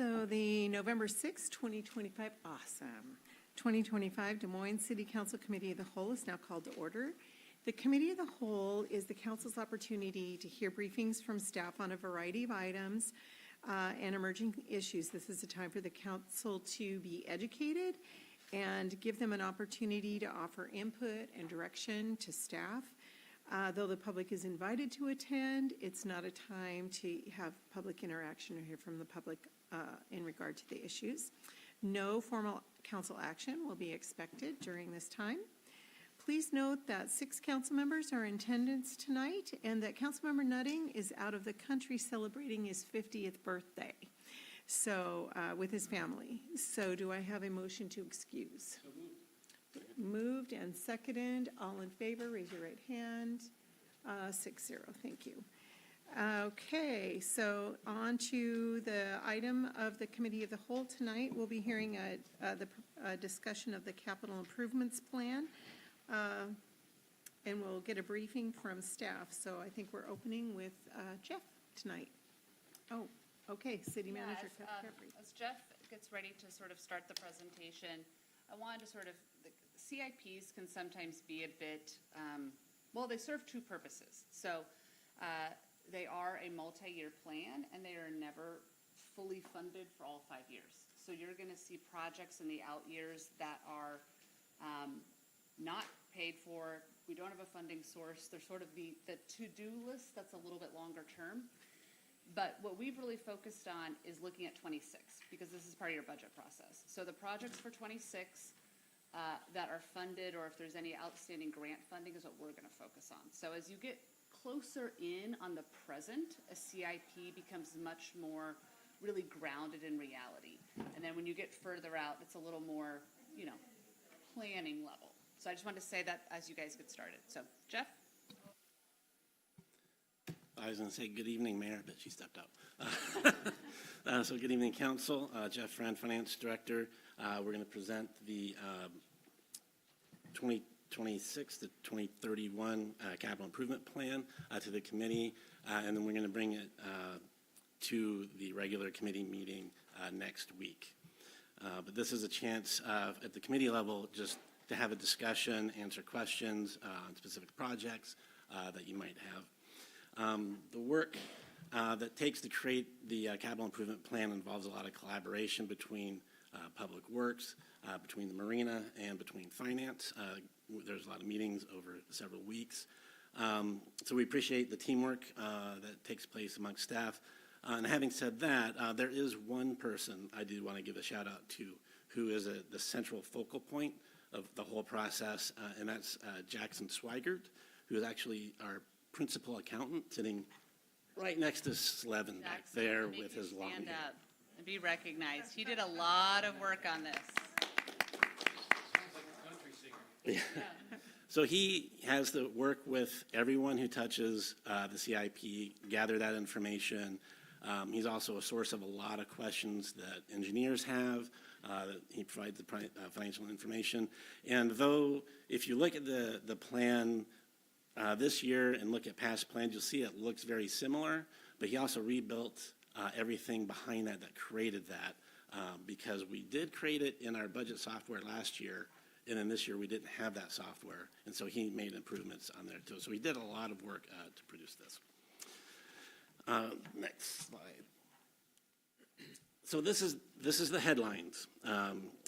So the November 6, 2025, awesome. 2025 Des Moines City Council Committee of the Whole is now called to order. The Committee of the Whole is the council's opportunity to hear briefings from staff on a variety of items and emerging issues. This is a time for the council to be educated and give them an opportunity to offer input and direction to staff. Though the public is invited to attend, it's not a time to have public interaction or hear from the public in regard to the issues. No formal council action will be expected during this time. Please note that 6 council members are in attendance tonight and that Councilmember Nutting is out of the country celebrating his 50th birthday, so with his family. So do I have a motion to excuse? Moved and seconded. All in favor, raise your right hand. 6-0. Thank you. Okay, so on to the item of the Committee of the Whole tonight. We'll be hearing a discussion of the capital improvements plan, and we'll get a briefing from staff. So I think we're opening with Jeff tonight. Oh, okay, City Manager Caffrey. As Jeff gets ready to sort of start the presentation, I wanted to sort of, the CIPs can sometimes be a bit, well, they serve 2 purposes. So they are a multi-year plan, and they are never fully funded for all 5 years. So you're going to see projects in the out years that are not paid for. We don't have a funding source. They're sort of the to-do list that's a little bit longer term. But what we've really focused on is looking at 26, because this is part of your budget process. So the projects for 26 that are funded, or if there's any outstanding grant funding, is what we're going to focus on. So as you get closer in on the present, a CIP becomes much more really grounded in reality. And then when you get further out, it's a little more, planning level. So I just wanted to say that as you guys get started. So, Jeff? I was going to say good evening, Mayor, but she stepped out. So good evening, Council. Jeff Friend, Finance Director. We're going to present the 2026 to 2031 Capital Improvement Plan to the committee, and then we're going to bring it to the regular committee meeting next week. But this is a chance at the committee level just to have a discussion, answer questions on specific projects that you might have. The work that takes to create the capital improvement plan involves a lot of collaboration between Public Works, between the Marina, and between Finance. There's a lot of meetings over several weeks. So we appreciate the teamwork that takes place amongst staff. And having said that, there is one person I do want to give a shout out to who is the central focal point of the whole process, and that's Jackson Swigert, who is actually our principal accountant, sitting right next to Slevin back there with his long hair. Stand up and be recognized. He did a lot of work on this. Yeah. So he has to work with everyone who touches the CIP, gather that information. He's also a source of a lot of questions that engineers have. He provides the financial information. And though, if you look at the plan this year and look at past plans, you'll see it looks very similar, but he also rebuilt everything behind that created that, because we did create it in our budget software last year, and then this year we didn't have that software, and so he made improvements on there too. So he did a lot of work to produce this. Next slide. So this is the headlines.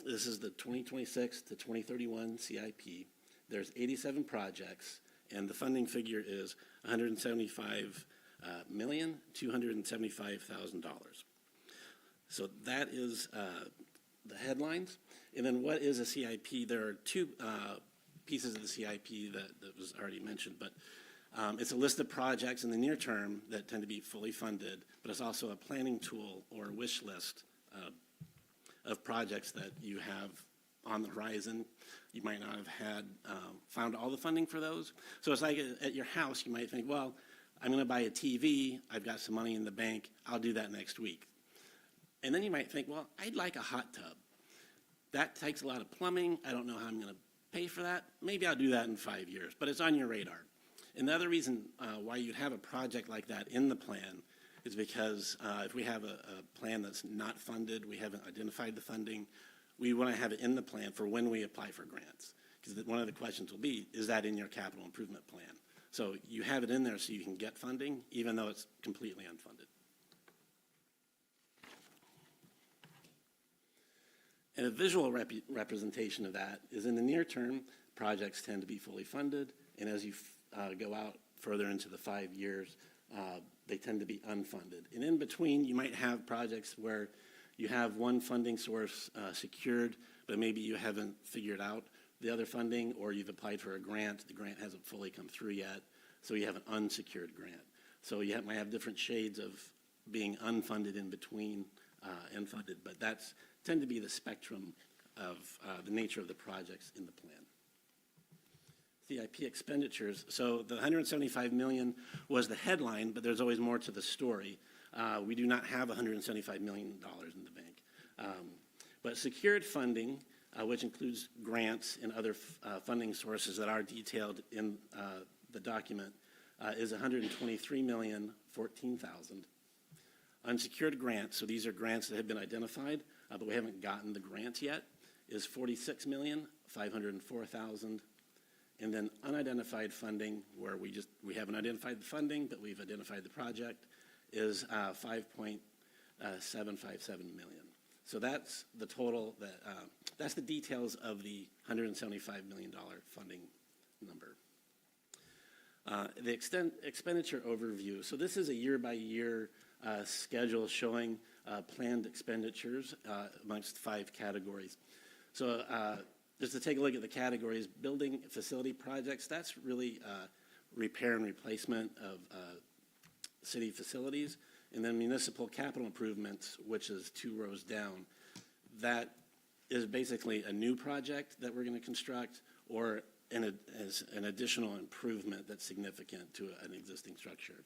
This is the 2026 to 2031 CIP. There's 87 projects, and the funding figure is $175,275,000. So that is the headlines. And then what is a CIP? There are 2 pieces of the CIP that was already mentioned, but it's a list of projects in the near term that tend to be fully funded, but it's also a planning tool or a wish list of projects that you have on the horizon. You might not have had found all the funding for those. So it's like at your house, you might think, well, I'm going to buy a TV. I've got some money in the bank. I'll do that next week. And then you might think, well, I'd like a hot tub. That takes a lot of plumbing. I don't know how I'm going to pay for that. Maybe I'll do that in 5 years, but it's on your radar. And the other reason why you'd have a project like that in the plan is because if we have a plan that's not funded, we haven't identified the funding, we want to have it in the plan for when we apply for grants. Because one of the questions will be, is that in your capital improvement plan? So you have it in there so you can get funding, even though it's completely unfunded. And a visual representation of that is in the near term, projects tend to be fully funded, and as you go out further into the 5 years, they tend to be unfunded. And in between, you might have projects where you have one funding source secured, but maybe you haven't figured out the other funding, or you've applied for a grant, the grant hasn't fully come through yet, so you have an unsecured grant. So you might have different shades of being unfunded in between and funded, but that's tend to be the spectrum of the nature of the projects in the plan. CIP expenditures, so the $175 million was the headline, but there's always more to the story. We do not have $175 million in the bank. But secured funding, which includes grants and other funding sources that are detailed in the document, is $123,014,000. Unsecured grants, so these are grants that have been identified, but we haven't gotten the grants yet, is $46,504,000. And then unidentified funding, where we haven't identified the funding, but we've identified the project, is $5.757 million. So that's the total, that's the details of the $175 million funding number. The expenditure overview. So this is a year-by-year schedule showing planned expenditures amongst 5 categories. So just to take a look at the categories, building facility projects, that's really repair and replacement of city facilities. And then municipal capital improvements, which is 2 rows down. That is basically a new project that we're going to construct, or as an additional improvement that's significant to an existing structure.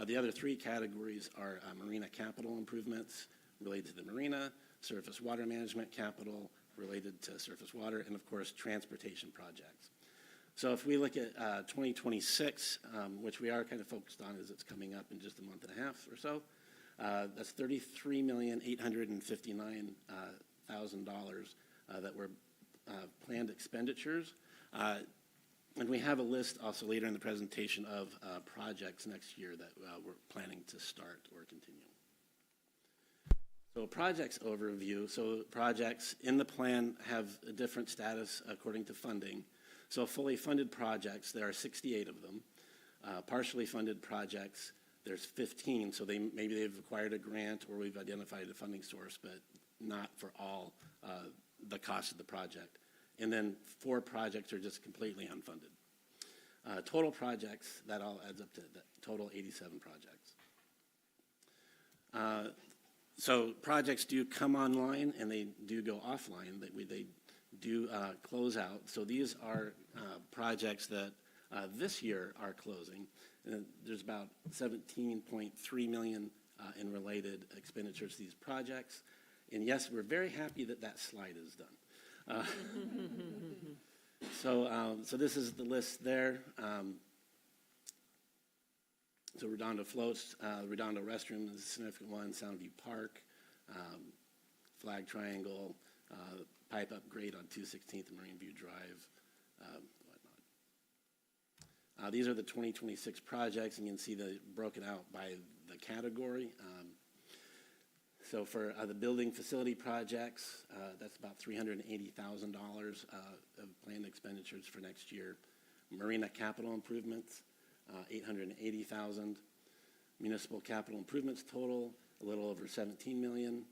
The other 3 categories are marina capital improvements related to the marina, surface water management capital related to surface water, and of course, transportation projects. So if we look at 2026, which we are kind of focused on as it's coming up in just a month and a half or so, that's $33,859,000 that were planned expenditures. And we have a list also later in the presentation of projects next year that we're planning to start or continue. So projects overview. So projects in the plan have a different status according to funding. So fully funded projects, there are 68 of them. Partially funded projects, there's 15. So maybe they've acquired a grant or we've identified a funding source, but not for all the cost of the project. And then 4 projects are just completely unfunded. Total projects, that all adds up to the total 87 projects. So projects do come online and they do go offline. They do close out. So these are projects that this year are closing. And there's about $17.3 million in related expenditures to these projects. And yes, we're very happy that that slide is done. So this is the list there. So Redondo Floats, Redondo Restroom is a significant one, Soundview Park, Flag Triangle, pipe upgrade on 216th and Marine View Drive, whatnot. These are the 2026 projects, and you can see they're broken out by the category. So for the building facility projects, that's about $380,000 of planned expenditures for next year. Marina capital improvements, $880,000. Municipal capital improvements total, a little over $17 million.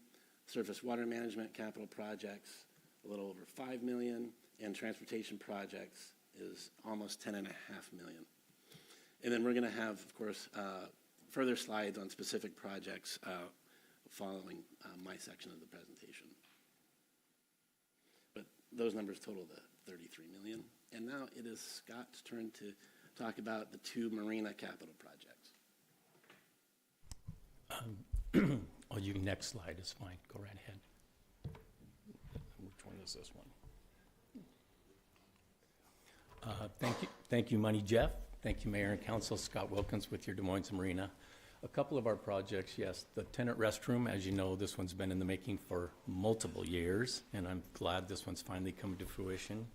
Surface water management capital projects, a little over $5 million. And transportation projects is almost $10.5 million. And then we're going to have, of course, further slides on specific projects following my section of the presentation. But those numbers total the $33 million. And now it is Scott's turn to talk about the 2 marina capital projects. Oh, you next slide is fine. Go right ahead. Which one is this one? Thank you, Money Jeff. Thank you, Mayor and Council. Scott Wilkins with your Des Moines Marina. A couple of our projects, yes. The tenant restroom, as you know, this one's been in the making for multiple years, and I'm glad this one's finally come to fruition.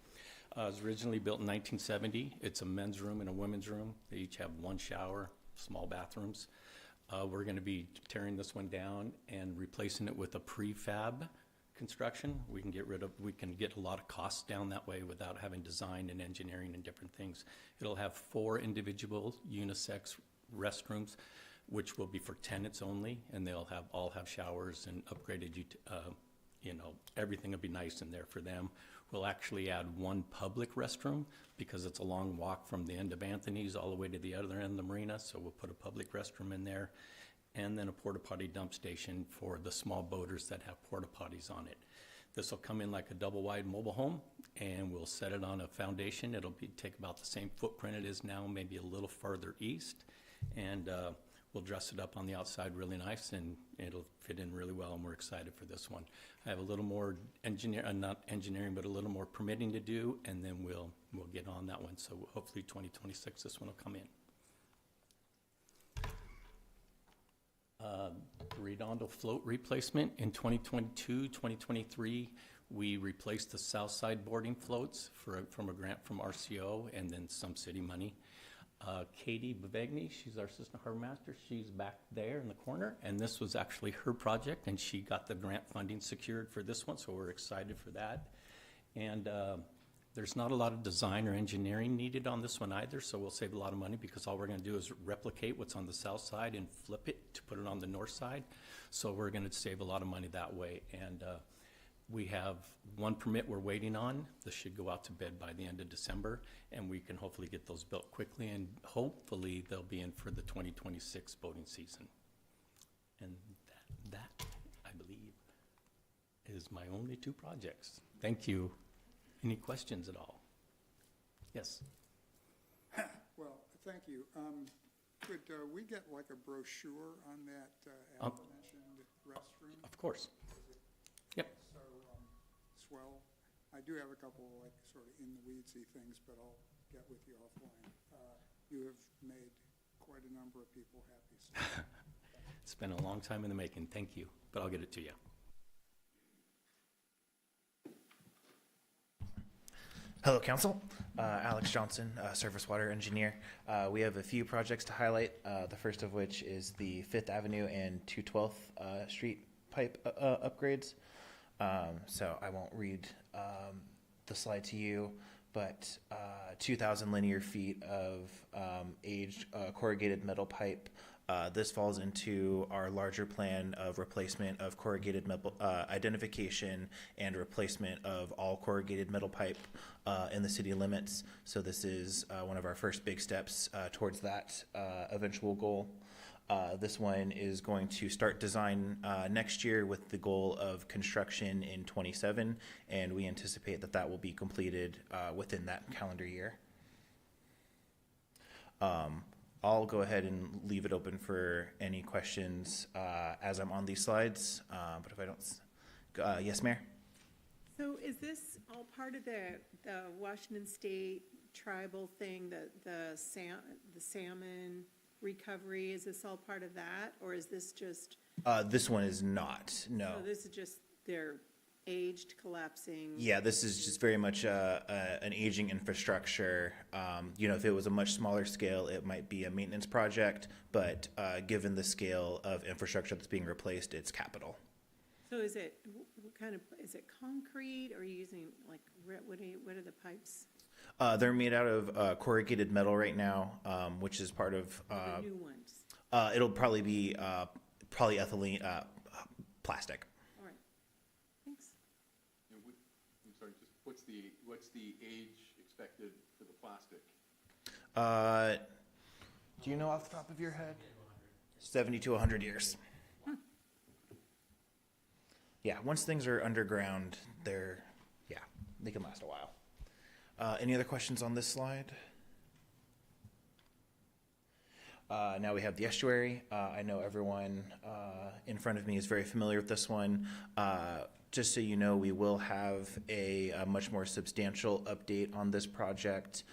It was originally built in 1970. It's a men's room and a women's room. They each have one shower, small bathrooms. We're going to be tearing this one down and replacing it with a prefab construction. We can get a lot of costs down that way without having design and engineering and different things. It'll have 4 individual unisex restrooms, which will be for tenants only, and they'll all have showers and upgraded, everything will be nice in there for them. We'll actually add 1 public restroom because it's a long walk from the end of Anthony's all the way to the other end of the marina, so we'll put a public restroom in there, and then a porta potty dump station for the small boaters that have porta potties on it. This will come in like a double wide mobile home, and we'll set it on a foundation. It'll take about the same footprint it is now, maybe a little farther east, and we'll dress it up on the outside really nice, and it'll fit in really well, and we're excited for this one. I have a little more not engineering, but a little more permitting to do, and then we'll get on that one. So hopefully 2026, this one will come in. Redondo float replacement in 2022, 2023, we replaced the south side boarding floats from a grant from RCO and then some city money. Katie Bavegny, she's our assistant harbor master. She's back there in the corner, and this was actually her project, and she got the grant funding secured for this one, so we're excited for that. And there's not a lot of design or engineering needed on this one either, so we'll save a lot of money because all we're going to do is replicate what's on the south side and flip it to put it on the north side. So we're going to save a lot of money that way. And we have 1 permit we're waiting on. This should go out to bid by the end of December, and we can hopefully get those built quickly, and hopefully they'll be in for the 2026 boating season. And that I believe, is my only 2 projects. Thank you. Any questions at all? Yes. Well, thank you. Could we get like a brochure on that aforementioned restroom? Of course. Yep. So, swell. I do have a couple like sort of in the weedsy things, but I'll get with you offline. You have made quite a number of people happy. So. It's been a long time in the making. Thank you, but I'll get it to you. Hello, Council. Alex Johnson, Surface Water Engineer. We have a few projects to highlight, the first of which is the 5th Avenue and 212th Street pipe upgrades. So I won't read the slide to you, but 2,000 linear feet of aged corrugated metal pipe. This falls into our larger plan of replacement of corrugated metal, identification and replacement of all corrugated metal pipe in the city limits. So this is one of our first big steps towards that eventual goal. This one is going to start design next year with the goal of construction in 27, and we anticipate that that will be completed within that calendar year. I'll go ahead and leave it open for any questions as I'm on these slides, but if I don't, yes, Mayor? So is this all part of the Washington State tribal thing, the salmon recovery? Is this all part of that, or is this just? This one is not, no. So this is just their aged, collapsing? Yeah, this is just very much an aging infrastructure. If it was a much smaller scale, it might be a maintenance project, but given the scale of infrastructure that's being replaced, it's capital. So is it, what kind of, is it concrete, or are you using, like, what are the pipes? They're made out of corrugated metal right now, which is part of. The new ones? It'll probably be polyethylene plastic. All right, thanks. And I'm sorry, just what's the age expected for the plastic? Do you know off the top of your head? 70 to 100 years. Yeah, once things are underground, they can last a while. Any other questions on this slide? Now we have the estuary. I know everyone in front of me is very familiar with this one. Just so you know, we will have a much more substantial update on this project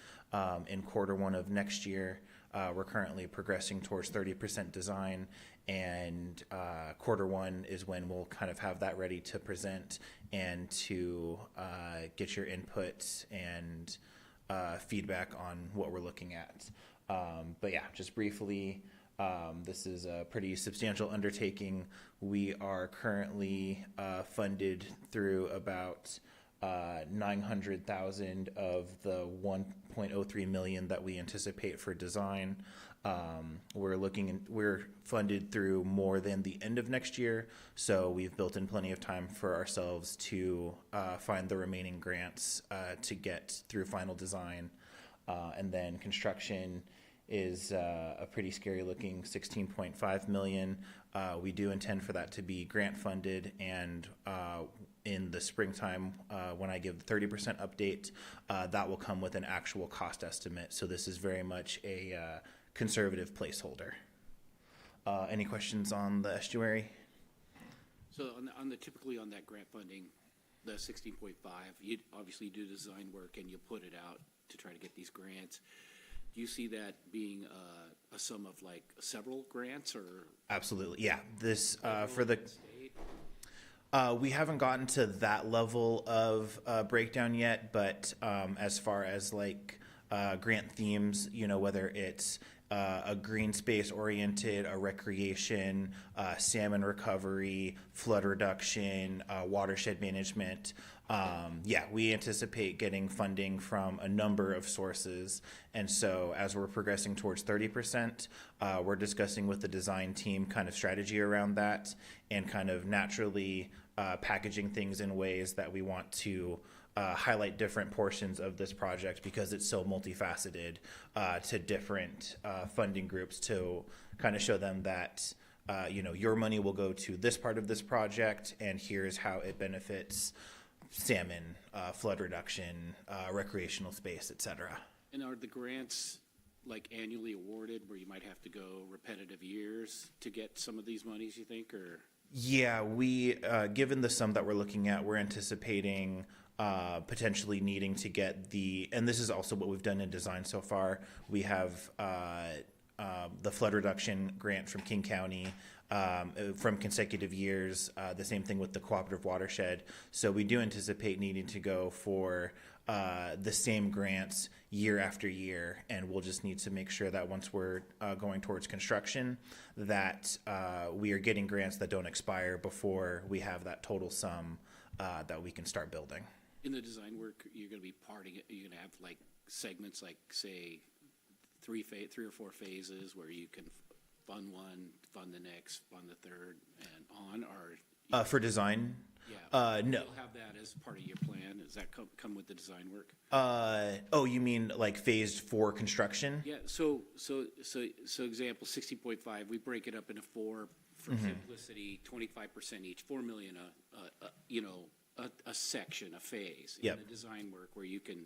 in Q1 of next year. We're currently progressing towards 30% design, and Q1 is when we'll kind of have that ready to present and to get your input and feedback on what we're looking at. But yeah, just briefly, this is a pretty substantial undertaking. We are currently funded through about 900,000 of the 1.03 million that we anticipate for design. We're funded through more than the end of next year, so we've built in plenty of time for ourselves to find the remaining grants to get through final design. And then construction is a pretty scary looking 16.5 million. We do intend for that to be grant funded, and in the springtime, when I give the 30% update, that will come with an actual cost estimate. So this is very much a conservative placeholder. Any questions on the estuary? So typically on that grant funding, the 16.5, you obviously do design work and you put it out to try to get these grants. Do you see that being a sum of like several grants or? Absolutely, yeah. This for the State? we haven't gotten to that level of breakdown yet, but as far as like grant themes, you know, whether it's a green space oriented, a recreation, salmon recovery, flood reduction, watershed management. Yeah, we anticipate getting funding from a number of sources. And so as we're progressing towards 30%, we're discussing with the design team kind of strategy around that and kind of naturally packaging things in ways that we want to highlight different portions of this project because it's so multifaceted to different funding groups to kind of show them that you know, your money will go to this part of this project and here's how it benefits salmon, flood reduction, recreational space, etc. And are the grants like annually awarded where you might have to go repetitive years to get some of these monies, you think, or? Yeah, we, given the sum that we're looking at, we're anticipating potentially needing to get and this is also what we've done in design so far. We have the flood reduction grant from King County from consecutive years, the same thing with the cooperative watershed. So we do anticipate needing to go for the same grants year after year, and we'll just need to make sure that once we're going towards construction that we are getting grants that don't expire before we have that total sum that we can start building. In the design work, you're going to be parting it, you're going to have like segments, like say 3 or 4 phases where you can fund one, fund the next, fund the third, and on, or? For design? Yeah. No. You'll have that as part of your plan. Does that come with the design work? Oh, you mean like phased for construction? Yeah, so example, 60.5, we break it up into 4 for simplicity, 25% each, 4 million, you know, a section, a phase. Yep. In the design work where you can,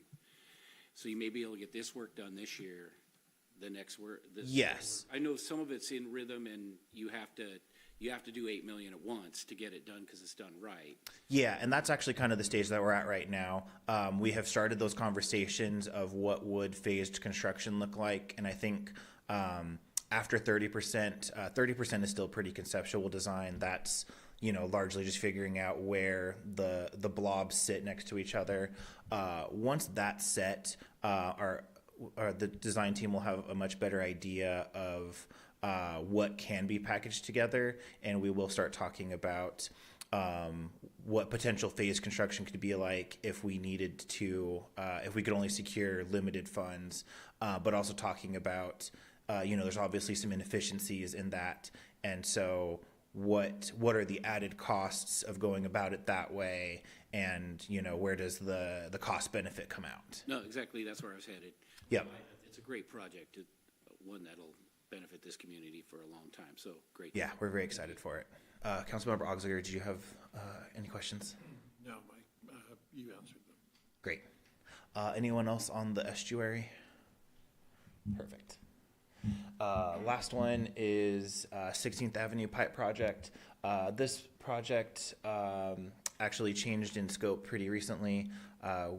so you may be able to get this work done this year, the next work. Yes. I know some of it's in rhythm and you have to do 8 million at once to get it done because it's done right. Yeah, and that's actually kind of the stage that we're at right now. We have started those conversations of what would phased construction look like, and I think after 30%, 30% is still pretty conceptual design. That's, you know, largely just figuring out where the blobs sit next to each other. Once that's set, the design team will have a much better idea of what can be packaged together, and we will start talking about what potential phase construction could be like if we needed to, if we could only secure limited funds, but also talking about, you know, there's obviously some inefficiencies in that, and so what are the added costs of going about it that way, and, you know, where does the cost benefit come out? No, exactly, that's where I was headed. Yep. It's a great project, one that'll benefit this community for a long time, so great. Yeah, we're very excited for it. Councilmember Auxiliary, did you have any questions? No, Mike, you answered them. Great. Anyone else on the estuary? Perfect. Last one is 16th Avenue Pipe Project. This project actually changed in scope pretty recently.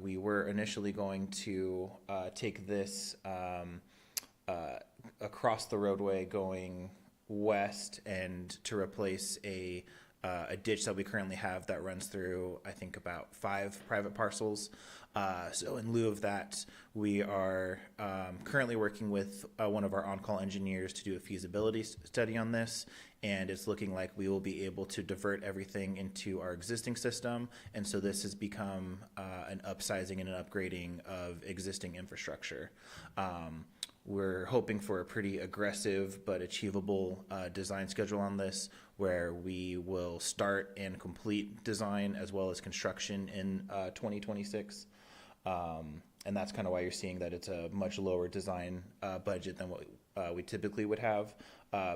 We were initially going to take this across the roadway going west and to replace a ditch that we currently have that runs through, I think, about 5 private parcels. So in lieu of that, we are currently working with one of our on-call engineers to do a feasibility study on this, and it's looking like we will be able to divert everything into our existing system, and so this has become an upsizing and an upgrading of existing infrastructure. We're hoping for a pretty aggressive but achievable design schedule on this, where we will start and complete design as well as construction in 2026. And that's kind of why you're seeing that it's a much lower design budget than what we typically would have,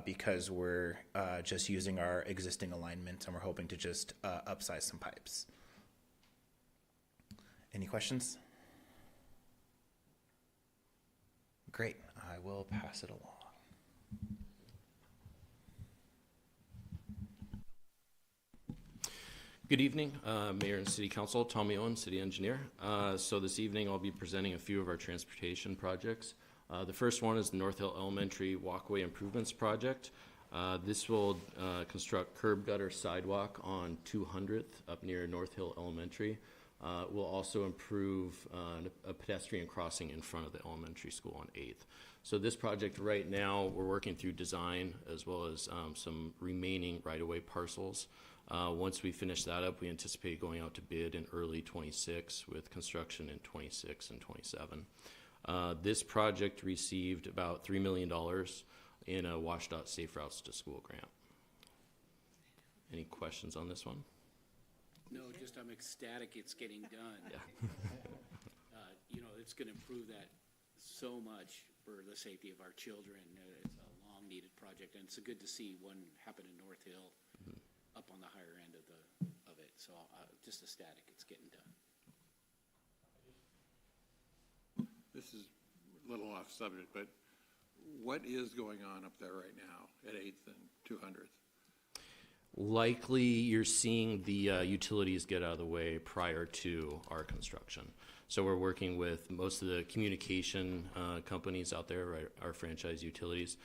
because we're just using our existing alignment, and we're hoping to just upsize some pipes. Any questions? Great. I will pass it along. Good evening, Mayor and City Council. Tommy Owen, City Engineer. So this evening I'll be presenting a few of our transportation projects. The first one is the North Hill Elementary Walkway Improvements Project. This will construct curb gutter sidewalk on 200th up near North Hill Elementary. We'll also improve a pedestrian crossing in front of the elementary school on 8th. So this project right now, we're working through design as well as some remaining right-of-way parcels. Once we finish that up, we anticipate going out to bid in early 26 with construction in 26 and 27. This project received about $3 million in a WashDOT Safe Routes to School grant. Any questions on this one? No, just I'm ecstatic it's getting done. Yeah. You know, it's gonna improve that so much for the safety of our children. It's a long-needed project, and it's good to see one happen in North Hill, up on the higher end of it. So just ecstatic it's getting done. This is a little off subject, but what is going on up there right now at 8th and 200th? Likely you're seeing the utilities get out of the way prior to our construction. So we're working with most of the communication companies out there, right, our franchise utilities,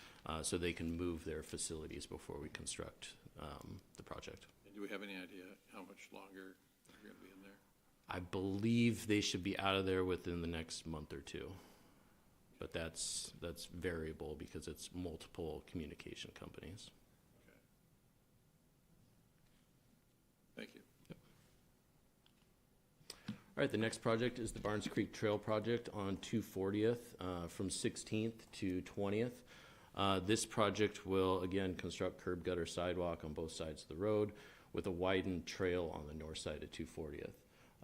so they can move their facilities before we construct the project. And do we have any idea how much longer you're going to be in there? I believe they should be out of there within the next month or two. But that's variable because it's multiple communication companies. Thank you. All right, the next project is the Barnes Creek Trail Project on 240th from 16th to 20th. This project will, again, construct curb gutter sidewalk on both sides of the road with a widened trail on the north side of 240th.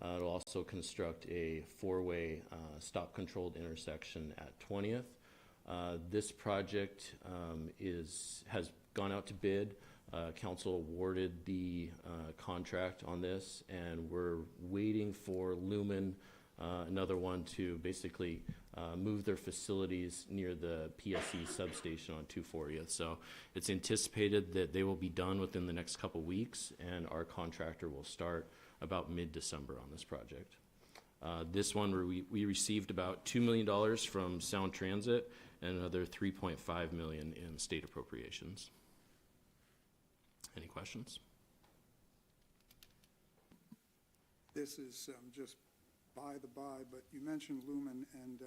It'll also construct a 4-way stop-controlled intersection at 20th. This project has gone out to bid. Council awarded the contract on this, and we're waiting for Lumen, another one, to basically move their facilities near the PSE substation on 240th. So it's anticipated that they will be done within the next couple weeks, and our contractor will start about mid-December on this project. This one, we received about $2 million from Sound Transit and another $3.5 million in state appropriations. Any questions? This is just by the by, but you mentioned Lumen, and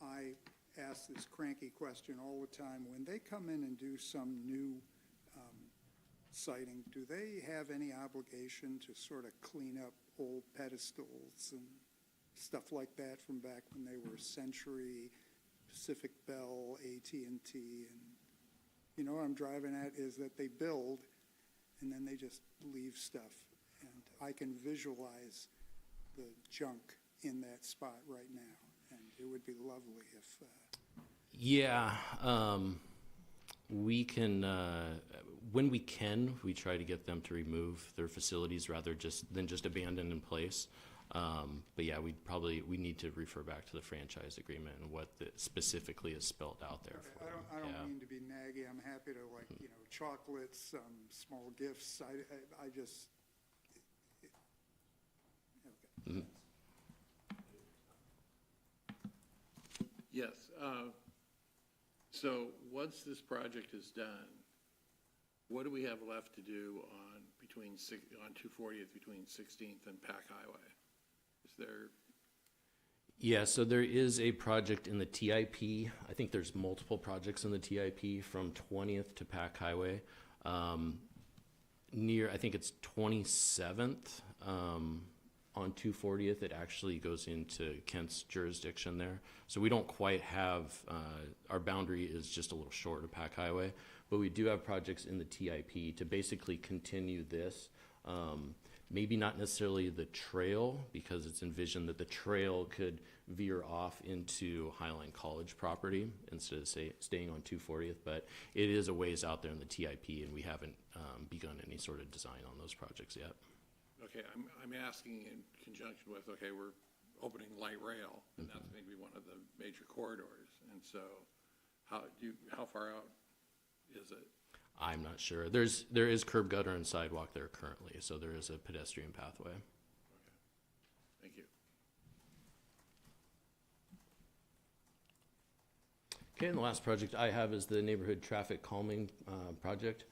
I ask this cranky question all the time. When they come in and do some new siting, do they have any obligation to sort of clean up old pedestals and stuff like that from back when they were Century, Pacific Bell, AT&T, and you know what I'm driving at is that they build and then they just leave stuff. And I can visualize the junk in that spot right now. And it would be lovely if... Yeah, we can, when we can, we try to get them to remove their facilities rather than just abandon in place. But yeah, we need to refer back to the franchise agreement and what specifically is spelled out there. Okay, I don't mean to be naggy. I'm happy to, like, you know, chocolates, small gifts. I just... Okay. Mm-hmm. Yes. So once this project is done, what do we have left to do on 240th between 16th and Pack Highway? Is there, Yeah, so there is a project in the TIP. I think there's multiple projects in the TIP from 20th to Pack Highway. Near, I think it's 27th, on 240th, it actually goes into Kent's jurisdiction there. So we don't quite have, our boundary is just a little short of Pack Highway, but we do have projects in the TIP to basically continue this. Maybe not necessarily the trail, because it's envisioned that the trail could veer off into Highline College property instead of staying on 240th, but it is a ways out there in the TIP, and we haven't begun any sort of design on those projects yet. okay, I'm asking in conjunction with, okay, we're opening light rail, and that's maybe one of the major corridors. And so how far out is it? I'm not sure. There is curb gutter and sidewalk there currently, so there is a pedestrian pathway. Thank you. Okay, and the last project I have is the neighborhood traffic calming project.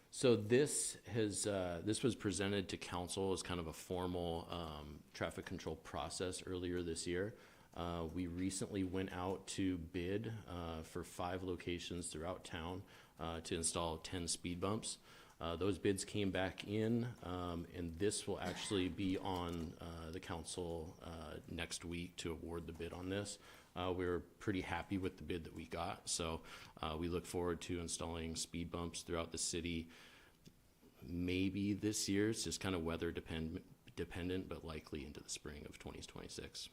So this was presented to council as kind of a formal traffic control process earlier this year. We recently went out to bid for 5 locations throughout town to install 10 speed bumps. Those bids came back in, and this will actually be on the council next week to award the bid on this. We're pretty happy with the bid that we got, so we look forward to installing speed bumps throughout the city. Maybe this year, it's just kind of weather dependent, but likely into the spring of 2026.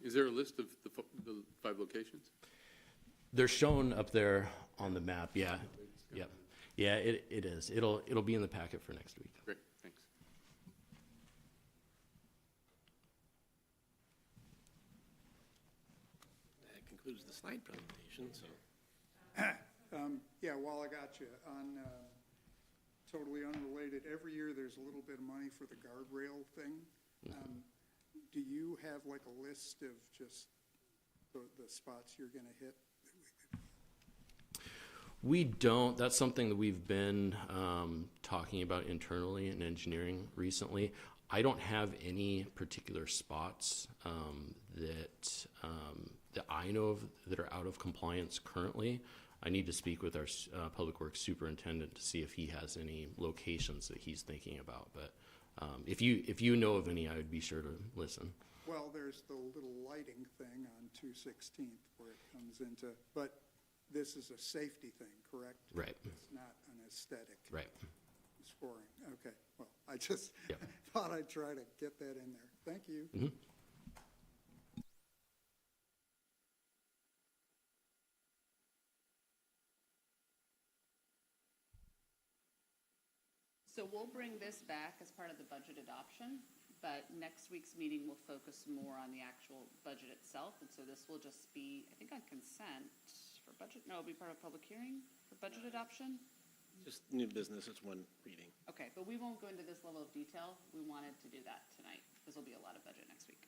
Is there a list of the 5 locations? They're shown up there on the map, yeah. Yep. Yeah, it is. It'll be in the packet for next week. Great, thanks. That concludes the slide presentation, so. Yeah, while I got you, on totally unrelated, every year there's a little bit of money for the guardrail thing. Do you have like a list of just the spots you're going to hit? We don't. That's something that we've been talking about internally in engineering recently. I don't have any particular spots that I know of that are out of compliance currently. I need to speak with our Public Works superintendent to see if he has any locations that he's thinking about. But if you know of any, I would be sure to listen. Well, there's the little lighting thing on 216th where it comes into, but this is a safety thing, correct? Right. It's not an aesthetic. Right. Scoring. Okay. Well, I just Yep. thought I'd try to get that in there. Thank you. Mhm. So we'll bring this back as part of the budget adoption, but next week's meeting will focus more on the actual budget itself. And so this will just be, I think, on consent for budget. No, it'll be part of public hearing for budget adoption. Just new business, it's one reading. Okay, but we won't go into this level of detail. We wanted to do that tonight. This will be a lot of budget next week.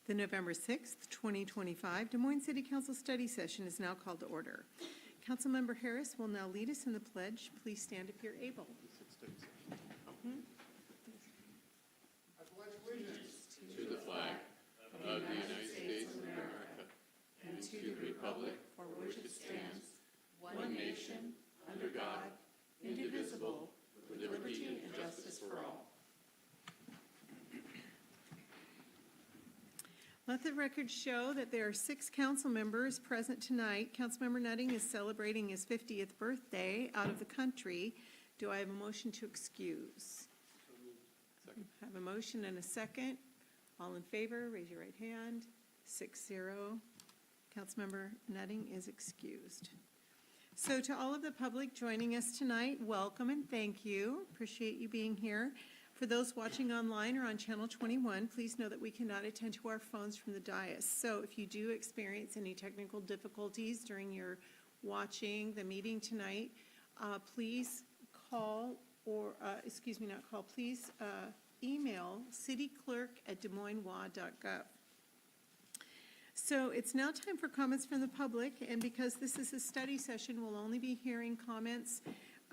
The November 6th, 2025 Des Moines City Council Study Session is now called to order. Councilmember Harris will now lead us in the pledge. Please stand if you're able. Let the record show that there are 6 council members present tonight. Councilmember Nutting is celebrating his 50th birthday out of the country. Do I have a motion to excuse? Have a motion and a second. All in favor, raise your right hand. 6-0. Councilmember Nutting is excused. So to all of the public joining us tonight, welcome and thank you. Appreciate you being here. For those watching online or on Channel 21, please know that we cannot attend to our phones from the dais. So if you do experience any technical difficulties during your watching the meeting tonight, please call or, please email cityclerk@desmoineswa.gov. So it's now time for comments from the public, and because this is a study session, we'll only be hearing comments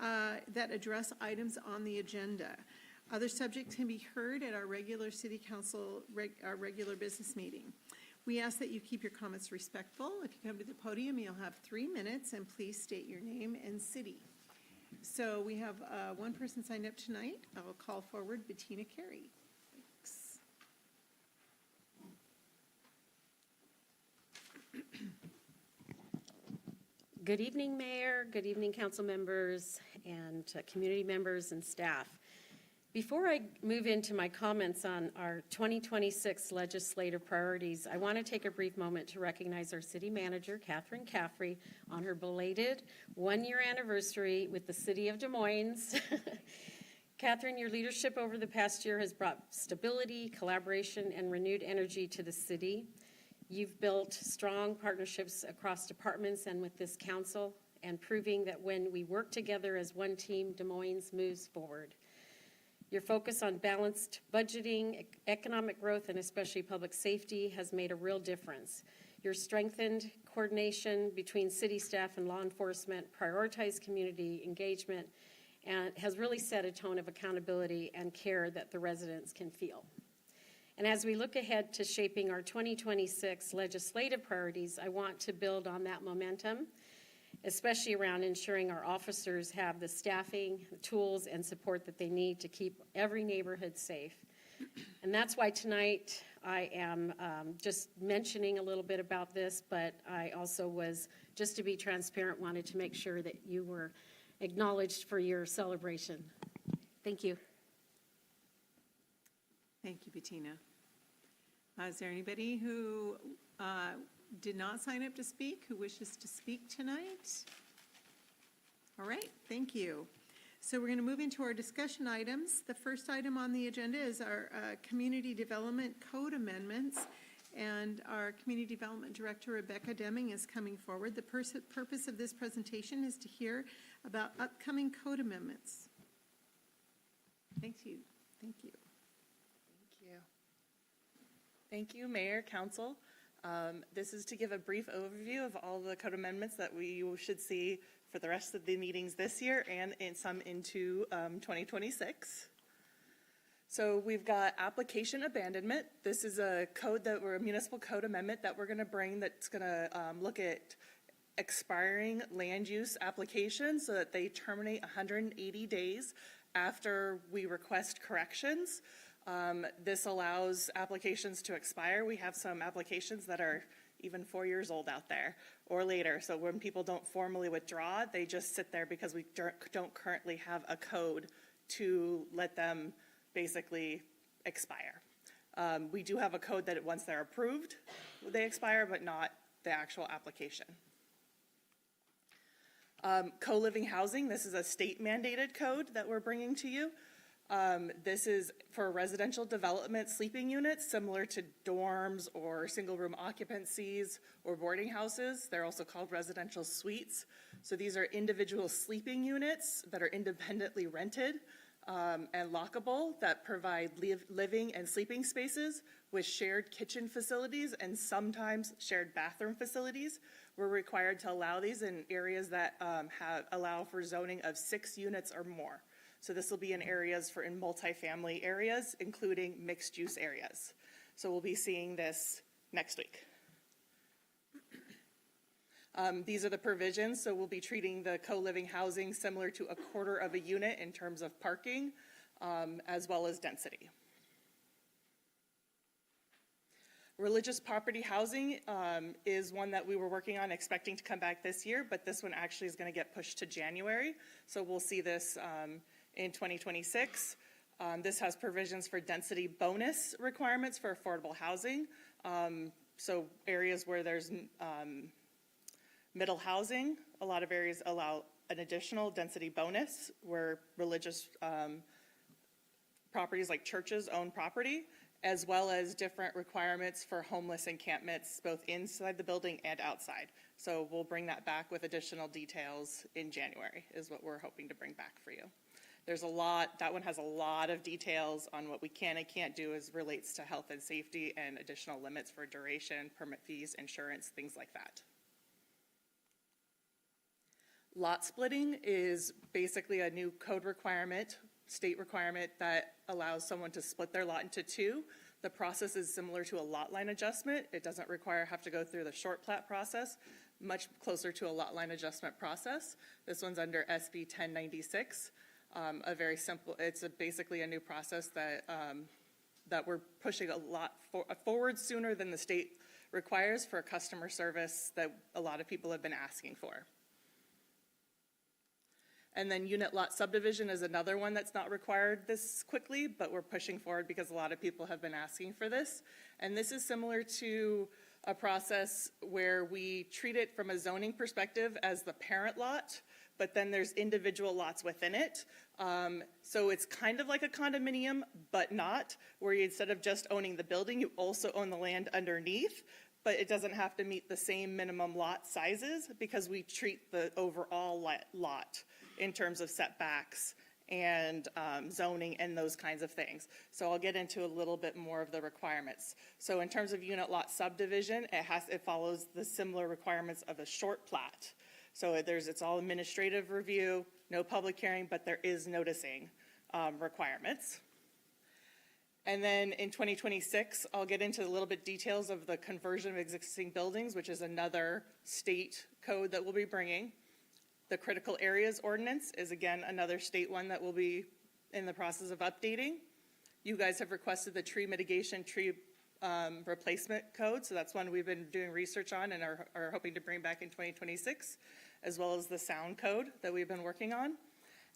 that address items on the agenda. Other subjects can be heard at our regular city council, our regular business meeting. We ask that you keep your comments respectful. If you come to the podium, you'll have 3 minutes, and please state your name and city. So we have one person signed up tonight. I will call forward Bettina Carey. Thanks. Good evening, Mayor. Good evening, council members and community members and staff. Before I move into my comments on our 2026 legislative priorities, I want to take a brief moment to recognize our city manager, Catherine Caffrey, on her belated one-year anniversary with the city of Des Moines. Catherine, your leadership over the past year has brought stability, collaboration, and renewed energy to the city. You've built strong partnerships across departments and with this council, and proving that when we work together as one team, Des Moines moves forward. Your focus on balanced budgeting, economic growth, and especially public safety has made a real difference. Your strengthened coordination between city staff and law enforcement, prioritized community engagement, and has really set a tone of accountability and care that the residents can feel. And as we look ahead to shaping our 2026 legislative priorities, I want to build on that momentum, especially around ensuring our officers have the staffing, tools, and support that they need to keep every neighborhood safe. And that's why tonight I am just mentioning a little bit about this, but I also was, just to be transparent, wanted to make sure that you were acknowledged for your celebration. Thank you. Thank you, Bettina. Is there anybody who did not sign up to speak who wishes to speak tonight? All right, thank you. So we're going to move into our discussion items. The first item on the agenda is our Community Development Code amendments, and our Community Development Director, Rebecca Deming, is coming forward. The purpose of this presentation is to hear about upcoming code amendments. Thank you. Thank you. Thank you, Mayor, Council. This is to give a brief overview of all the code amendments that we should see for the rest of the meetings this year and some into 2026. So we've got application abandonment. This is a municipal code amendment that we're going to bring that's going to look at expiring land use applications so that they terminate 180 days after we request corrections. This allows applications to expire. We have some applications that are even 4 years old out there or later. So when people don't formally withdraw, they just sit there because we don't currently have a code to let them basically expire. We do have a code that once they're approved, they expire, but not the actual application. Co-living housing, this is a state mandated code that we're bringing to you. This is for residential development sleeping units, similar to dorms or single room occupancies or boarding houses. They're also called residential suites. So these are individual sleeping units that are independently rented. and lockable that provide living and sleeping spaces with shared kitchen facilities and sometimes shared bathroom facilities. We're required to allow these in areas that allow for zoning of 6 units or more. So this will be in areas in multifamily areas, including mixed-use areas. So we'll be seeing this next week. These are the provisions. So we'll be treating the co-living housing similar to 1/4 of a unit in terms of parking, as well as density. Religious property housing is one that we were working on, expecting to come back this year, but this one actually is going to get pushed to January. So we'll see this in 2026. This has provisions for density bonus requirements for affordable housing. So areas where there's middle housing, a lot of areas allow an additional density bonus where religious properties like churches own property, as well as different requirements for homeless encampments, both inside the building and outside. So we'll bring that back with additional details in January, is what we're hoping to bring back for you. There's a lot, that one has a lot of details on what we can and can't do as relates to health and safety and additional limits for duration, permit fees, insurance, things like that. Lot splitting is basically a new code requirement, state requirement that allows someone to split their lot into 2. The process is similar to a lot line adjustment. It doesn't have to go through the short plat process, much closer to a lot line adjustment process. This one's under SB 1096. A very simple, it's basically a new process that we're pushing a lot forward sooner than the state requires for customer service that a lot of people have been asking for. And then unit lot subdivision is another one that's not required this quickly, but we're pushing forward because a lot of people have been asking for this. And this is similar to a process where we treat it from a zoning perspective as the parent lot, but then there's individual lots within it. So it's kind of like a condominium, but not, where you, instead of just owning the building, you also own the land underneath, but it doesn't have to meet the same minimum lot sizes because we treat the overall lot in terms of setbacks and zoning and those kinds of things. So I'll get into a little bit more of the requirements. So in terms of unit lot subdivision, it follows the similar requirements of a short plat. So it's all administrative review, no public hearing, but there is noticing requirements. And then in 2026, I'll get into a little bit details of the conversion of existing buildings, which is another state code that we'll be bringing. The critical areas ordinance is, again, another state one that we'll be in the process of updating. You guys have requested the tree mitigation, tree replacement code, so that's one we've been doing research on and are hoping to bring back in 2026, as well as the sound code that we've been working on.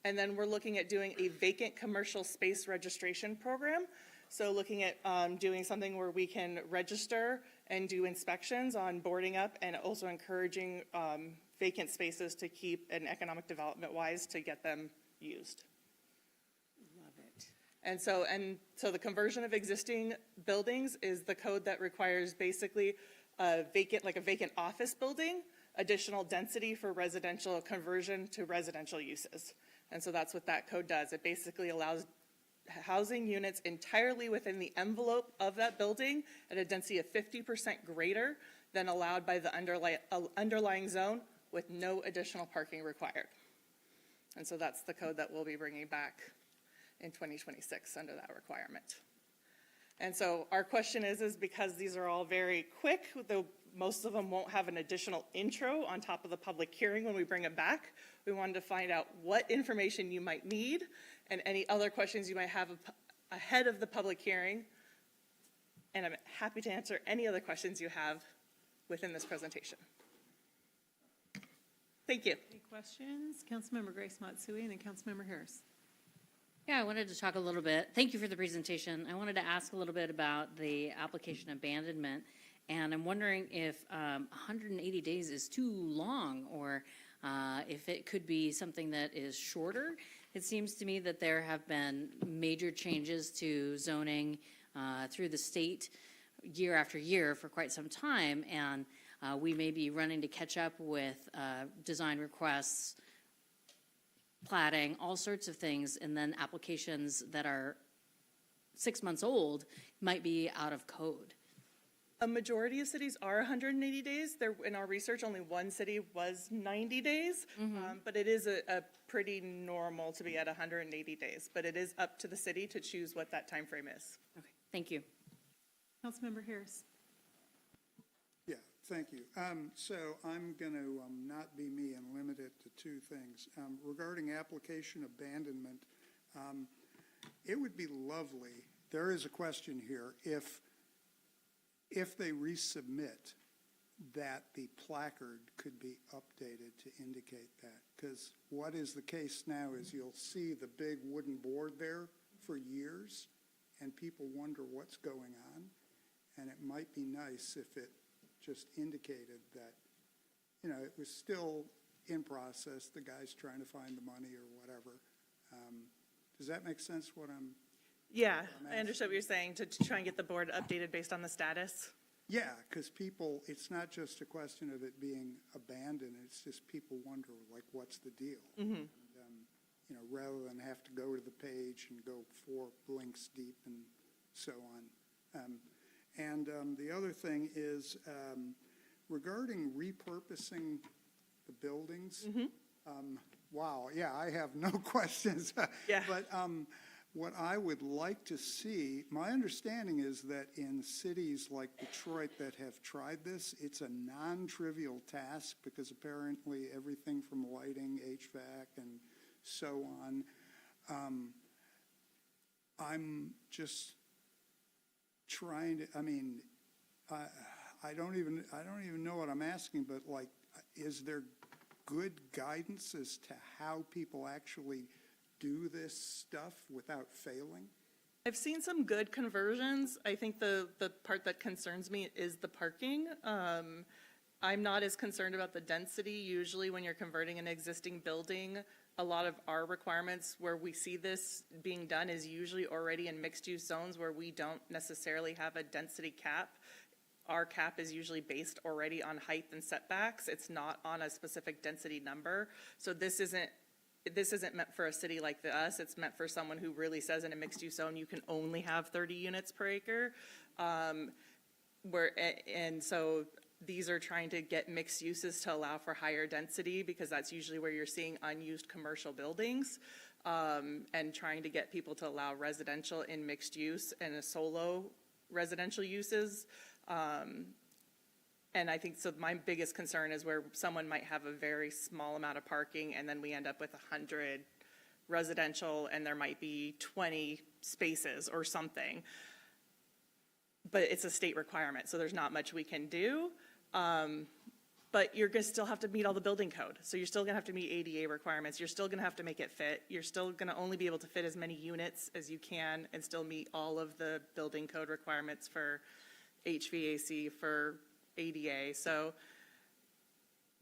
And then we're looking at doing a vacant commercial space registration program. So looking at doing something where we can register and do inspections on boarding up and also encouraging vacant spaces to keep and economic development wise to get them used. Love it. And so the conversion of existing buildings is the code that requires basically a vacant office building, additional density for residential conversion to residential uses. And so that's what that code does. It basically allows housing units entirely within the envelope of that building at a density of 50% greater than allowed by the underlying zone with no additional parking required. And so that's the code that we'll be bringing back in 2026 under that requirement. And so our question is because these are all very quick, though most of them won't have an additional intro on top of the public hearing when we bring it back, we wanted to find out what information you might need and any other questions you might have ahead of the public hearing. And I'm happy to answer any other questions you have within this presentation. Thank you. Any questions? Councilmember Grace Matsui and then Councilmember Harris. Yeah, I wanted to talk a little bit. Thank you for the presentation. I wanted to ask a little bit about the application abandonment. And I'm wondering if 180 days is too long or if it could be something that is shorter. It seems to me that there have been major changes to zoning through the state year after year for quite some time. And we may be running to catch up with design requests platting, all sorts of things, and then applications that are 6 months old might be out of code. A majority of cities are 180 days. There, in our research, only one city was 90 days. But it is a pretty normal to be at 180 days. But it is up to the city to choose what that time frame is. Okay, thank you. Councilmember Harris. Yeah, thank you. So I'm going to not be me and limit it to two things. Regarding application abandonment, it would be lovely, there is a question here, if they resubmit, that the placard could be updated to indicate that. Because what is the case now is you'll see the big wooden board there for years, and people wonder what's going on. And it might be nice if it just indicated that, you know, it was still in process, the guy's trying to find the money or whatever. Does that make sense, what I'm? Yeah, I understand what you're saying, to try and get the board updated based on the status. Yeah, because people, it's not just a question of it being abandoned, it's just people wonder, like, what's the deal? And, you know, rather than have to go to the page and go 4 links deep and so on. The other thing is regarding repurposing the buildings. Wow, yeah, I have no questions. Yeah. But what I would like to see, my understanding is that in cities like Detroit that have tried this, it's a non-trivial task because apparently everything from lighting, HVAC, and so on. I'm just trying to, I mean, I don't even know what I'm asking, but like, is there good guidance as to how people actually do this stuff without failing? I've seen some good conversions. I think the part that concerns me is the parking. I'm not as concerned about the density. Usually when you're converting an existing building, a lot of our requirements where we see this being done is usually already in mixed-use zones where we don't necessarily have a density cap. Our cap is usually based already on height and setbacks. It's not on a specific density number. So this isn't meant for a city like us. It's meant for someone who really says in a mixed-use zone you can only have 30 units per acre. And so these are trying to get mixed uses to allow for higher density because that's usually where you're seeing unused commercial buildings, and trying to get people to allow residential in mixed use and a solo residential uses. And I think, so my biggest concern is where someone might have a very small amount of parking and then we end up with 100 residential and there might be 20 spaces or something. But it's a state requirement, so there's not much we can do. But you're gonna still have to meet all the building code. So you're still gonna have to meet ADA requirements. You're still gonna have to make it fit. You're still gonna only be able to fit as many units as you can and still meet all of the building code requirements for HVAC, for ADA. So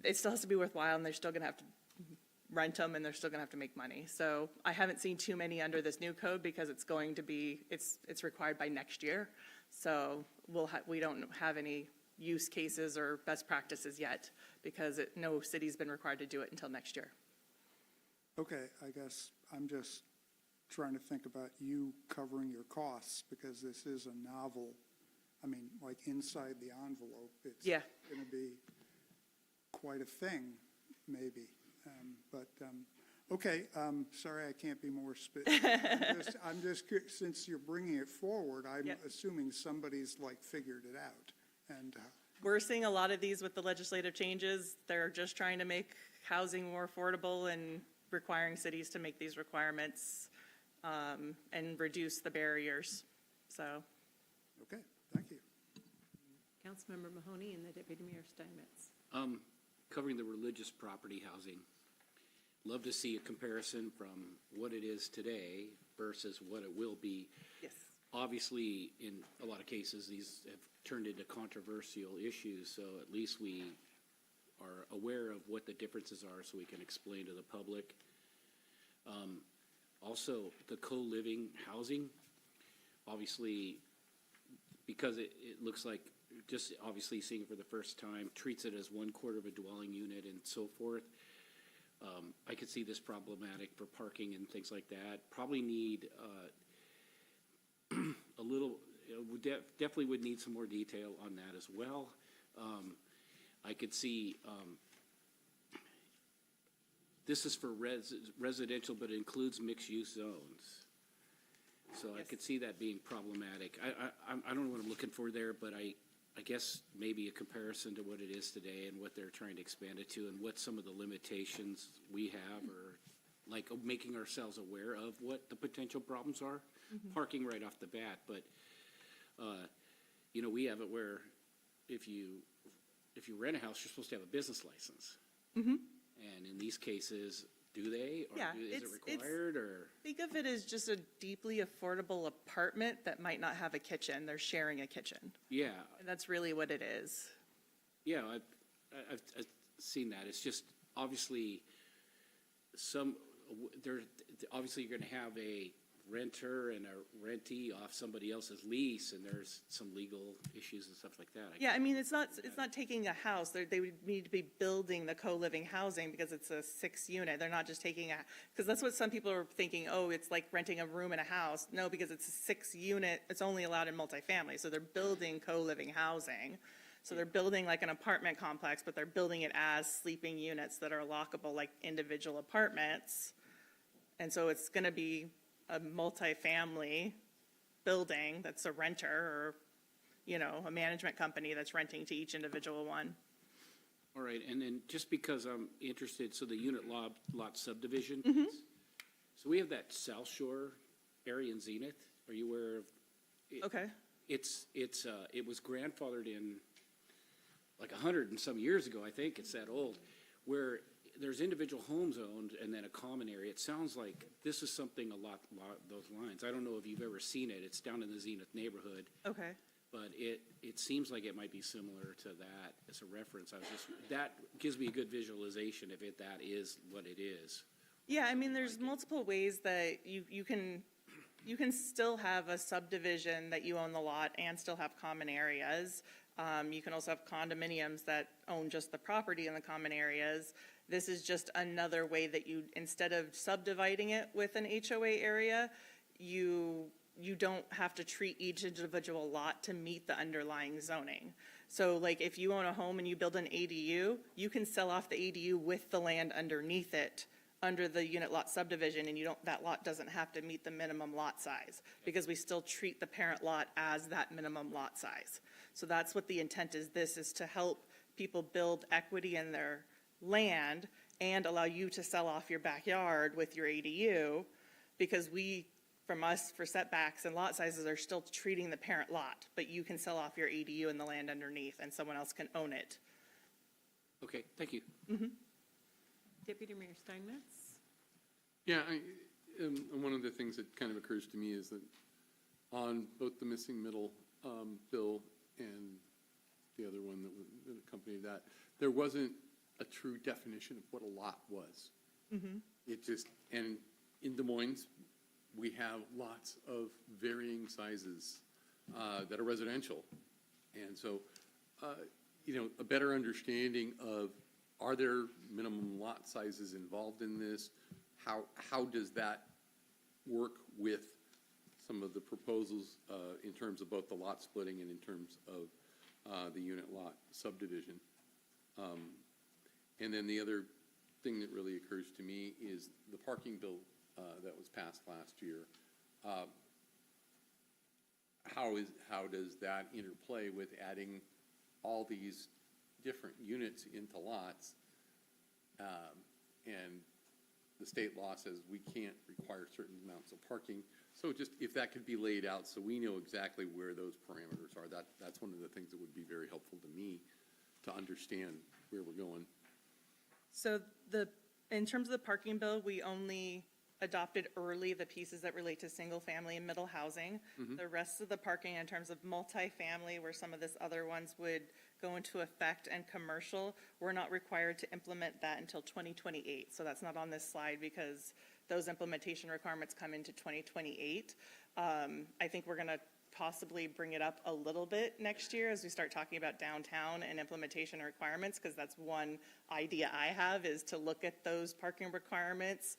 it still has to be worthwhile and they're still gonna have to rent them and they're still gonna have to make money. So I haven't seen too many under this new code because it's going to be, it's required by next year. So we don't have any use cases or best practices yet because no city's been required to do it until next year. Okay, I guess I'm just trying to think about you covering your costs because this is a novel, I mean, like inside the envelope, it's going to be quite a thing, maybe. Okay, sorry I can't be more I'm just since you're bringing it forward, I'm assuming somebody's like figured it out. And we're seeing a lot of these with the legislative changes. They're just trying to make housing more affordable and requiring cities to make these requirements and reduce the barriers. So. Okay, thank you. Councilmember Mahoney and the Deputy Mayor Steinmetz. Covering the religious property housing, love to see a comparison from what it is today versus what it will be. Yes. Obviously, in a lot of cases, these have turned into controversial issues, so at least we are aware of what the differences are so we can explain to the public. Also, the co-living housing, obviously, because it looks like, just obviously seeing it for the first time, treats it as 1/4 of a dwelling unit and so forth. I could see this problematic for parking and things like that. Probably need a little, definitely would need some more detail on that as well. I could see, this is for residential, but it includes mixed-use zones. So I could see that being problematic. I don't know what I'm looking for there, but I guess maybe a comparison to what it is today and what they're trying to expand it to and what some of the limitations we have, or like making ourselves aware of what the potential problems are. Parking right off the bat, but, you know, we have it where if you rent a house, you're supposed to have a business license. And in these cases, do they? Or Yeah, is it required, or? Think of it as just a deeply affordable apartment that might not have a kitchen. They're sharing a kitchen. Yeah, And that's really what it is. yeah, I've seen that. It's just obviously obviously you're gonna have a renter and a rentee off somebody else's lease, and there's some legal issues and stuff like that. Yeah, I mean, it's not taking a house. They would need to be building the co-living housing because it's a 6-unit. They're not just taking because that's what some people are thinking, oh, it's like renting a room in a house. No, because it's a 6-unit, it's only allowed in multifamily. So they're building co-living housing. So they're building like an apartment complex, but they're building it as sleeping units that are lockable like individual apartments. And so it's gonna be a multifamily building that's a renter or, you know, a management company that's renting to each individual one. All right, and then just because I'm interested, so the unit lot subdivision. So we have that South Shore area in Zenith. Are you aware of? Okay. It was grandfathered in like 100 and some years ago, I think, it's that old, where there's individual homes owned and then a common area. It sounds like this is something a lot those lines. I don't know if you've ever seen it. It's down in the Zenith neighborhood. Okay. But it seems like it might be similar to that as a reference. That gives me a good visualization if that is what it is. Yeah, I mean, there's multiple ways that you can still have a subdivision that you own the lot and still have common areas. You can also have condominiums that own just the property in the common areas. This is just another way that you, instead of subdividing it with an HOA area, you don't have to treat each individual lot to meet the underlying zoning. So like if you own a home and you build an ADU, you can sell off the ADU with the land underneath it under the unit lot subdivision, and that lot doesn't have to meet the minimum lot size because we still treat the parent lot as that minimum lot size. So that's what the intent is. This is to help people build equity in their land and allow you to sell off your backyard with your ADU, because for setbacks and lot sizes are still treating the parent lot, but you can sell off your ADU and the land underneath and someone else can own it. Okay, thank you. Deputy Mayor Steinmetz? Yeah, and one of the things that kind of occurs to me is that on both the missing middle bill and the other one that accompanied that, there wasn't a true definition of what a lot was. It just, and in Des Moines, we have lots of varying sizes that are residential. And so, you know, a better understanding of, are there minimum lot sizes involved in this? How does that work with some of the proposals in terms of both the lot splitting and in terms of the unit lot subdivision? And then the other thing that really occurs to me is the parking bill that was passed last year. How does that interplay with adding all these different units into lots? And the state law says we can't require certain amounts of parking. So just if that could be laid out so we know exactly where those parameters are, that's one of the things that would be very helpful to me to understand where we're going. So in terms of the parking bill, we only adopted early the pieces that relate to single family and middle housing. The rest of the parking in terms of multifamily, where some of this other ones would go into effect, and commercial, we're not required to implement that until 2028. So that's not on this slide because those implementation requirements come into 2028. I think we're going to possibly bring it up a little bit next year as we start talking about downtown and implementation requirements, because that's one idea I have, is to look at those parking requirements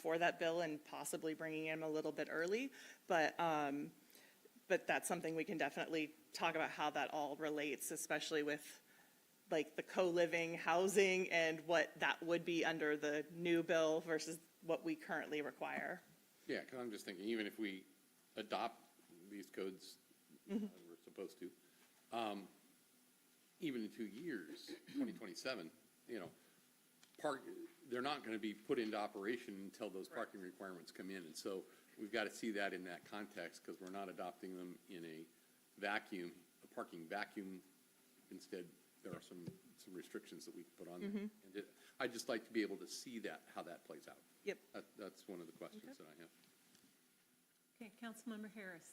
for that bill and possibly bringing them a little bit early. But that's something we can definitely talk about, how that all relates, especially with like the co-living housing and what that would be under the new bill versus what we currently require. Yeah, because I'm just thinking, even if we adopt these codes, we're supposed to, even in 2 years, 2027, they're not going to be put into operation until those parking requirements come in. And so we've got to see that in that context, because we're not adopting them in a vacuum, a parking vacuum. Instead, there are some restrictions that we put on them. And I'd just like to be able to see that, how that plays out. Yep. That's one of the questions that I have. Okay, Councilmember Harris.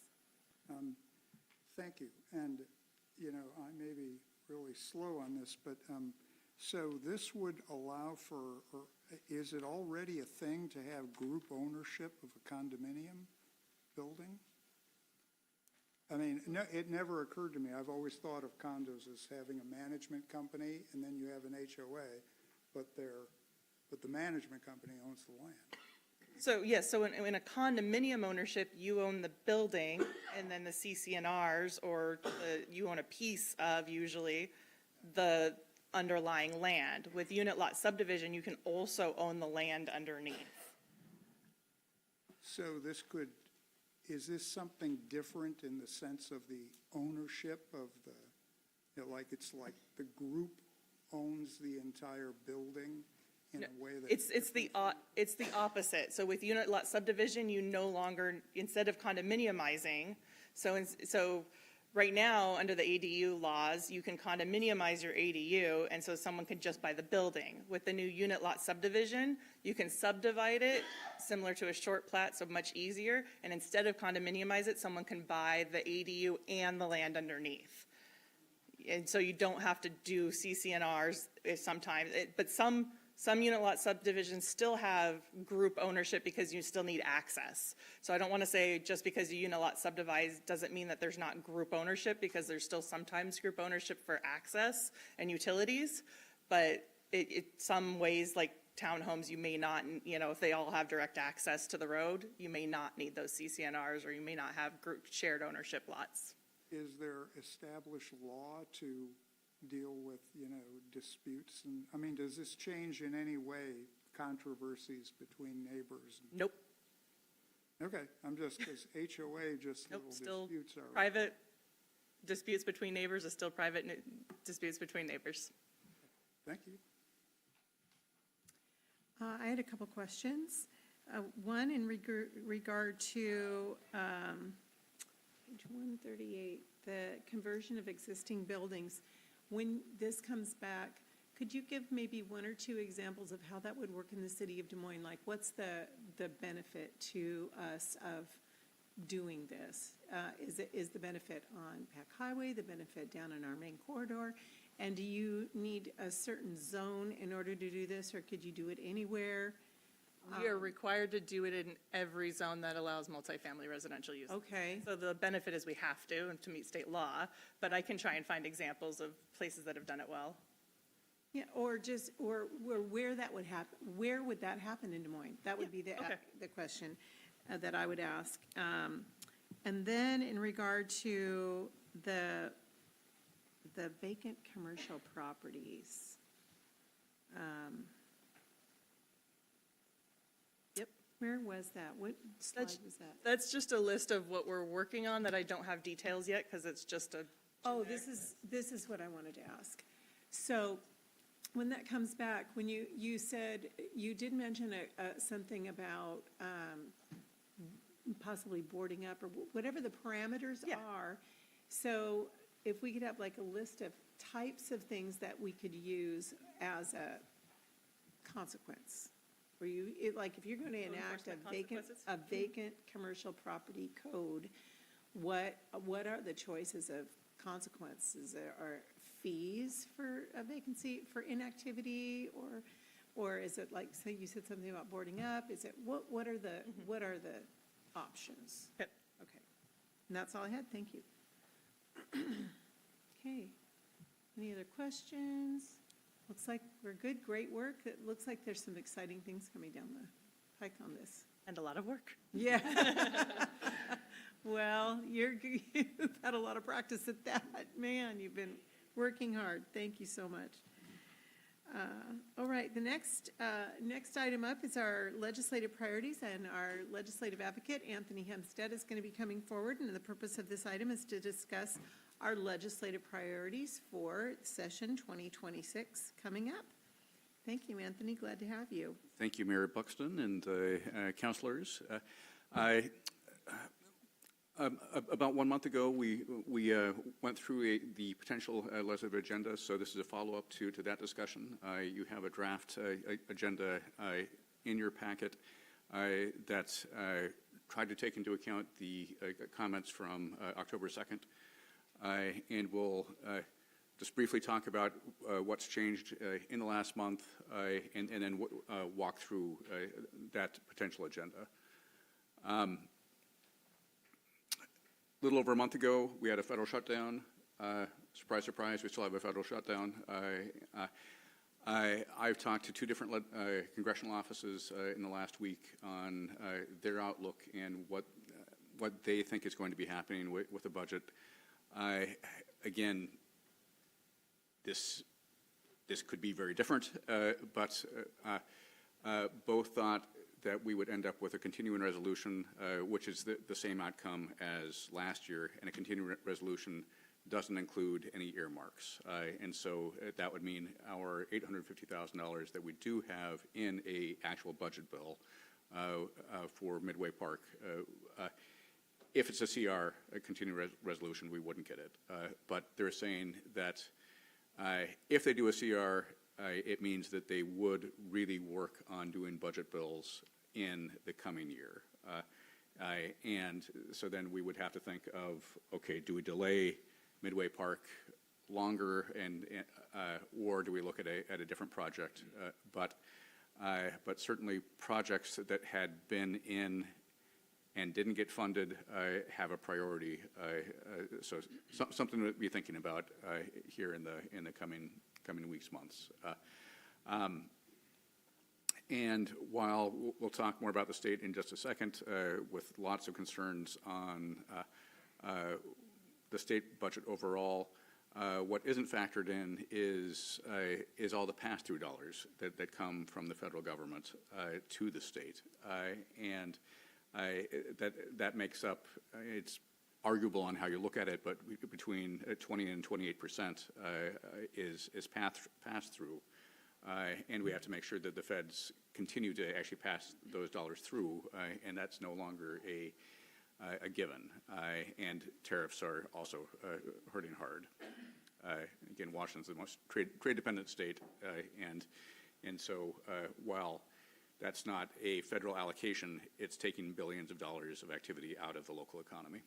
Thank you. And, I may be really slow on this, but so this would allow for, or is it already a thing to have group ownership of a condominium building? I mean, no, it never occurred to me. I've always thought of condos as having a management company, and then you have an HOA, but the management company owns the land. So, yes, so in a condominium ownership, you own the building, and then the CC&Rs, or you own a piece of, usually, the underlying land. With unit lot subdivision, you can also own the land underneath. So is this something different in the sense of the ownership of it's like the group owns the entire building in a way that? It's the opposite. So with unit lot subdivision, you no longer, instead of condominiumizing, so right now, under the ADU laws, you can condominiumize your ADU, and so someone can just buy the building. With the new unit lot subdivision, you can subdivide it, similar to a short plat, so much easier, and instead of condominiumize it, someone can buy the ADU and the land underneath. And so you don't have to do CC&Rs sometimes, but some unit lot subdivisions still have group ownership because you still need access. So I don't want to say just because you unit lot subdivides doesn't mean that there's not group ownership, because there's still sometimes group ownership for access and utilities. But some ways, like townhomes, you may not, if they all have direct access to the road, you may not need those CC&Rs, or you may not have group shared ownership lots. Is there established law to deal with, disputes? And, I mean, does this change in any way controversies between neighbors? Nope. Okay, I'm just, because HOA, just Nope, little still disputes are. private disputes between neighbors is still private disputes between neighbors. Thank you. I had a couple questions. One in regard to page 138, the conversion of existing buildings. When this comes back, could you give maybe one or two examples of how that would work in the city of Des Moines? Like, what's the benefit to us of doing this? Is the benefit on Pack Highway, the benefit down in our main corridor? And do you need a certain zone in order to do this, or could you do it anywhere? We are required to do it in every zone that allows multifamily residential use. Okay. So the benefit is we have to meet state law, but I can try and find examples of places that have done it well. Yeah, or where that would happen, where would that happen in Des Moines? That would be the question that I would ask. And then in regard to the vacant commercial properties. Yep. Where was that? What slide was that? That's just a list of what we're working on that I don't have details yet, because it's just a. Oh, this is what I wanted to ask. So when that comes back, when you said, you did mention something about possibly boarding up or whatever the parameters are. So if we could have like a list of types of things that we could use as a consequence. Where like if you're going to enact a vacant commercial property code, what are the choices of consequences? Are fees for a vacancy, for inactivity, or is it like, say you said something about boarding up? Is it what are the options? Okay. Okay. And that's all I had. Thank you. Okay. Any other questions? Looks like we're good. Great work. It looks like there's some exciting things coming down the pike on this. And a lot of work. Yeah. Well, you've had a lot of practice at that. Man, you've been working hard. Thank you so much. All right, the next item up is our legislative priorities, and our legislative advocate, Anthony Hempstead, is going to be coming forward, and the purpose of this item is to discuss our legislative priorities for session 2026 coming up. Thank you, Anthony. Glad to have you. Thank you, Mayor Buxton and councilors. About 1 month ago, we went through the potential legislative agenda, so this is a follow-up to that discussion. You have a draft agenda in your packet that tried to take into account the comments from October 2nd, and we'll just briefly talk about what's changed in the last month, and then walk through that potential agenda. A little over a month ago, we had a federal shutdown. Surprise, surprise, we still have a federal shutdown. I've talked to two different congressional offices in the last week on their outlook and what they think is going to be happening with the budget. Again, this could be very different, but both thought that we would end up with a continuing resolution, which is the same outcome as last year, and a continuing resolution doesn't include any earmarks. And so that would mean our $850,000 that we do have in a actual budget bill for Midway Park, if it's a CR, a continuing resolution, we wouldn't get it. But they're saying that if they do a CR, it means that they would really work on doing budget bills in the coming year. And so then we would have to think of, okay, do we delay Midway Park longer, or do we look at a different project? But certainly projects that had been in and didn't get funded have a priority. So something to be thinking about here in the coming weeks, months. And while we'll talk more about the state in just a second, with lots of concerns on the state budget overall, what isn't factored in is all the pass-through dollars that come from the federal government to the state, and that makes up, it's arguable on how you look at it, but between 20 and 28% is pass-through. And we have to make sure that the feds continue to actually pass those dollars through, and that's no longer a given. And tariffs are also hurting hard. Again, Washington's the most trade-dependent state, and so while that's not a federal allocation, it's taking billions of dollars of activity out of the local economy.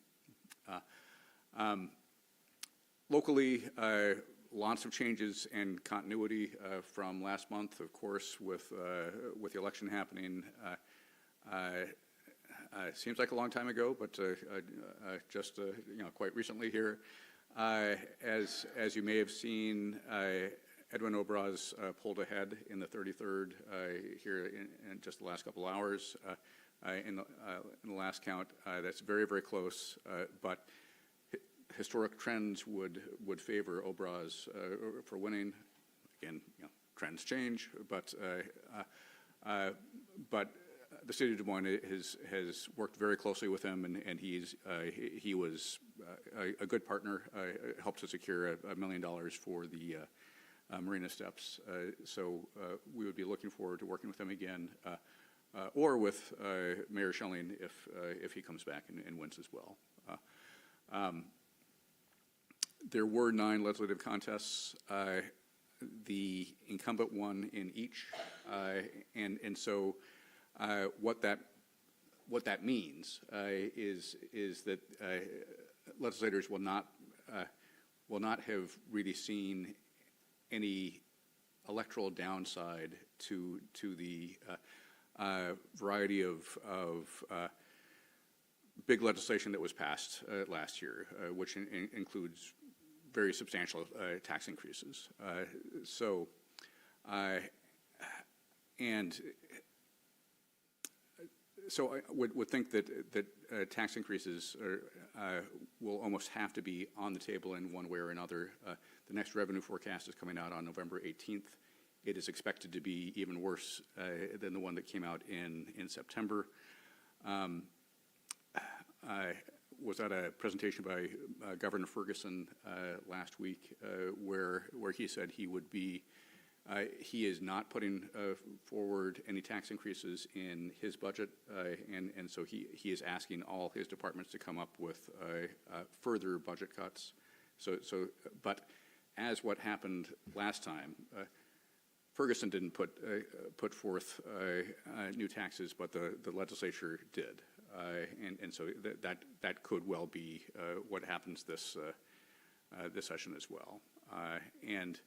Locally, lots of changes and continuity from last month, of course, with the election happening. Seems like a long time ago, but just quite recently here. As you may have seen, Edwin Obraz pulled ahead in the 33rd here in just the last couple hours. In the last count, that's very, very close, but historic trends would favor Obraz for winning. Again, trends change, but the city of Des Moines has worked very closely with him, and he was a good partner. Helped to secure $1 million for the Marina Steps. So we would be looking forward to working with him again, or with Mayor Schelling if he comes back and wins as well. There were 9 legislative contests. The incumbent won in each, and so what that means is that legislators will not have really seen any electoral downside to the variety of big legislation that was passed last year, which includes very substantial tax increases. So I would think that tax increases will almost have to be on the table in one way or another. The next revenue forecast is coming out on November 18th. It is expected to be even worse than the one that came out in September. I was at a presentation by Governor Ferguson last week where he said he would be he is not putting forward any tax increases in his budget, and so he is asking all his departments to come up with further budget cuts. But as what happened last time, Ferguson didn't put forth new taxes, but the legislature did, and so that could well be what happens this session as well, and.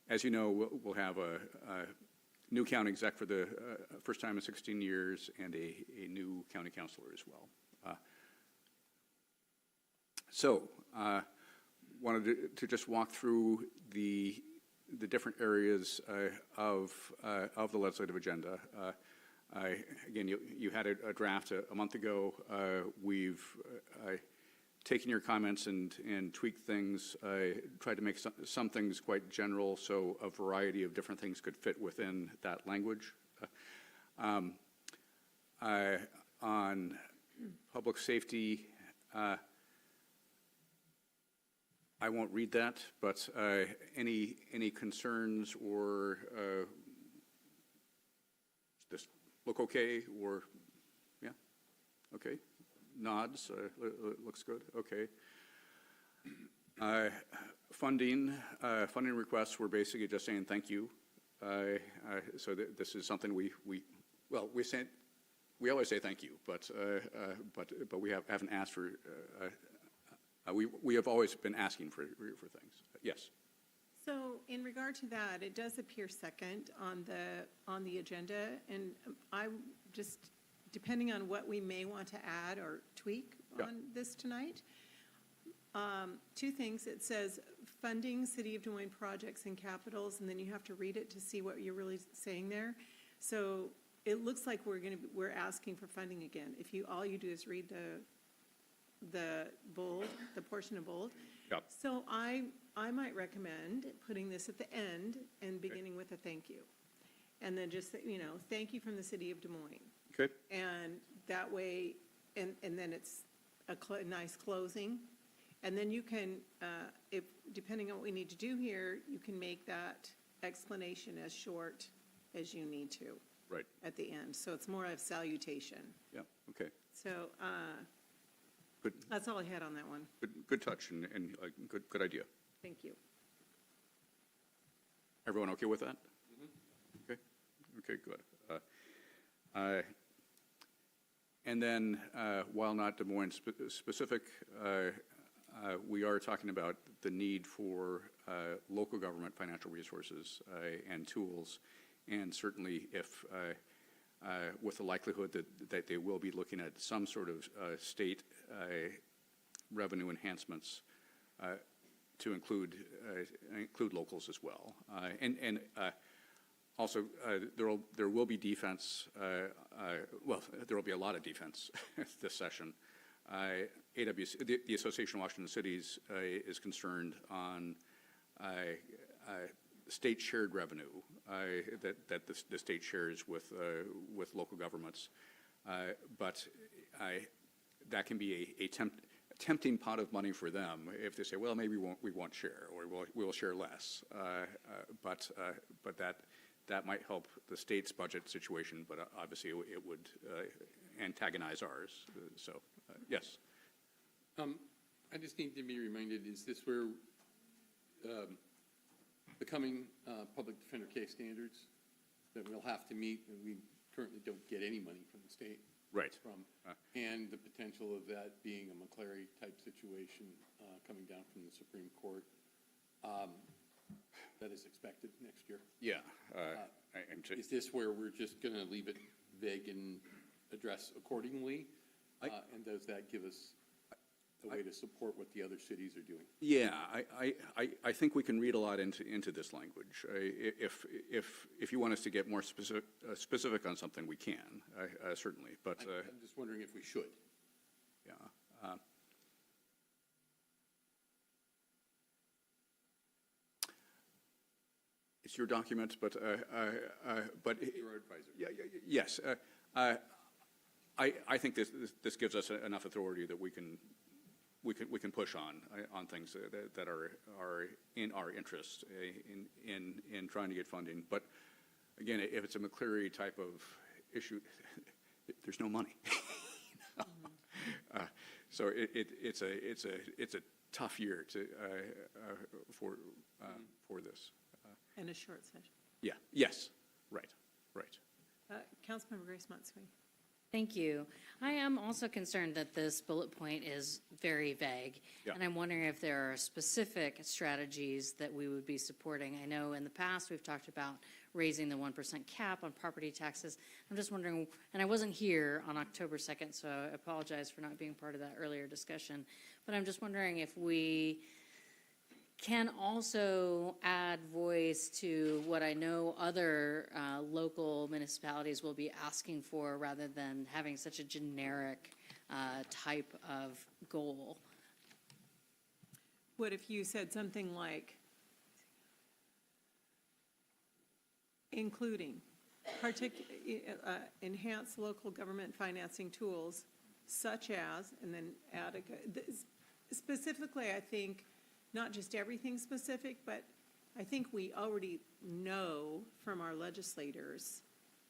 As you know, we'll have a new county exec for the first time in 16 years and a new county councilor as well. Wanted to just walk through the different areas of the legislative agenda. Again, you had a draft a month ago. We've taken your comments and tweaked things, tried to make some things quite general so a variety of different things could fit within that language. On public safety, I won't read that, but any concerns or does this look okay or, yeah, okay. Nods, looks good, okay. Funding requests, we're basically just saying thank you. So this is something we always say thank you, but we haven't asked for, we have always been asking for things, yes. So in regard to that, it does appear second on the agenda, and I just, depending on what we may want to add or tweak on this tonight. Two things. It says funding City of Des Moines projects and capitals, and then you have to read it to see what you're really saying there. So it looks like we're asking for funding again. If all you do is read the bold, the portion of bold. Yep. So I might recommend putting this at the end and beginning with a thank you. And then just, thank you from the City of Des Moines. Okay. And that way, and then it's a nice closing. And then you can, if depending on what we need to do here, you can make that explanation as short as you need to. Right. At the end. So it's more of salutation. Yeah, okay. So Good. That's all I had on that one. Good touch and good idea. Thank you. Everyone okay with that? Mm-hmm. Okay, good. And then, while not Des Moines specific, we are talking about the need for local government financial resources and tools, and certainly if, with the likelihood that they will be looking at some sort of state revenue enhancements to include locals as well, and also, there will be defense. There will be a lot of defense this session. AWC, the Association of Washington Cities, is concerned on state shared revenue that the state shares with local governments, but that can be a tempting pot of money for them if they say, well, maybe we won't share, or we'll share less, but that might help the state's budget situation, but obviously it would antagonize ours. So, yes. I just need to be reminded, is this where the coming public defender case standards that we'll have to meet, and we currently don't get any money from the state? Right. And the potential of that being a McCleary type situation coming down from the Supreme Court that is expected next year. Yeah. Is this where we're just going to leave it vague and address accordingly? And does that give us a way to support what the other cities are doing? Yeah, I think we can read a lot into this language. If you want us to get more specific on something, we can, certainly, but. I'm just wondering if we should. Yeah. It's your document, but. Your advisor. Yeah, yes. I think this gives us enough authority that we can push on things that are in our interest in trying to get funding. But again, if it's a McCleary type of issue, there's no money. So it's a tough year for this. And a short session. Yeah. Yes. Right. Councilmember Grace Monswee. Thank you. I am also concerned that this bullet point is very vague. Yeah. And I'm wondering if there are specific strategies that we would be supporting. I know in the past we've talked about raising the 1% cap on property taxes. I'm just wondering, and I wasn't here on October 2nd, so I apologize for not being part of that earlier discussion. But I'm just wondering if we can also add voice to what I know other local municipalities will be asking for rather than having such a generic type of goal. What if you said something like, including enhance local government financing tools such as, and then add specifically, I think, not just everything specific, but I think we already know from our legislators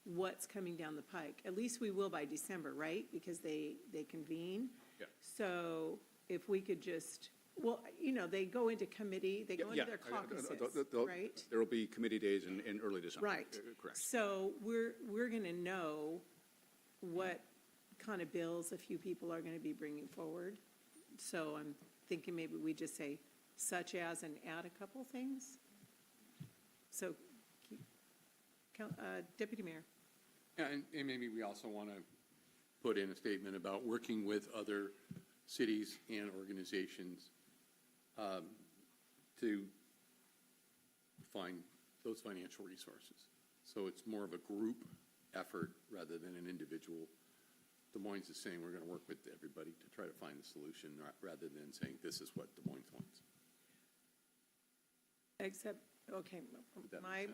what's coming down the pike. At least we will by December, right? Because they convene. Yeah. So if we could just, well, they go into committee, they go into their caucuses, right? There will be committee days in early December. Right. Correct. So we're going to know what kind of bills a few people are going to be bringing forward. So I'm thinking maybe we just say such as and add a couple things. So, Deputy Mayor. Yeah, and maybe we also want to put in a statement about working with other cities and organizations to find those financial resources. So it's more of a group effort rather than an individual. Des Moines is saying we're going to work with everybody to try to find the solution rather than saying this is what Des Moines wants. Except, okay, That makes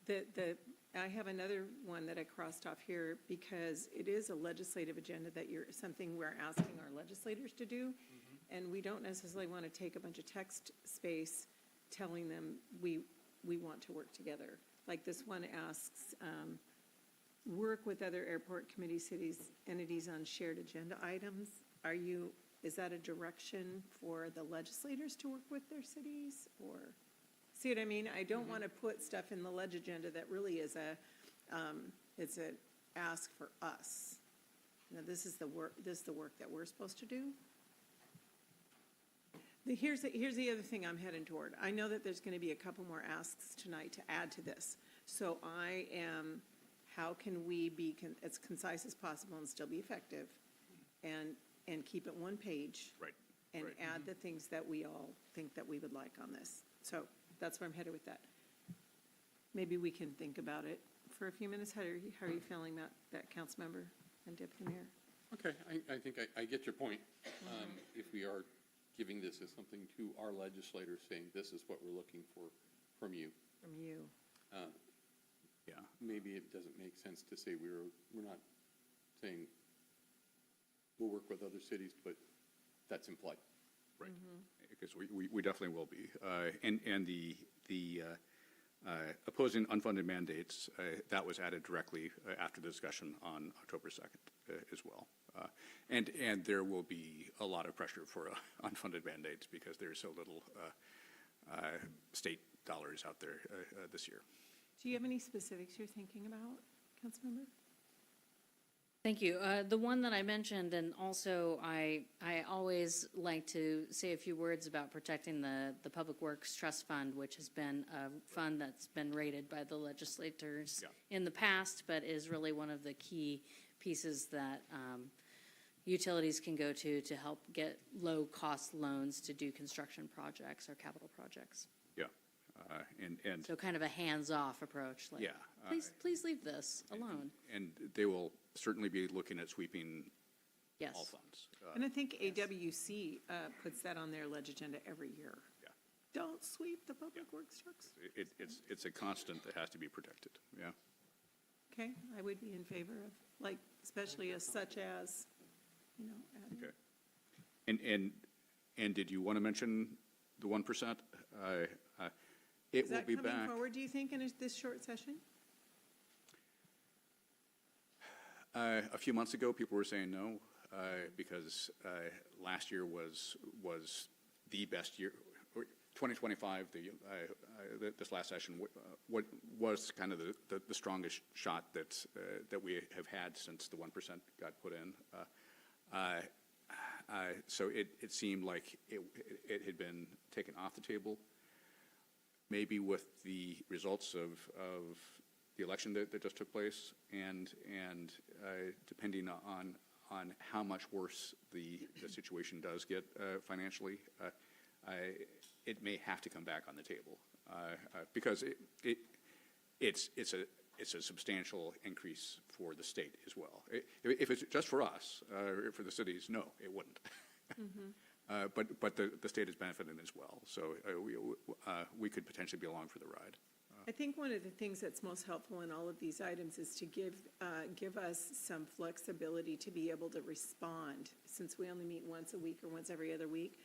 sense. I have another one that I crossed off here because it is a legislative agenda that something we're asking our legislators to do. And we don't necessarily want to take a bunch of text space telling them we want to work together. Like this one asks, work with other airport committee cities, entities on shared agenda items. Is that a direction for the legislators to work with their cities, or, see what I mean? I don't want to put stuff in the ledge agenda that really is it's a ask for us. This is the work that we're supposed to do. Here's the other thing I'm heading toward. I know that there's going to be a couple more asks tonight to add to this. So how can we be as concise as possible and still be effective and keep it one page? Right. And add the things that we all think that we would like on this. So that's where I'm headed with that. Maybe we can think about it for a few minutes. How are you feeling about that, council member and deputy mayor? Okay, I think I get your point. If we are giving this as something to our legislators, saying this is what we're looking for from you. From you. Yeah, maybe it doesn't make sense to say we're not saying we'll work with other cities, but that's implied. Right. Because we definitely will be. And the opposing unfunded mandates, that was added directly after the discussion on October 2nd as well. And there will be a lot of pressure for unfunded mandates because there's so little state dollars out there this year. Do you have any specifics you're thinking about, Councilmember? Thank you. The one that I mentioned, and also I always like to say a few words about protecting the Public Works Trust Fund, which has been a fund that's been rated by the legislators in the past, but is really one of the key pieces that utilities can go to help get low-cost loans to do construction projects or capital projects. Yeah. And So kind of a hands-off approach, like, Yeah, please leave this alone. and they will certainly be looking at sweeping Yes. all funds. And I think AWC puts that on their ledge agenda every year. Yeah. Don't sweep the public works trucks. It's a constant that has to be protected, yeah. Okay, I would be in favor of, like, especially as such as, you know, adding. Okay. And did you want to mention the 1%? It Is will that be coming back. forward, do you think, in this short session? A few months ago, people were saying no, because last year was the best year. 2025, this last session, what was kind of the strongest shot that we have had since the 1% got put in. So it seemed like it had been taken off the table. Maybe with the results of the election that just took place, and depending on how much worse the situation does get financially, it may have to come back on the table, because it's a substantial increase for the state as well. If it's just for us, for the cities, no, it wouldn't. But the state is benefiting as well, so we could potentially be along for the ride. I think one of the things that's most helpful in all of these items is to give us some flexibility to be able to respond, since we only meet once a week or once every other week,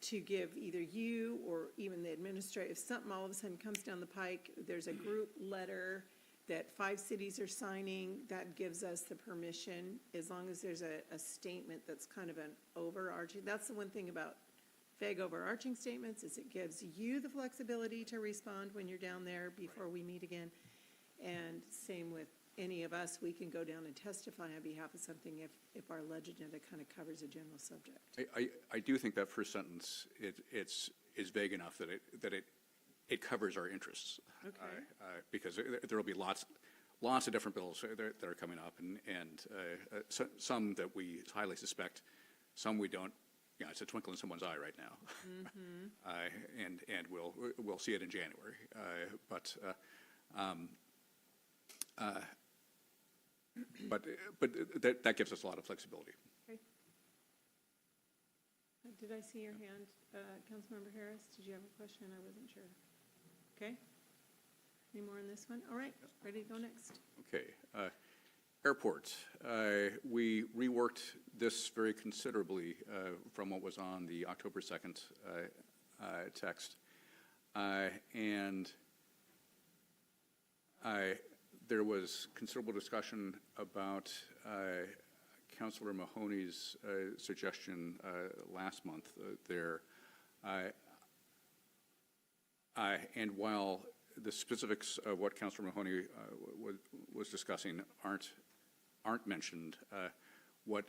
to give either you or even the administrator, if something all of a sudden comes down the pike, there's a group letter that 5 cities are signing, that gives us the permission, as long as there's a statement that's kind of an overarching. That's the one thing about vague overarching statements, is it gives you the flexibility to respond when you're down there before we meet again. And same with any of us, we can go down and testify on behalf of something if our ledge agenda kind of covers a general subject. I do think that first sentence is vague enough that it covers our interests. Okay. Because there will be lots of different bills that are coming up, and some that we highly suspect, some we don't. Yeah, it's a twinkle in someone's eye right now. And we'll see it in January. But that gives us a lot of flexibility. Okay. Did I see your hand, Councilmember Harris? Did you have a question? I wasn't sure. Okay. Any more on this one? All right, ready to go next. Okay. Airport. We reworked this very considerably from what was on the October 2nd text. And there was considerable discussion about Councilor Mahoney's suggestion last month there. And while the specifics of what Councilor Mahoney was discussing aren't mentioned, what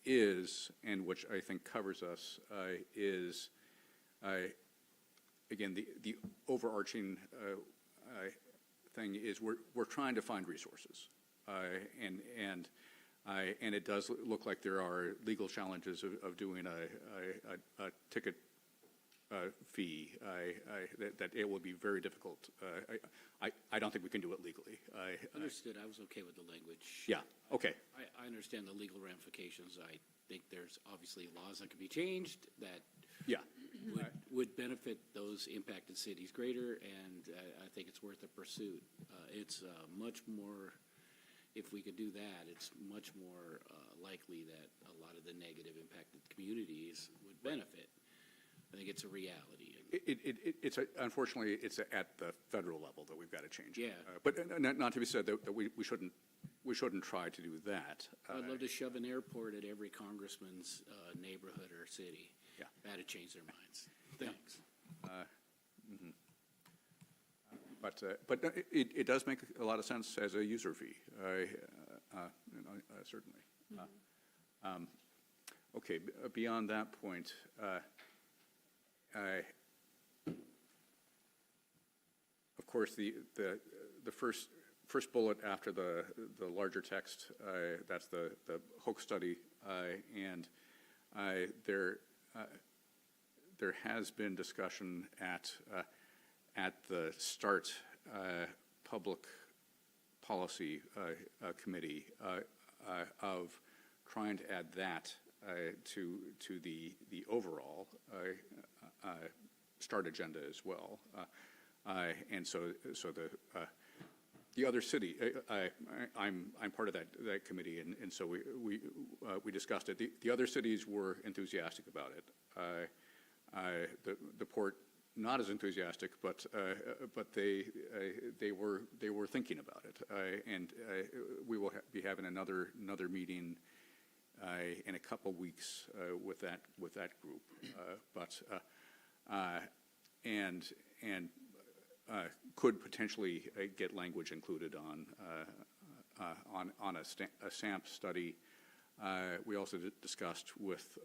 is, and which I think covers us, is, again, the overarching thing is we're trying to find resources, and it does look like there are legal challenges of doing a ticket fee, that it will be very difficult. I don't think we can do it legally. Understood. I was okay with the language. Yeah, okay. I understand the legal ramifications. I think there's obviously laws that can be changed that Yeah. would benefit those impacted cities greater, and I think it's worth a pursuit. It's much more, if we could do that, it's much more likely that a lot of the negative impacted communities would benefit. I think it's a reality. Unfortunately, it's at the federal level that we've got to change. Yeah. But not to be said that we shouldn't try to do that. I'd love to shove an airport at every congressman's neighborhood or city. Yeah. That'd change their minds. Thanks. But it does make a lot of sense as a user fee, certainly. Okay, beyond that point, of course, the first first bullet after the larger text, that's the Hoek study, and there has been discussion at the START Public Policy Committee of trying to add that to the overall START agenda as well. And so the other city, I'm part of that committee, and so we discussed it. The other cities were enthusiastic about it. The port not as enthusiastic, but they were thinking about it, and we will be having another meeting in a couple weeks with that group, and could potentially get language included on a SAMP study. We also discussed with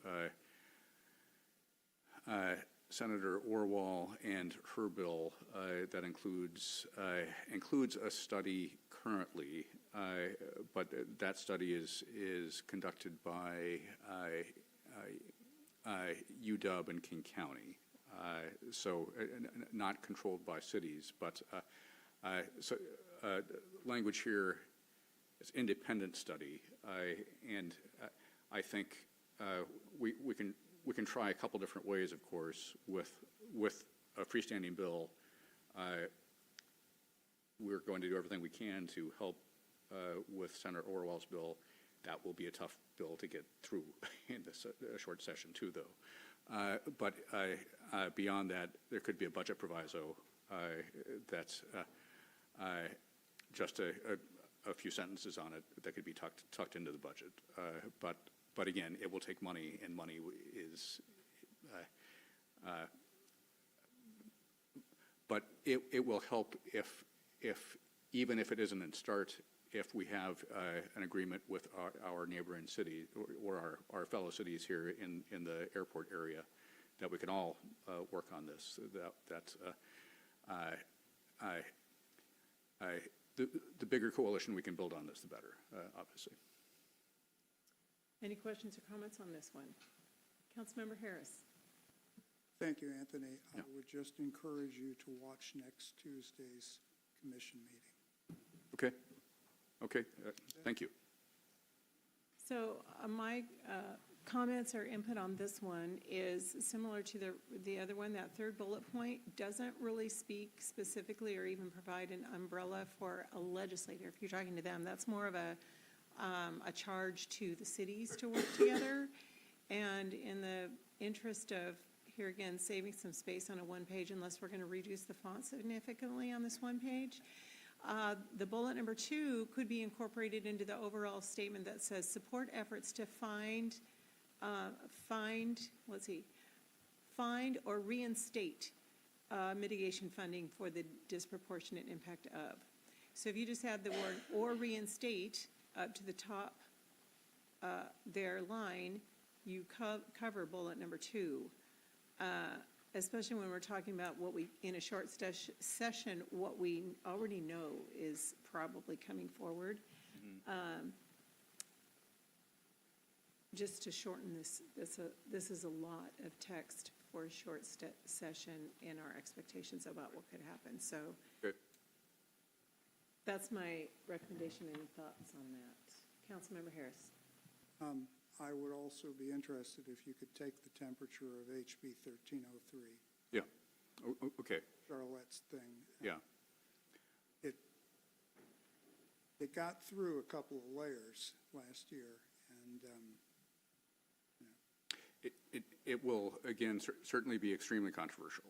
Senator Orwell and her bill that includes a study currently, but that study is conducted by UW and King County, so not controlled by cities. But language here is independent study, and I think we can try a couple different ways, of course, with a freestanding bill. We're going to do everything we can to help with Senator Orwell's bill. That will be a tough bill to get through in this short session, too, though. But beyond that, there could be a budget proviso that's just a few sentences on it that could be tucked into the budget. But again, it will take money, and money is, but it will help if even if it isn't in START, if we have an agreement with our neighboring city or our fellow cities here in the airport area, that we can all work on this. The bigger coalition we can build on this, the better, obviously. Any questions or comments on this one? Councilmember Harris. Thank you, Anthony. I would just encourage you to watch next Tuesday's commission meeting. Okay, thank you. So my comments or input on this one is similar to the other one. That third bullet point doesn't really speak specifically or even provide an umbrella for a legislator. If you're talking to them, that's more of a charge to the cities to work together. And in the interest of, here again, saving some space on a one page, unless we're going to reduce the font significantly on this one page, the bullet number 2 could be incorporated into the overall statement that says support efforts to find or reinstate mitigation funding for the disproportionate impact of. So if you just add the word or reinstate up to the top their line, you cover bullet number 2. Especially when we're talking about what we, in a short session, what we already know is probably coming forward. Just to shorten this is a lot of text for a short session in our expectations about what could happen. So Good. That's my recommendation. Any thoughts on that? Councilmember Harris. I would also be interested if you could take the temperature of HB 1303. Yeah. Okay. Charlotte's thing. Yeah. It got through a couple of layers last year, and It will, again, certainly be extremely controversial,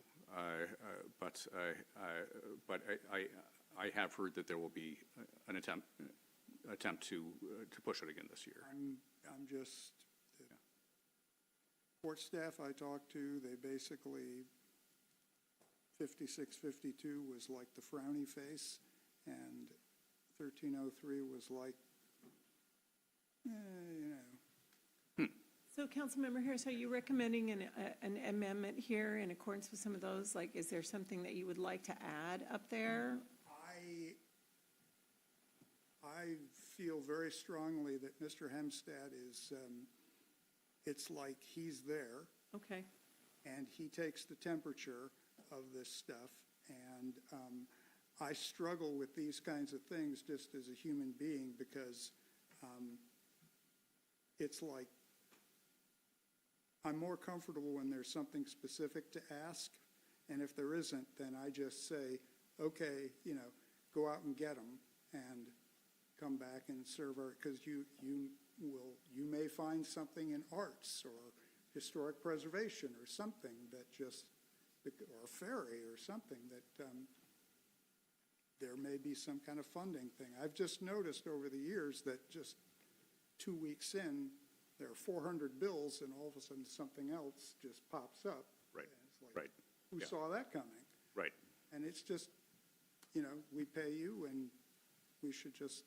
but I have heard that there will be an attempt to push it again this year. I'm just, the court staff I talked to, they basically, 5652 was like the frowny face, and 1303 was like, So, Councilmember Harris, are you recommending an amendment here in accordance with some of those? Like, is there something that you would like to add up there? I feel very strongly that Mr. Hemstad is, it's like he's there, Okay, and he takes the temperature of this stuff. And I struggle with these kinds of things just as a human being because it's like I'm more comfortable when there's something specific to ask. And if there isn't, then I just say, okay, go out and get them and come back and serve our, because you may find something in arts or historic preservation or something that just, or ferry or something that there may be some kind of funding thing. I've just noticed over the years that just 2 weeks in, there are 400 bills and all of a sudden something else just pops up. Right, And it's like, right. who Yeah. saw that coming? Right. And it's just, we pay you and we should just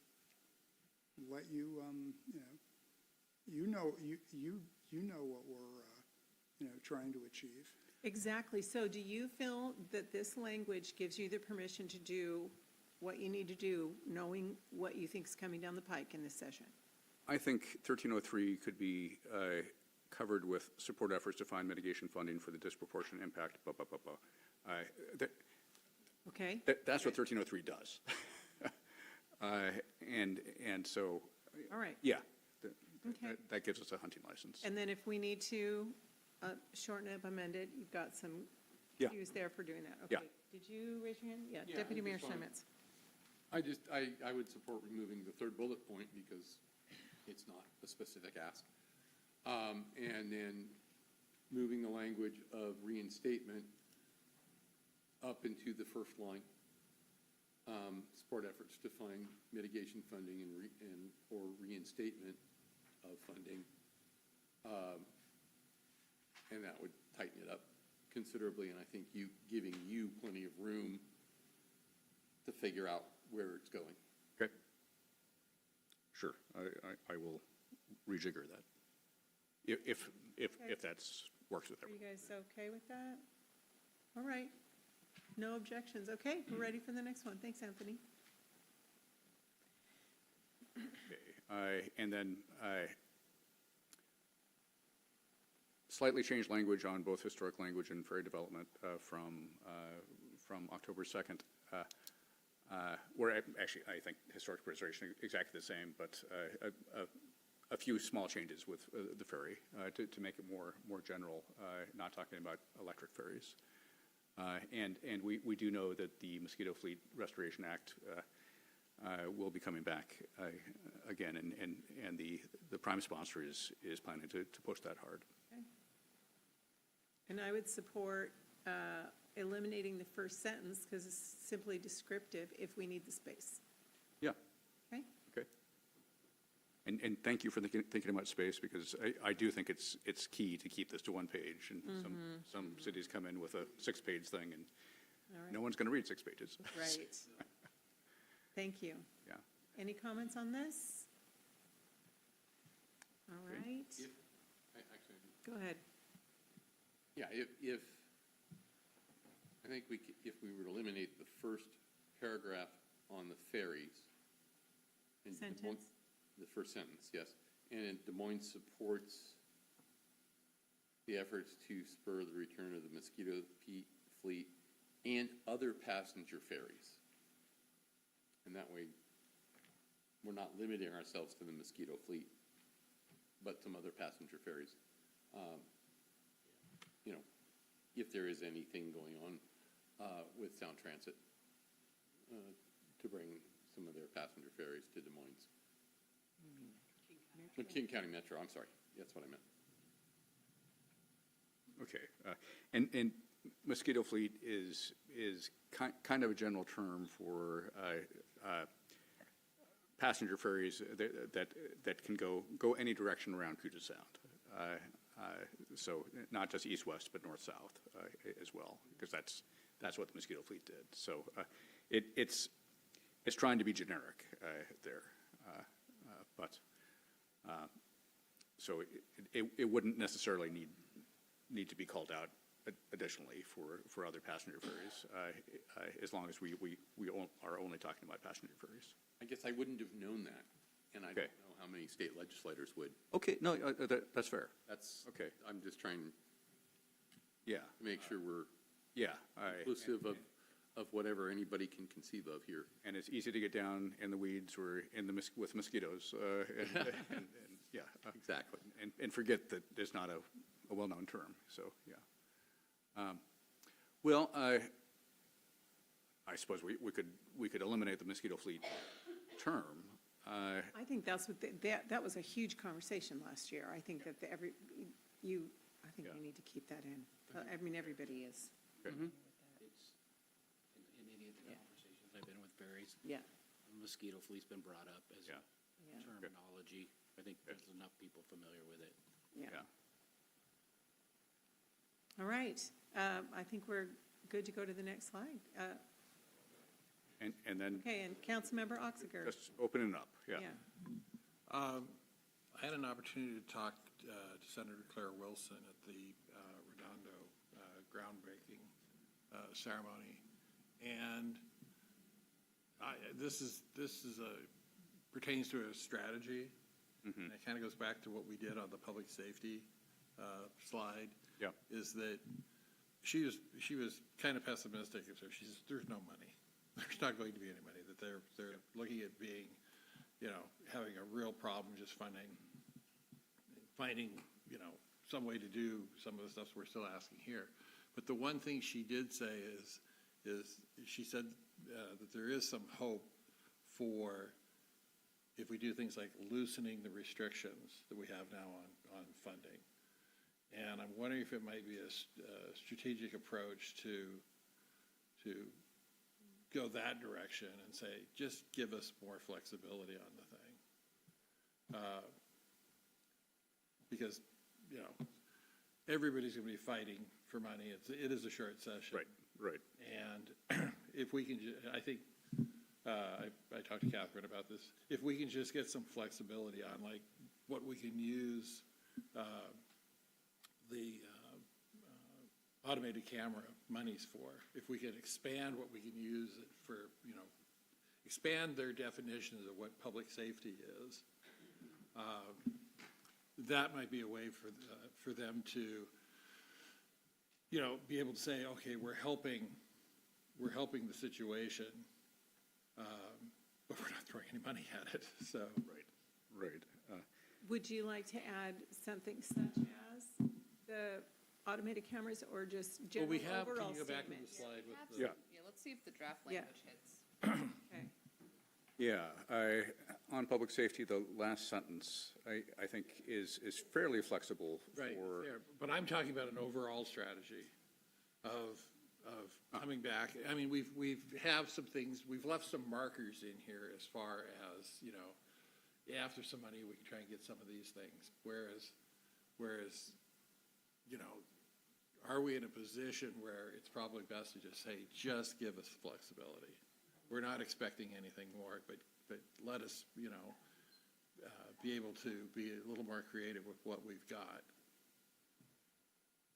let you, you know what we're, trying to achieve. exactly. So do you feel that this language gives you the permission to do what you need to do, knowing what you think is coming down the pike in this session? I think 1303 could be covered with support efforts to find mitigation funding for the disproportionate impact, blah, blah, blah, blah. Okay? That's what 1303 does. And so, All right. yeah, Okay. that gives us a hunting license. And then if we need to shorten it, amend it, you've got some Yeah. cues there for doing that. Yeah. Okay. Did you raise your hand? Yeah, Yeah, Deputy I Mayor just wanna- Steinmetz. I would support removing the third bullet point because it's not a specific ask. And then moving the language of reinstatement up into the first line. Support efforts to find mitigation funding or reinstatement of funding. And that would tighten it up considerably, and I think giving you plenty of room to figure out where it's going. Okay. Sure, I will rejigger that. If that's works with Are you everyone. guys okay with that? All right. No objections. Okay, we're ready for the next one. Thanks, Anthony. And then slightly changed language on both historic language and ferry development from October 2nd. Where actually, I think historic preservation is exactly the same, but a few small changes with the ferry to make it more general, not talking about electric ferries. And we do know that the Mosquito Fleet Restoration Act will be coming back again, and the prime sponsor is planning to push that hard. Okay. And I would support eliminating the first sentence because it's simply descriptive if we need the space. Yeah. Okay? Okay. And thank you for thinking about space, because I do think it's key to keep this to one page. And some cities come in with a 6-page thing, and All right. no one's going to read 6 pages. Right. Thank you. Yeah. Any comments on this? All Okay. right. Actually, Go ahead. yeah, if I think if we were to eliminate the first paragraph on the ferries. and Des Moines- Sentence? The first sentence, yes. And Des Moines supports the efforts to spur the return of the Mosquito Fleet and other passenger ferries. And that way, we're not limiting ourselves to the Mosquito Fleet, but some other passenger ferries. If there is anything going on with Sound Transit, to bring some of their passenger ferries to Des Moines. King County Metro, I'm sorry, that's what I meant. Okay. And Mosquito Fleet is kind of a general term for passenger ferries that can go any direction around Puget Sound. So not just east-west, but north-south as well, because that's what the Mosquito Fleet did. So it's trying to be generic there, but so it wouldn't necessarily need to be called out additionally for other passenger ferries, as long as we are only talking about passenger ferries. I guess I wouldn't have known that, and I Okay. don't know how many state legislators would. Okay, no, that's fair. That's, Okay. I'm just trying Yeah, to make sure we're yeah. inclusive of whatever anybody can conceive of here. And it's easy to get down in the weeds or in the with mosquitoes, and yeah. Exactly. And forget that it's not a well-known term, so, yeah. Well, I suppose we could eliminate the mosquito fleet term. I think that's what, that was a huge conversation last year. I think that I think Yeah. we need to keep that in. I mean, everybody is. Okay. It's, in any of the conversations I've been with ferries, Yeah, mosquito fleet's been brought up as Yeah. yeah, terminology. I think there's enough people familiar with it. yeah. Yeah. All right. I think we're good to go to the next slide. And then Okay, and Councilmember Oxiger. just open it up, yeah. Yeah. I had an opportunity to talk to Senator Claire Wilson at the Redondo groundbreaking ceremony, and this is pertains to a strategy, and it kind of goes back to what we did on the public safety slide. Yeah. Is that she was kind of pessimistic, so she says there's no money, there's not going to be any money, that they're looking at being, having a real problem just finding, some way to do some of the stuff we're still asking here. But the one thing she did say is she said that there is some hope for, if we do things like loosening the restrictions that we have now on funding. And I'm wondering if it might be a strategic approach to go that direction and say, just give us more flexibility on the thing. Because, everybody's going to be fighting for money. It is a short session. Right. And if we can, I think, I talked to Catherine about this, if we can just get some flexibility on like what we can use the automated camera monies for, if we can expand what we can use it for, expand their definitions of what public safety is, that might be a way for them to, be able to say, okay, we're helping the situation, but we're not throwing any money at it, so. Right. Would you like to add something such as the automated cameras or just Well, general we have, overall can you go back to the statements? slide with the? Yeah. Yeah, let's see if the draft Yeah. language hits. Okay. Yeah, on public safety, the last sentence, I think is fairly flexible Right, for. there, but I'm talking about an overall strategy of coming back. I mean, we've have some things, we've left some markers in here as far as, after some money, we can try and get some of these things. Whereas, are we in a position where it's probably best to just say, just give us flexibility? We're not expecting anything more, but let us, be able to be a little more creative with what we've got.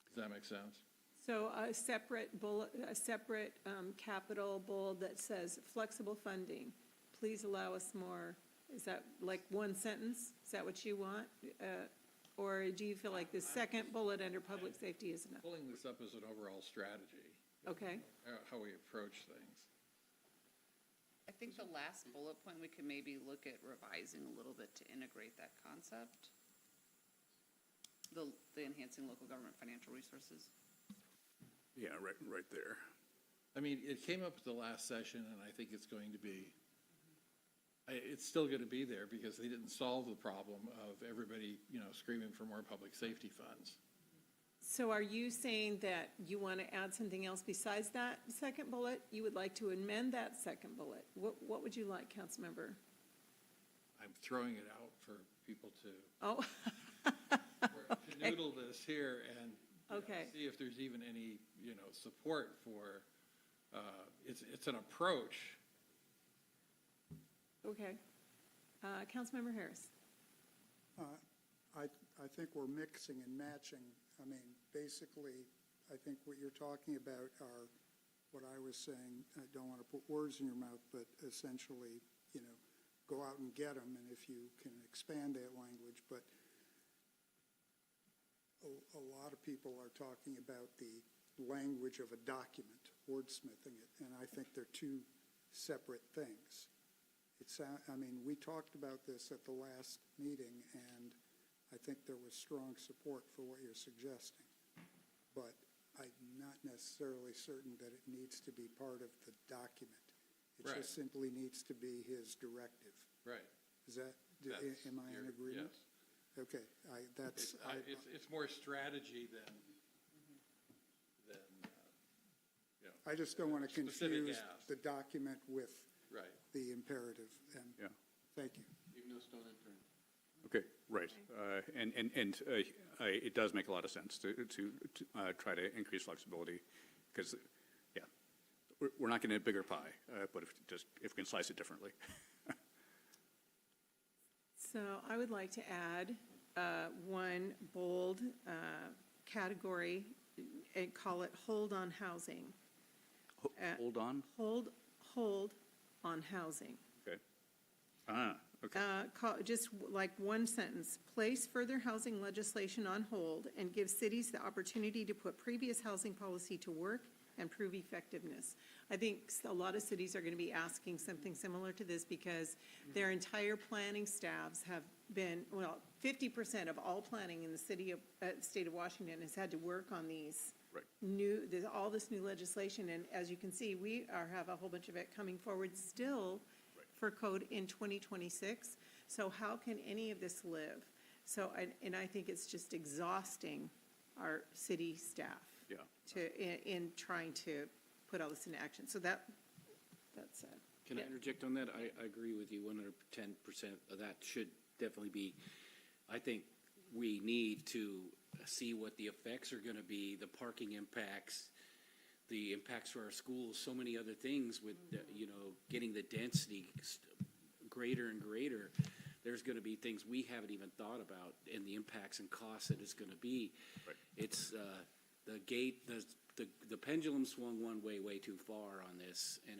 Does that make sense? So a separate bullet, capital bold that says flexible funding, please allow us more. Is that like one sentence? Is that what you want? Or do you feel like the second bullet under public safety is enough? Pulling this up as an overall strategy. Okay. How we approach things. I think the last bullet point, we could maybe look at revising a little bit to integrate that concept. The enhancing local government financial resources. Yeah, right there. I mean, it came up at the last session, and I think it's going to be, it's still going to be there because they didn't solve the problem of everybody, screaming for more public safety funds. So are you saying that you want to add something else besides that second bullet? You would like to amend that second bullet? What would you like, Councilmember? I'm throwing it out for people to. Oh. To noodle this here and Okay. see if there's even any, support for, it's an approach. Okay. Councilmember Harris. I think we're mixing and matching. I mean, basically, I think what you're talking about are what I was saying. I don't want to put words in your mouth, but essentially, go out and get them, and if you can expand that language. But a lot of people are talking about the language of a document, wordsmithing it, and I think they're two separate things. We talked about this at the last meeting, and I think there was strong support for what you're suggesting. But I'm not necessarily certain that it needs to be part of the document. It Right. just simply needs to be his directive. Right. Is that, That's am I in your- agreement? Yes. Okay, It's more strategy than, I just don't want to Specific confuse ask. the document with right. the imperative, and Yeah. thank you. Even no stone unturned. Okay, right. It does make a lot of sense to try to increase flexibility, because, yeah, we're not getting a bigger pie, but if we can slice it differently. So I would like to add one bold category and call it hold on housing. Hold on, Hold on housing. okay. Okay. Just like one sentence, place further housing legislation on hold and give cities the opportunity to put previous housing policy to work and prove effectiveness. I think a lot of cities are going to be asking something similar to this because their entire planning staffs have been, 50% of all planning in the state of Washington has had to work on these Right. all this new legislation. And as you can see, we have a whole bunch of it coming forward still for code in 2026. So how can any of this live? So, I think it's just exhausting our city staff. Yeah. In trying to put all this into action. So that's it. Can I interject on that? I agree with you, 110% of that should definitely be, I think we need to see what the effects are gonna be, the parking impacts, the impacts for our schools, so many other things with, getting the density greater and greater. There's gonna be things we haven't even thought about and the impacts and costs that it's gonna be. Right. It's, the pendulum swung one way too far on this, and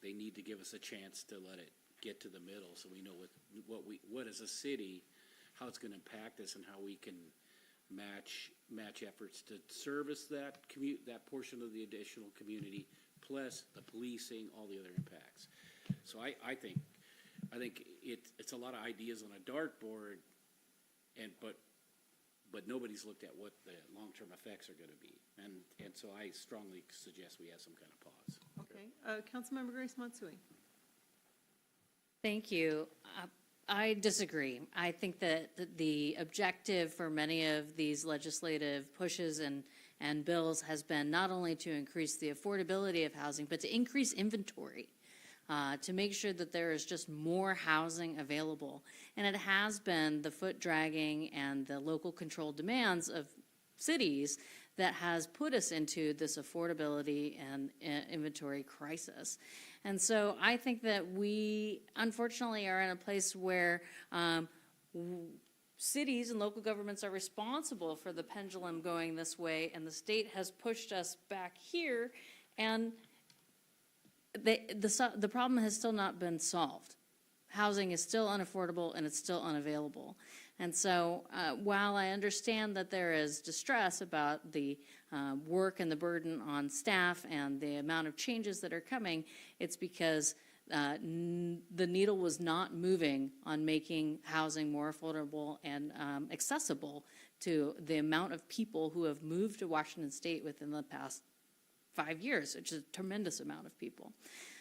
they need to give us a chance to let it get to the middle so we know what as a city, how it's gonna impact us and how we can match efforts to service that portion of the additional community, plus the policing, all the other impacts. So I think it's a lot of ideas on a dartboard, but nobody's looked at what the long-term effects are gonna be. And so I strongly suggest we have some kind of pause. Okay. Councilmember Grace Matsui. Thank you. I disagree. I think that the objective for many of these legislative pushes and bills has been not only to increase the affordability of housing, but to increase inventory, to make sure that there is just more housing available. And it has been the foot dragging and the local control demands of cities that has put us into this affordability and inventory crisis. And so I think that we unfortunately are in a place where cities and local governments are responsible for the pendulum going this way, and the state has pushed us back here, and the problem has still not been solved. Housing is still unaffordable and it's still unavailable. And so while I understand that there is distress about the work and the burden on staff and the amount of changes that are coming, it's because the needle was not moving on making housing more affordable and accessible to the amount of people who have moved to Washington State within the past 5 years, which is a tremendous amount of people.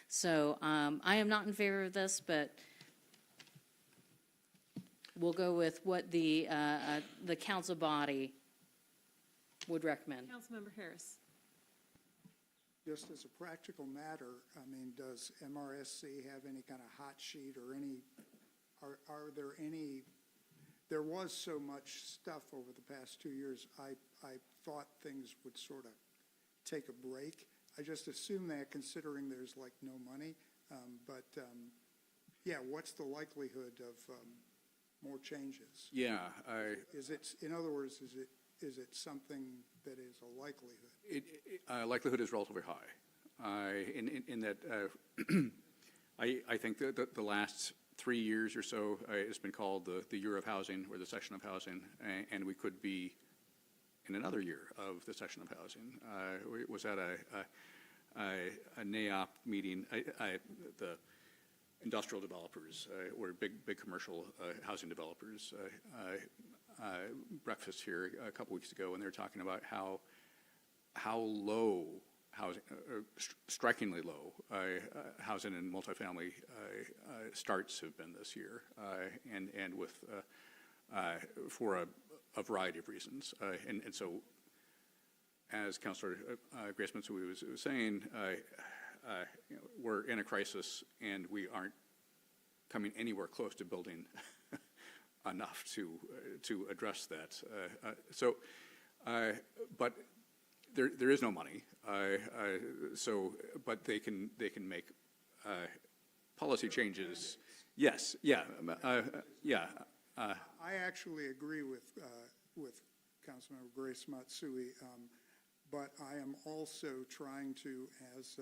So I am not in favor of this, but we'll go with what the council body would recommend. Councilmember Harris. Just as a practical matter, does MRSC have any kind of hot sheet or are there any, there was so much stuff over the past 2 years, I thought things would sort of take a break. I just assume that considering there's like no money, yeah, what's the likelihood of more changes? Yeah, Is it, in other words, is it is it something that is a likelihood? Likelihood is relatively high, in that I think that the last 3 years or so, it's been called the year of housing or the session of housing, and we could be in another year of the session of housing. We was at a NAOP meeting, the industrial developers, or big commercial housing developers, breakfast here a couple weeks ago, and they were talking about how low housing, strikingly low, housing and multifamily starts have been this year, and with for a variety of reasons, and so as Councilor Grace Matsui was saying, we're in a crisis and we aren't coming anywhere close to building enough to address that. But there is no money. But they can make policy changes. Yes. Yeah. I actually agree with Councilmember Grace Matsui, but I am also trying to, as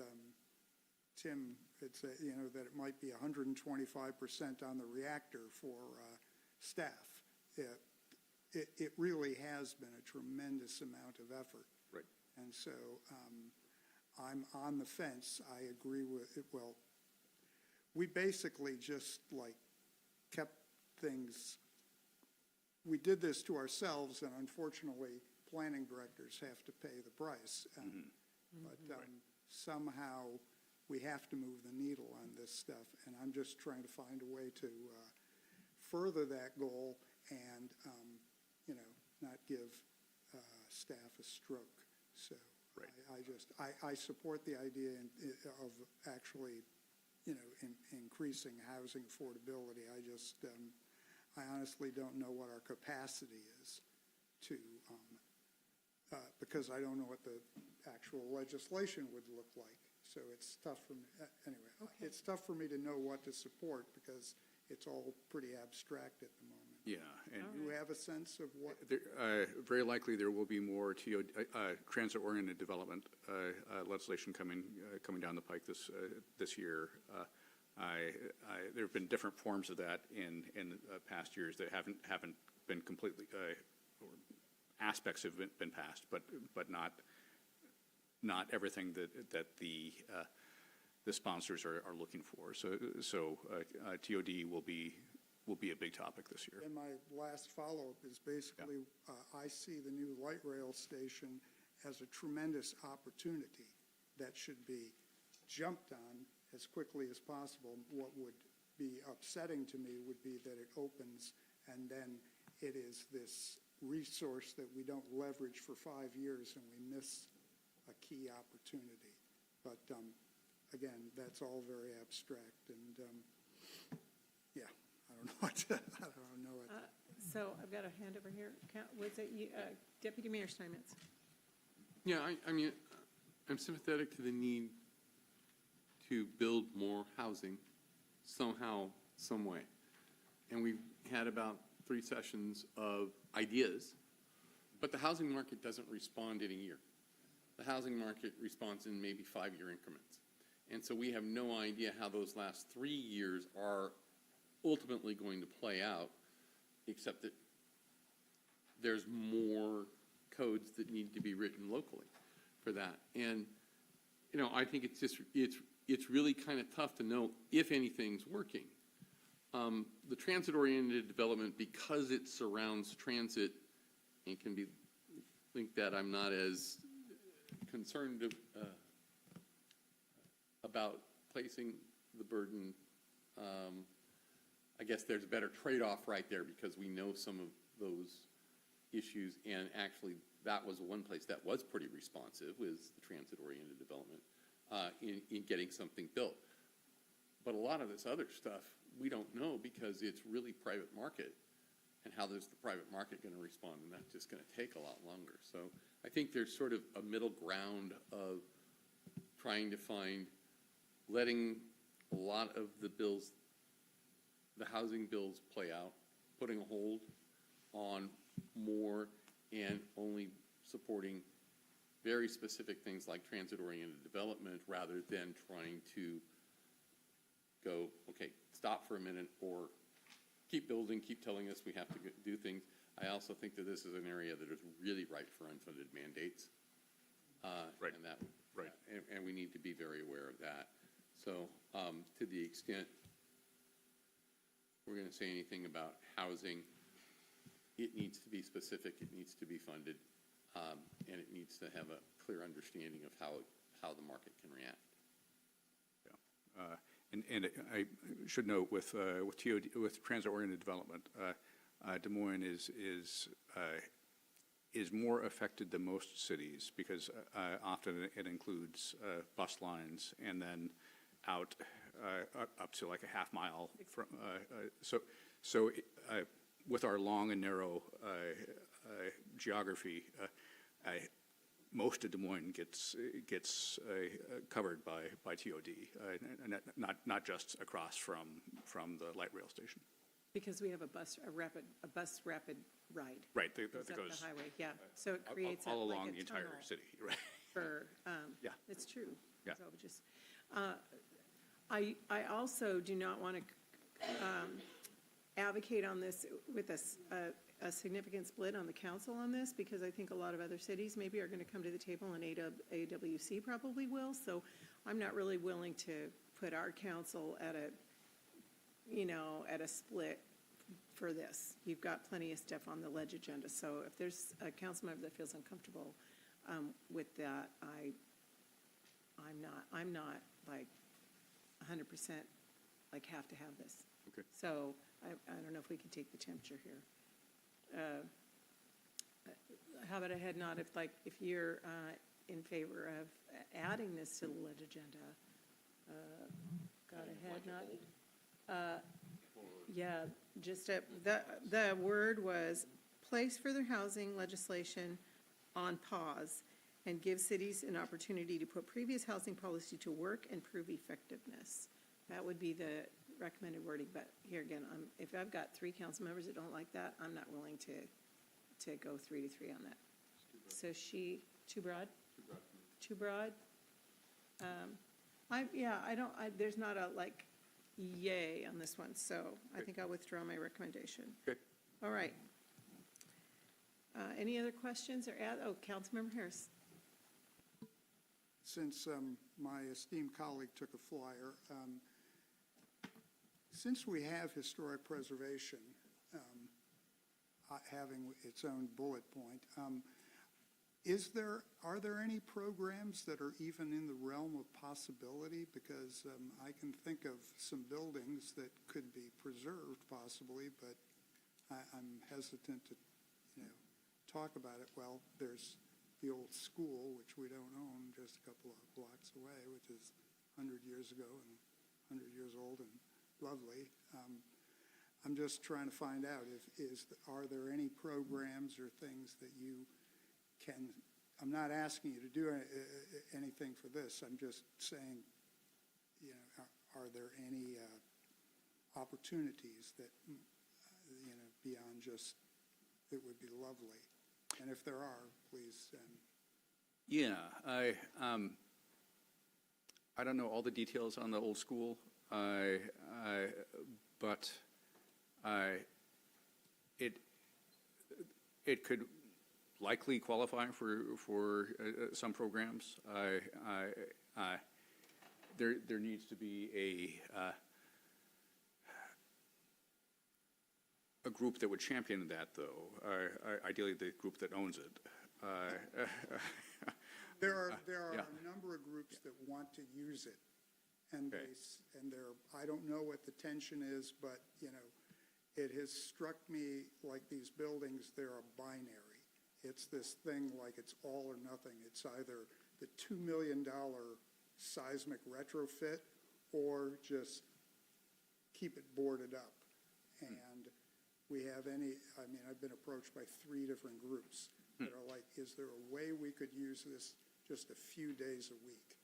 Tim had said, that it might be 125% on the reactor for staff. It really has been a tremendous amount of effort. Right. And so I'm on the fence. I agree with it. Well, we basically just kept things. We did this to ourselves, and unfortunately, planning directors have to pay the price. But somehow we have to move the needle on this stuff, and I'm just trying to find a way to further that goal and, not give staff a stroke. So I support the idea of actually, increasing housing affordability. I honestly don't know what our capacity is to, because I don't know what the actual legislation would look like. So it's tough for me, anyway, It's tough for me to know what to support because it's all pretty abstract at the moment. Yeah. And do you have a sense of what? Very likely there will be more transit-oriented development legislation coming down the pike this year. There have been different forms of that in past years that haven't been completely, or aspects have been passed, but not everything that the sponsors are looking for. So TOD will be a big topic this year. And my last follow-up is basically, I see the new light rail station as a tremendous opportunity that should be jumped on as quickly as possible. What would be upsetting to me would be that it opens and then it is this resource that we don't leverage for 5 years and we miss a key opportunity. But again, that's all very abstract, and I don't know what to, I don't know what. So I've got a hand over here. Was it you, Deputy Mayor Steinmetz? Yeah, I mean, I'm sympathetic to the need to build more housing somehow, some way. And we've had about 3 sessions of ideas, but the housing market doesn't respond in a year. The housing market responds in maybe 5-year increments. And so we have no idea how those last 3 years are ultimately going to play out, except that there's more codes that need to be written locally for that. And, I think it's really kind of tough to know if anything's working. The transit-oriented development, because it surrounds transit and can be linked that I'm not as concerned about placing the burden. I guess there's a better trade-off right there because we know some of those issues, and actually that was one place that was pretty responsive, was the transit-oriented development in getting something built. But a lot of this other stuff we don't know because it's really private market, and how is the private market going to respond, and that's just going to take a lot longer. So I think there's sort of a middle ground of trying to find, letting a lot of the bills, the housing bills play out, putting a hold on more, and only supporting very specific things like transit-oriented development rather than trying to go, okay, stop for a minute or keep building, keep telling us we have to do things. I also think that this is an area that is really ripe for unfunded mandates. Right. And that, Right. and we need to be very aware of that. So to the extent we're going to say anything about housing, it needs to be specific, it needs to be funded, and it needs to have a clear understanding of how the market can react. And I should note with TOD, with transit-oriented development, Des Moines is more affected than most cities because often it includes bus lines and then out up to like a half mile from. So with our long and narrow geography, most of Des Moines gets covered by TOD, not just across from the light rail station. Because we have a bus rapid ride. Right, Goes that up goes the highway, yeah. So it creates all like along a the entire tunnel city, right? For, Yeah. it's true. Yeah. So just, I also do not want to advocate on this with a significant split on the council on this, because I think a lot of other cities maybe are going to come to the table, and AWC probably will. So I'm not really willing to put our council at a split for this. You've got plenty of stuff on the ledge agenda. So if there's a council member that feels uncomfortable with that, I'm not like 100% like have to have this. Okay. So I don't know if we can take the temperature here. How about a head nod if you're in favor of adding this to the ledge agenda? Got a head nod? Yeah, just the word was place further housing legislation on pause and give cities an opportunity to put previous housing policy to work and prove effectiveness. That would be the recommended wording, but here again, if I've got 3 council members that don't like that, I'm not willing to go 3 to 3 on that. So too broad? Too broad? There's not a yay on this one, so I think I'll withdraw my recommendation. Okay. All right. Any other questions or Councilmember Harris. Since my esteemed colleague took a flyer, since we have historic preservation having its own bullet point, are there any programs that are even in the realm of possibility? Because I can think of some buildings that could be preserved possibly, but I'm hesitant to, talk about it. Well, there's the old school, which we don't own, just a couple of blocks away, which is 100 years ago and 100 years old and lovely. I'm just trying to find out are there any programs or things that you can, I'm not asking you to do anything for this. I'm just saying, are there any opportunities that, beyond just, it would be lovely? And if there are, please. Yeah, I don't know all the details on the old school, but it could likely qualify for some programs. There needs to be a group that would champion that, though. Ideally, the group that owns it. There are a number of groups that want to use it, and I don't know what the tension is, but it has struck me like these buildings, they're a binary. It's this thing like it's all or nothing. It's either the $2 million seismic retrofit or just keep it boarded up. And I've been approached by 3 different groups that are like, is there a way we could use this just a few days a week?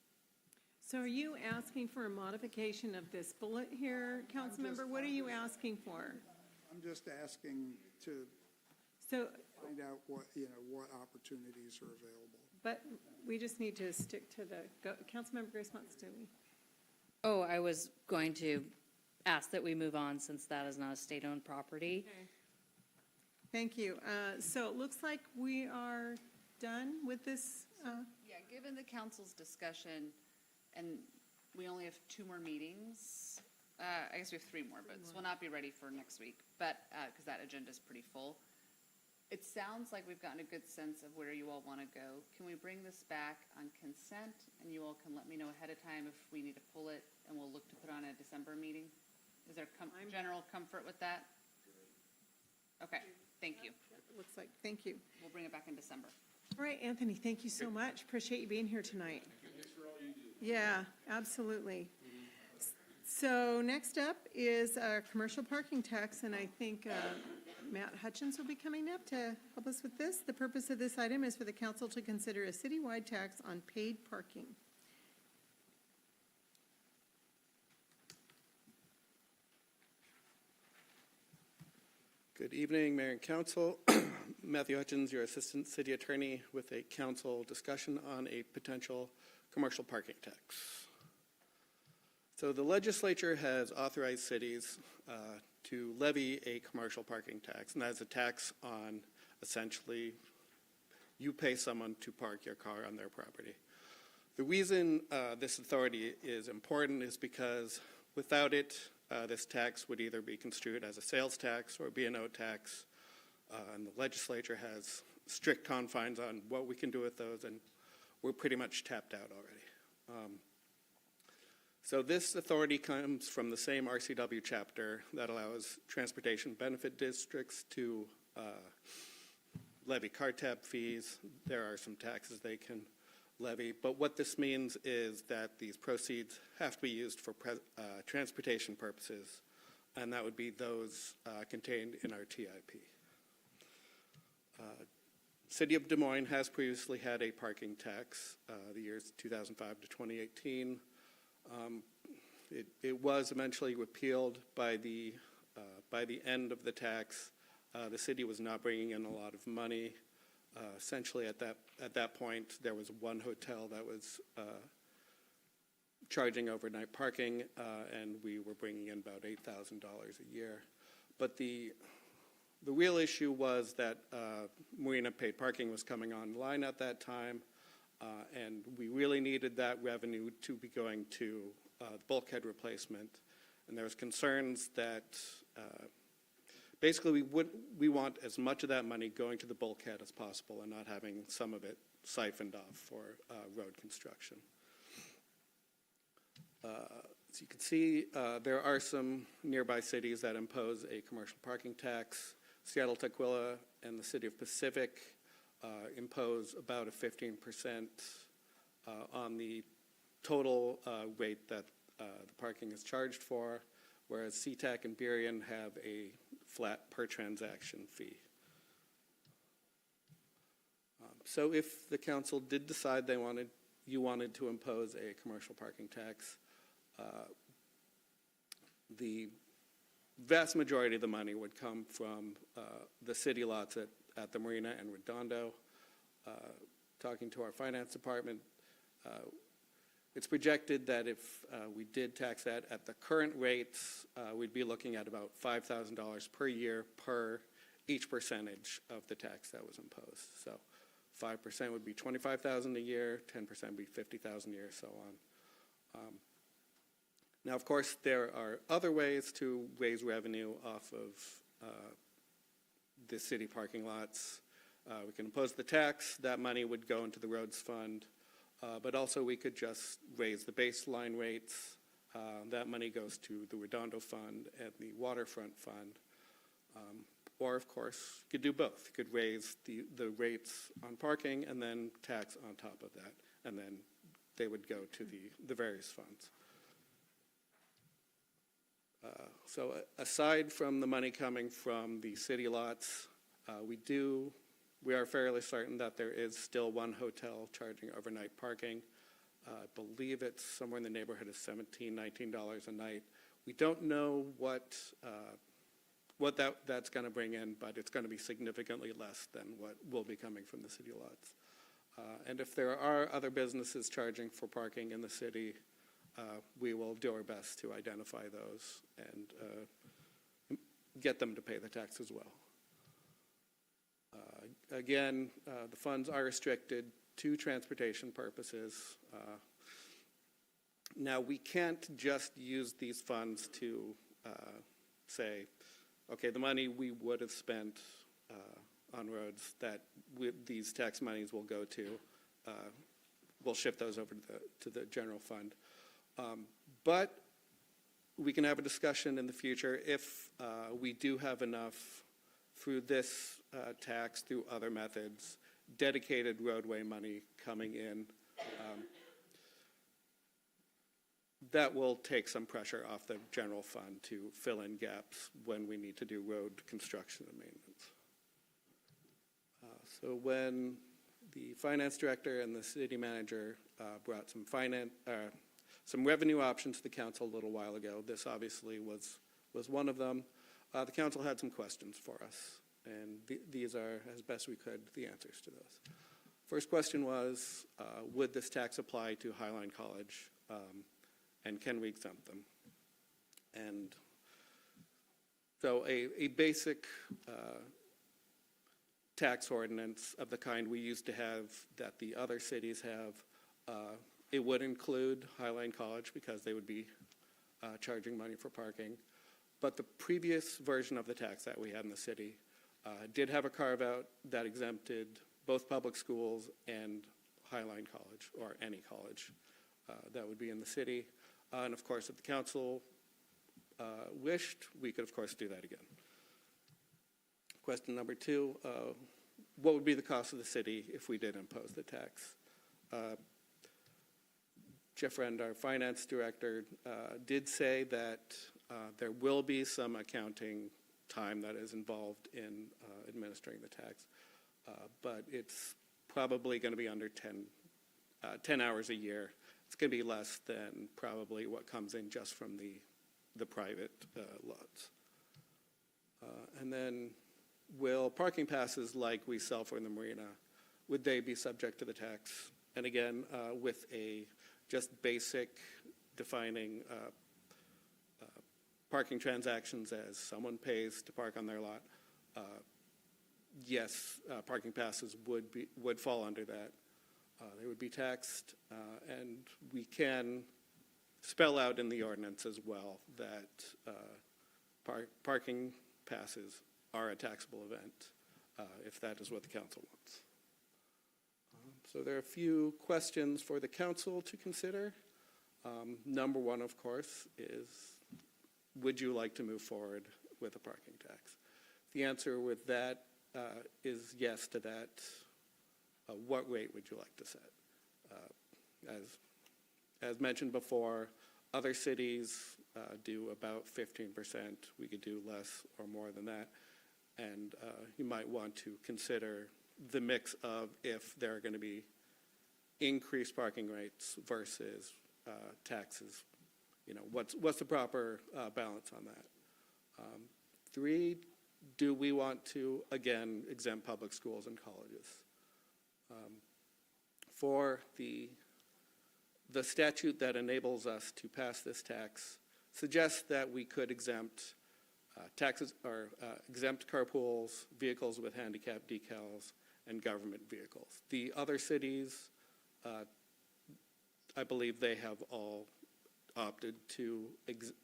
So are you asking for a modification of this bullet here, Councilmember? What are you asking for? I'm just asking to. So find out what opportunities are available. But we just need to stick to Councilmember Grace Motz, do we? Oh, I was going to ask that we move on since that is not a state-owned property. Thank you. So it looks like we are done with this. Yeah, given the council's discussion, and we only have 2 more meetings, I guess we have 3 more, but this will not be ready for next week, but, because that agenda is pretty full. It sounds like we've gotten a good sense of where you all want to go. Can we bring this back on consent, and you all can let me know ahead of time if we need to pull it, and we'll look to put on a December meeting? Is there general comfort with that? Okay, thank you. Looks like, thank you. We'll bring it back in December. All right, Anthony, thank you so much. Appreciate you being here tonight. Yeah, absolutely. So next up is our commercial parking tax, and I think Matt Hutchins will be coming up to help us with this. The purpose of this item is for the council to consider a citywide tax on paid parking. Good evening, Mayor and Council. Matthew Hutchins, your Assistant City Attorney, with a council discussion on a potential commercial parking tax. So the legislature has authorized cities to levy a commercial parking tax, and that is a tax on, essentially, you pay someone to park your car on their property. The reason this authority is important is because without it, this tax would either be construed as a sales tax or B&O tax, and the legislature has strict confines on what we can do with those, and we're pretty much tapped out already. So this authority comes from the same RCW chapter that allows transportation benefit districts to levy car tab fees. There are some taxes they can levy, but what this means is that these proceeds have to be used for transportation purposes, and that would be those contained in our TIP. City of Des Moines has previously had a parking tax, the years 2005 to 2018. It was eventually repealed by the end of the tax. The city was not bringing in a lot of money. Essentially, at that point, there was one hotel that was charging overnight parking, and we were bringing in about $8,000 a year. But the real issue was that Marina paid parking was coming online at that time, and we really needed that revenue to be going to bulkhead replacement. And there was concerns that basically we want as much of that money going to the bulkhead as possible and not having some of it siphoned off for road construction. As you can see, there are some nearby cities that impose a commercial parking tax. Seattle, Tukwila, and the city of Pacific impose about a 15% on the total rate that the parking is charged for, whereas SeaTac and Burien have a flat per transaction fee. So if the council did decide you wanted to impose a commercial parking tax, the vast majority of the money would come from the city lots at the Marina and Redondo. Talking to our finance department, it's projected that if we did tax that at the current rates, we'd be looking at about $5,000 per year per each percentage of the tax that was imposed. So 5% would be $25,000 a year, 10% would be $50,000 a year, so on. Now, of course, there are other ways to raise revenue off of the city parking lots. We can impose the tax. That money would go into the roads fund. But also we could just raise the baseline rates. That money goes to the Redondo Fund and the Waterfront Fund. Or, of course, you could do both. You could raise the rates on parking and then tax on top of that. And then they would go to the various funds. So aside from the money coming from the city lots, we are fairly certain that there is still one hotel charging overnight parking. I believe it's somewhere in the neighborhood of $17, $19 a night. We don't know what what that's going to bring in, but it's going to be significantly less than what will be coming from the city lots. And if there are other businesses charging for parking in the city, we will do our best to identify those and get them to pay the tax as well. Again, the funds are restricted to transportation purposes. Now, we can't just use these funds to say, okay, the money we would have spent on roads that these tax monies will go to, we'll shift those over to the general fund. But we can have a discussion in the future if we do have enough through this tax, through other methods, dedicated roadway money coming in. That will take some pressure off the general fund to fill in gaps when we need to do road construction and maintenance. So when the finance director and the city manager brought some revenue options to the council a little while ago, this obviously was one of them. The council had some questions for us, and these are, as best we could, the answers to those. First question was, would this tax apply to Highline College, and can we exempt them? And so a basic tax ordinance of the kind we used to have that the other cities have, it would include Highline College because they would be charging money for parking. But the previous version of the tax that we had in the city did have a carve-out that exempted both public schools and Highline College, or any college that would be in the city. And of course, if the council wished, we could of course do that again. Question number two, what would be the cost of the city if we did impose the tax? Jeff Rend, our finance director, did say that there will be some accounting time that is involved in administering the tax, but it's probably going to be under 10 hours a year. It's going to be less than probably what comes in just from the private lots. And then, will parking passes like we sell for the marina, would they be subject to the tax? And again, with a just basic defining parking transactions as someone pays to park on their lot, yes, parking passes would fall under that. They would be taxed, and we can spell out in the ordinance as well that parking passes are a taxable event, if that is what the council wants. So there are a few questions for the council to consider. Number one, of course, is would you like to move forward with a parking tax? The answer with that is yes to that. What rate would you like to set? As mentioned before, other cities do about 15%. We could do less or more than that. And you might want to consider the mix of if there are going to be increased parking rates versus taxes. You know, what's the proper balance on that? Three, do we want to, again, exempt public schools and colleges? For the statute that enables us to pass this tax suggests that we could exempt taxes or exempt carpools, vehicles with handicap decals, and government vehicles. The other cities, I believe they have all opted to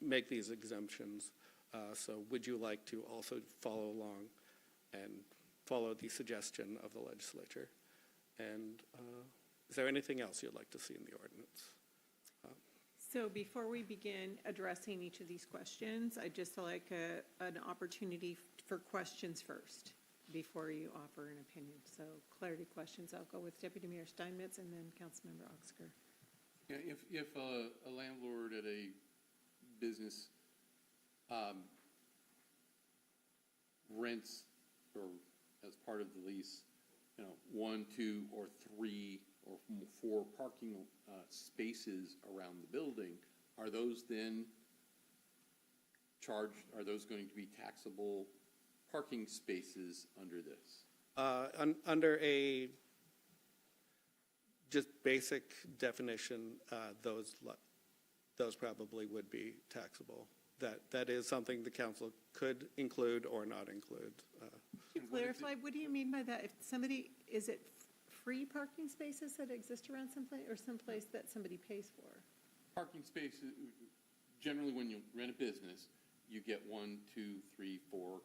make these exemptions. So would you like to also follow along and follow the suggestion of the legislature? And is there anything else you'd like to see in the ordinance? So before we begin addressing each of these questions, I'd just like an opportunity for questions first before you offer an opinion. So clarity questions, I'll go with Deputy Mayor Steinmetz and then Councilmember Oxker. Yeah, if a landlord at a business rents, or as part of the lease, 1, 2, or 3, or 4 parking spaces around the building, are those then are those going to be taxable parking spaces under this? Under a just basic definition, those probably would be taxable. That is something the council could include or not include. To clarify, what do you mean by that? If somebody, is it free parking spaces that exist around someplace, or someplace that somebody pays for? Parking spaces, generally when you rent a business, you get 1, 2, 3, 4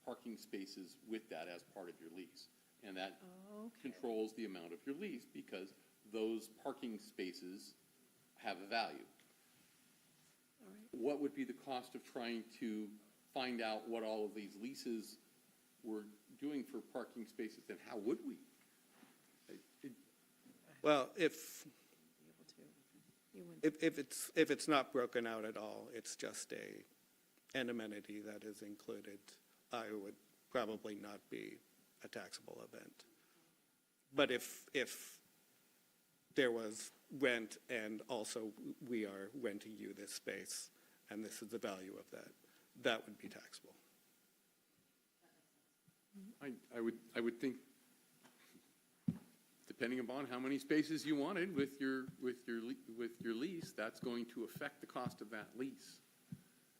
parking spaces with that as part of your lease. And that controls the amount of your lease because those parking spaces have a value. What would be the cost of trying to find out what all of these leases were doing for parking spaces, and how would we? Well, if it's not broken out at all, it's just an amenity that is included, it would probably not be a taxable event. But if there was rent and also we are renting you this space and this is the value of that, that would be taxable. I would think, depending upon how many spaces you wanted with your lease, that's going to affect the cost of that lease.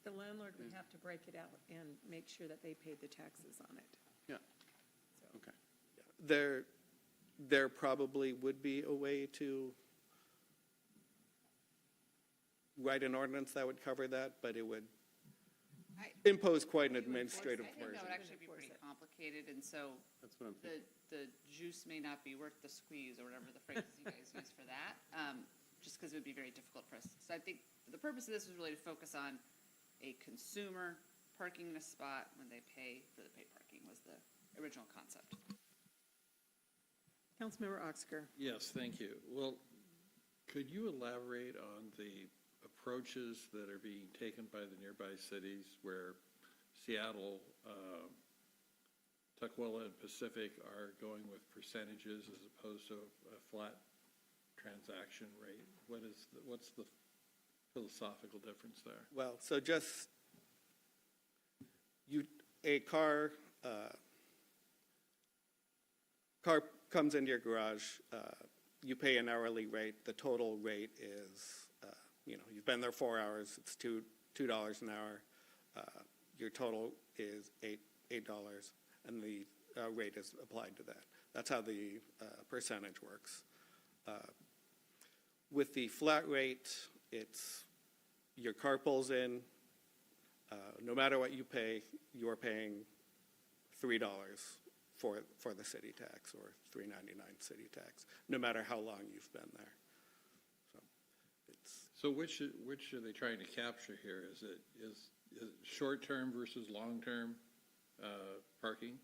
The landlord would have to break it out and make sure that they paid the taxes on it. Yeah. Okay. There probably would be a way to write an ordinance that would cover that, but it would impose quite an administrative I think burden. that would actually be pretty complicated, and so That's what I'm thinking. the juice may not be worth the squeeze, or whatever the phrase you guys use for that, just because it would be very difficult for us. So I think the purpose of this was really to focus on a consumer parking in a spot when they pay for the paid parking was the original concept. Councilmember Oxker. Yes, thank you. Well, could you elaborate on the approaches that are being taken by the nearby cities where Seattle, Tukwila, and Pacific are going with percentages as opposed to a flat transaction rate? What's the philosophical difference there? Well, so just, a car comes into your garage, you pay an hourly rate, the total rate is, you've been there 4 hours, it's $2 an hour, your total is $8, and the rate is applied to that. That's how the percentage works. With the flat rate, it's your car pulls in, no matter what you pay, you're paying $3 for the city tax, or $3.99 city tax, no matter how long you've been there. So which are they trying to capture here? Is it short-term versus long-term parking?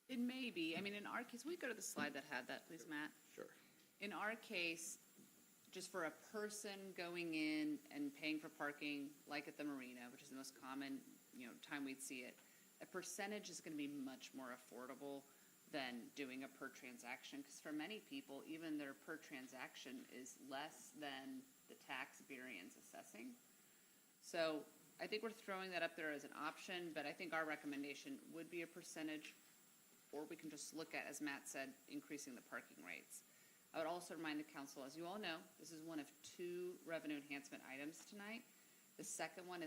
It may be. I mean, in our case, we go to the slide that had that, please, Matt. Sure. In our case, just for a person going in and paying for parking, like at the marina, which is the most common, time we'd see it, a percentage is going to be much more affordable than doing a per transaction, because for many people, even their per transaction is less than the tax variance assessing. So I think we're throwing that up there as an option, but I think our recommendation would be a percentage, or we can just look at, as Matt said, increasing the parking rates. I would also remind the council, as you all know, this is one of 2 revenue enhancement items tonight. The second one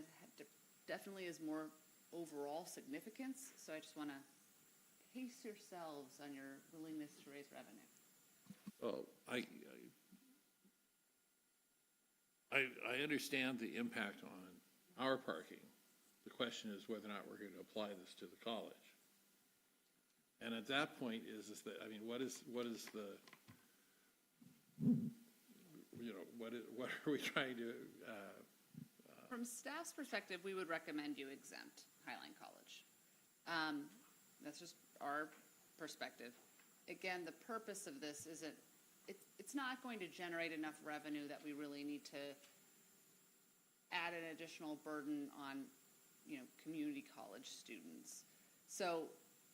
definitely is more overall significance, so I just want to pace yourselves on your willingness to raise revenue. Well, I understand the impact on our parking. The question is whether or not we're going to apply this to the college. And at that point what are we trying to? From staff's perspective, we would recommend you exempt Highline College. That's just our perspective. Again, the purpose of this isn't, it's not going to generate enough revenue that we really need to add an additional burden on, community college students. So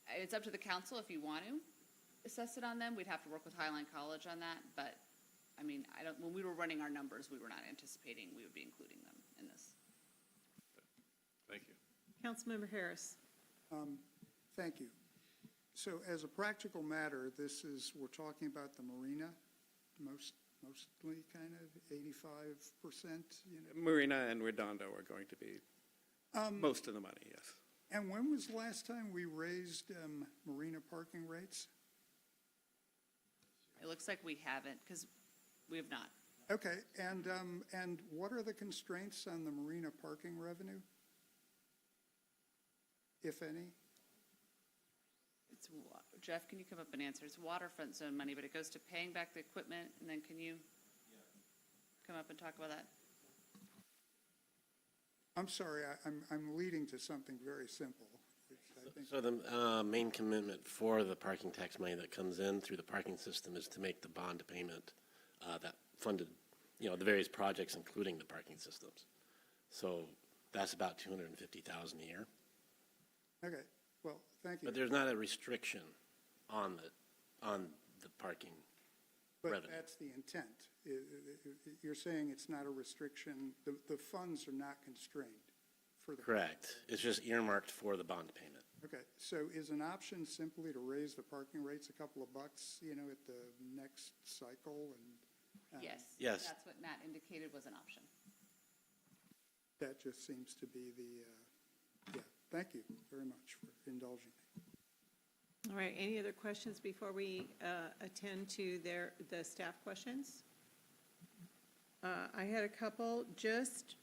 it's up to the council if you want to assess it on them. We'd have to work with Highline College on that, but when we were running our numbers, we were not anticipating we would be including them in this. Councilmember Harris. Thank you. So as a practical matter, we're talking about the marina, mostly kind of 85%, Marina and Redondo are going to be most of the money, yes. And when was the last time we raised marina parking rates? It looks like we haven't, because we have not. Okay, and what are the constraints on the marina parking revenue, if any? Jeff, can you come up and answer? It's waterfront zone money, but it goes to paying back the equipment, and then can you come up and talk about that? I'm sorry, I'm leading to something very simple. So the main commitment for the parking tax money that comes in through the parking system is to make the bond payment that funded, the various projects, including the parking systems. So that's about $250,000 a year. Okay, well, thank you. But there's not a restriction on the parking revenue. But that's the intent. You're saying it's not a restriction, the funds are not constrained for the. Correct. It's just earmarked for the bond payment. Okay, so is an option simply to raise the parking rates a couple of bucks, at the next cycle and? Yes. Yes. That's what Matt indicated was an option. That just seems to be thank you very much for indulging me. All right, any other questions before we attend to the staff questions? I had a couple, just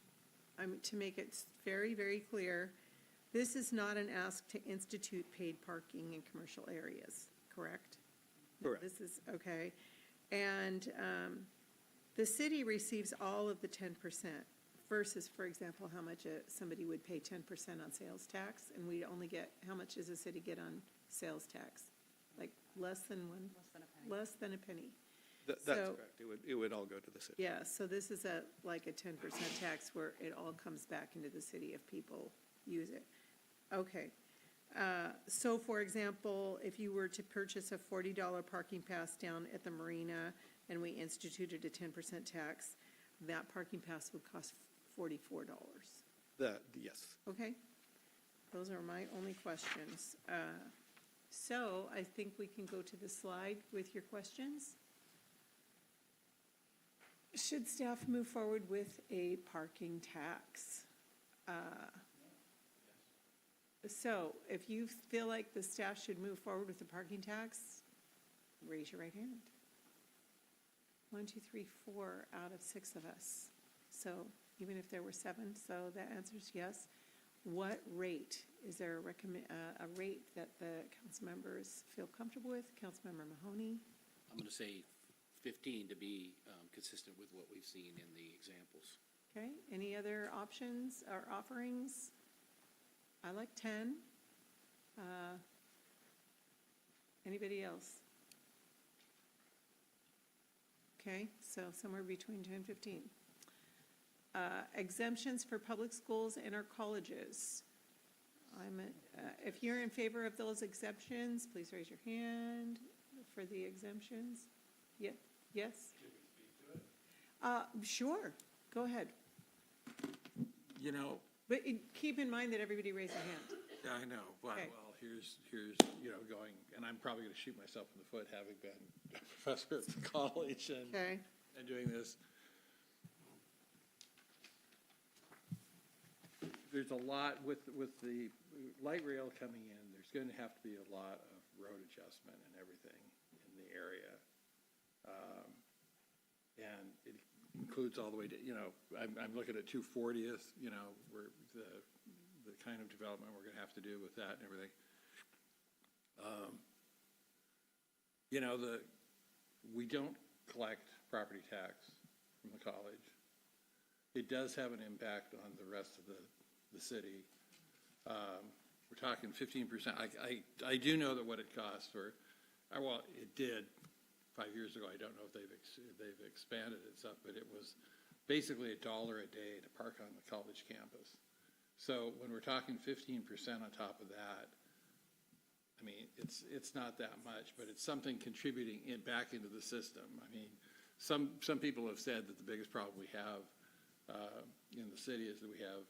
to make it very, very clear, this is not an ask to institute paid parking in commercial areas, correct? Correct. This is, okay. And the city receives all of the 10% versus, for example, how much somebody would pay 10% on sales tax, and we only get, how much does the city get on sales tax? Like less than one? Less than a penny. That's So- correct. It would all go to the city. Yeah, so this is like a 10% tax where it all comes back into the city if people use it. Okay. So for example, if you were to purchase a $40 parking pass down at the marina and we instituted a 10% tax, that parking pass would cost $44. Yes. Okay? Those are my only questions. So I think we can go to the slide with your questions. Should staff move forward with a parking tax? So if you feel like the staff should move forward with the parking tax, raise your right hand. 1, 2, 3, 4 out of 6 of us. So even if there were 7, so that answer's yes. What rate? Is there a rate that the council members feel comfortable with? Councilmember Mahoney? I'm going to say 15 to be consistent with what we've seen in the examples. Okay, any other options or offerings? I like 10. Anybody else? Okay, so somewhere between 10 and 15. Exemptions for public schools and our colleges. If you're in favor of those exemptions, please raise your hand for the exemptions. Yeah, yes? Sure, go ahead. But keep in mind that everybody raised a hand. Yeah, I know, but, Okay. well, here's, going, and I'm probably gonna shoot myself in the foot, having been a professor at the college and Okay, doing this. There's a lot with the light rail coming in, there's gonna have to be a lot of road adjustment and everything in the area. And it includes all the way to, I'm looking at 240th, where the kind of development we're gonna have to do with that and everything. We don't collect property tax from the college. It does have an impact on the rest of the city. We're talking 15%. I do know that what it costs well, it did 5 years ago. I don't know if they've expanded it up, but it was basically $1 a day to park on the college campus. So when we're talking 15% on top of that, I mean, it's not that much, but it's something contributing back into the system. I mean, some people have said that the biggest problem we have in the city is that we have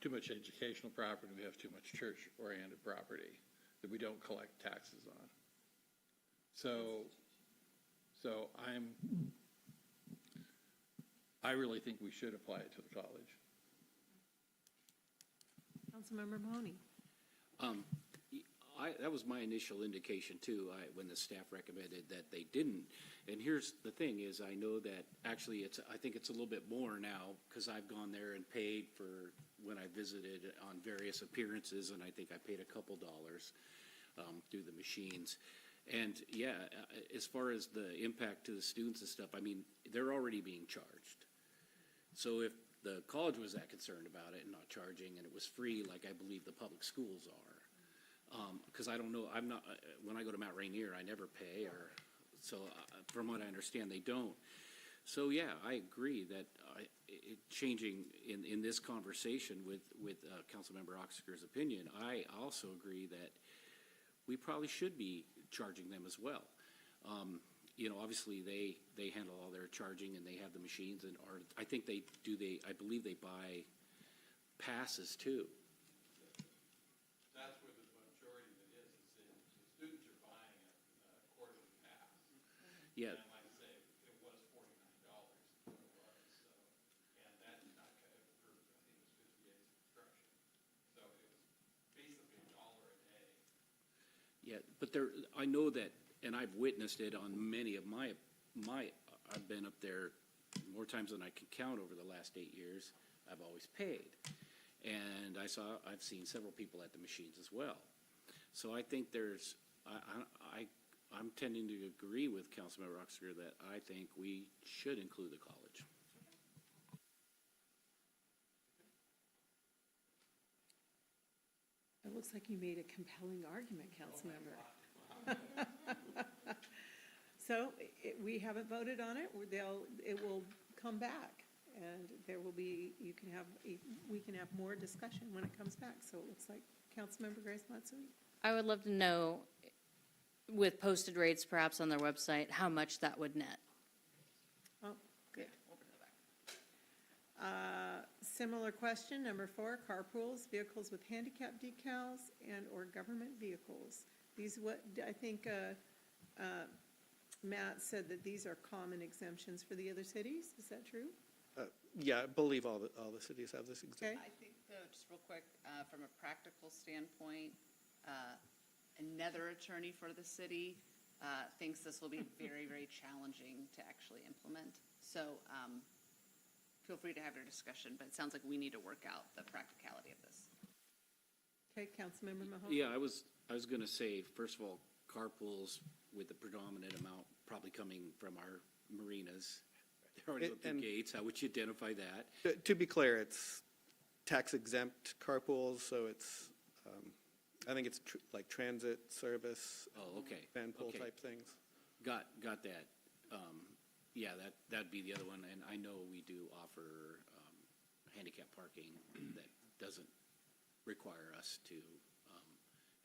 too much educational property, we have too much church-oriented property that we don't collect taxes on. So I really think we should apply it to the college. Councilmember Mahoney. That was my initial indication too, when the staff recommended that they didn't. And here's the thing is, I know that actually I think it's a little bit more now, because I've gone there and paid for when I visited on various appearances, and I think I paid a couple dollars through the machines. And yeah, as far as the impact to the students and stuff, I mean, they're already being charged. So if the college was that concerned about it and not charging, and it was free, like I believe the public schools are, because I don't know, I'm not, when I go to Mount Rainier, I never pay, or, so from what I understand, they don't. So yeah, I agree that changing in this conversation with Councilmember Oxaker's opinion, I also agree that we probably should be charging them as well. You know, obviously they handle all their charging and they have the machines, and I think I believe they buy passes too. That's where the majority of it is the students are buying a quarterly pass. Yeah. And like I say, it was $49, what it was, so, and that did not cut it for, I think it was 58 subscription. So it was basically $1 a day. Yeah, but I know that, and I've witnessed it on many of my, I've been up there more times than I can count over the last 8 years. I've always paid. And I've seen several people at the machines as well. So I think I'm tending to agree with Councilmember Oxaker that I think we should include the college. It looks like you made a compelling argument, Councilmember. So we haven't voted on it. It will come back, and there will be, we can have more discussion when it comes back. So it looks like Councilmember Grace Matsui. I would love to know, with posted rates perhaps on their website, how much that would net. Oh, good. Similar question, number 4, carpools, vehicles with handicap decals and/or government vehicles. These, I think Matt said that these are common exemptions for the other cities. Is that true? Yeah, I believe all the cities have this exemption. I think, though, just real quick, from a practical standpoint, another attorney for the city thinks this will be very, very challenging to actually implement. So feel free to have your discussion, but it sounds like we need to work out the practicality of this. Okay, Councilmember Mahoney. Yeah, I was going to say, first of all, carpools with the predominant amount probably coming from our marinas. They're already at the gates. How would you identify that? To be clear, it's tax exempt carpools, so it's, I think it's like transit service. Oh, okay. Van pool Okay. type things. Got that. Yeah, that'd be the other one, and I know we do offer handicap parking that doesn't require us to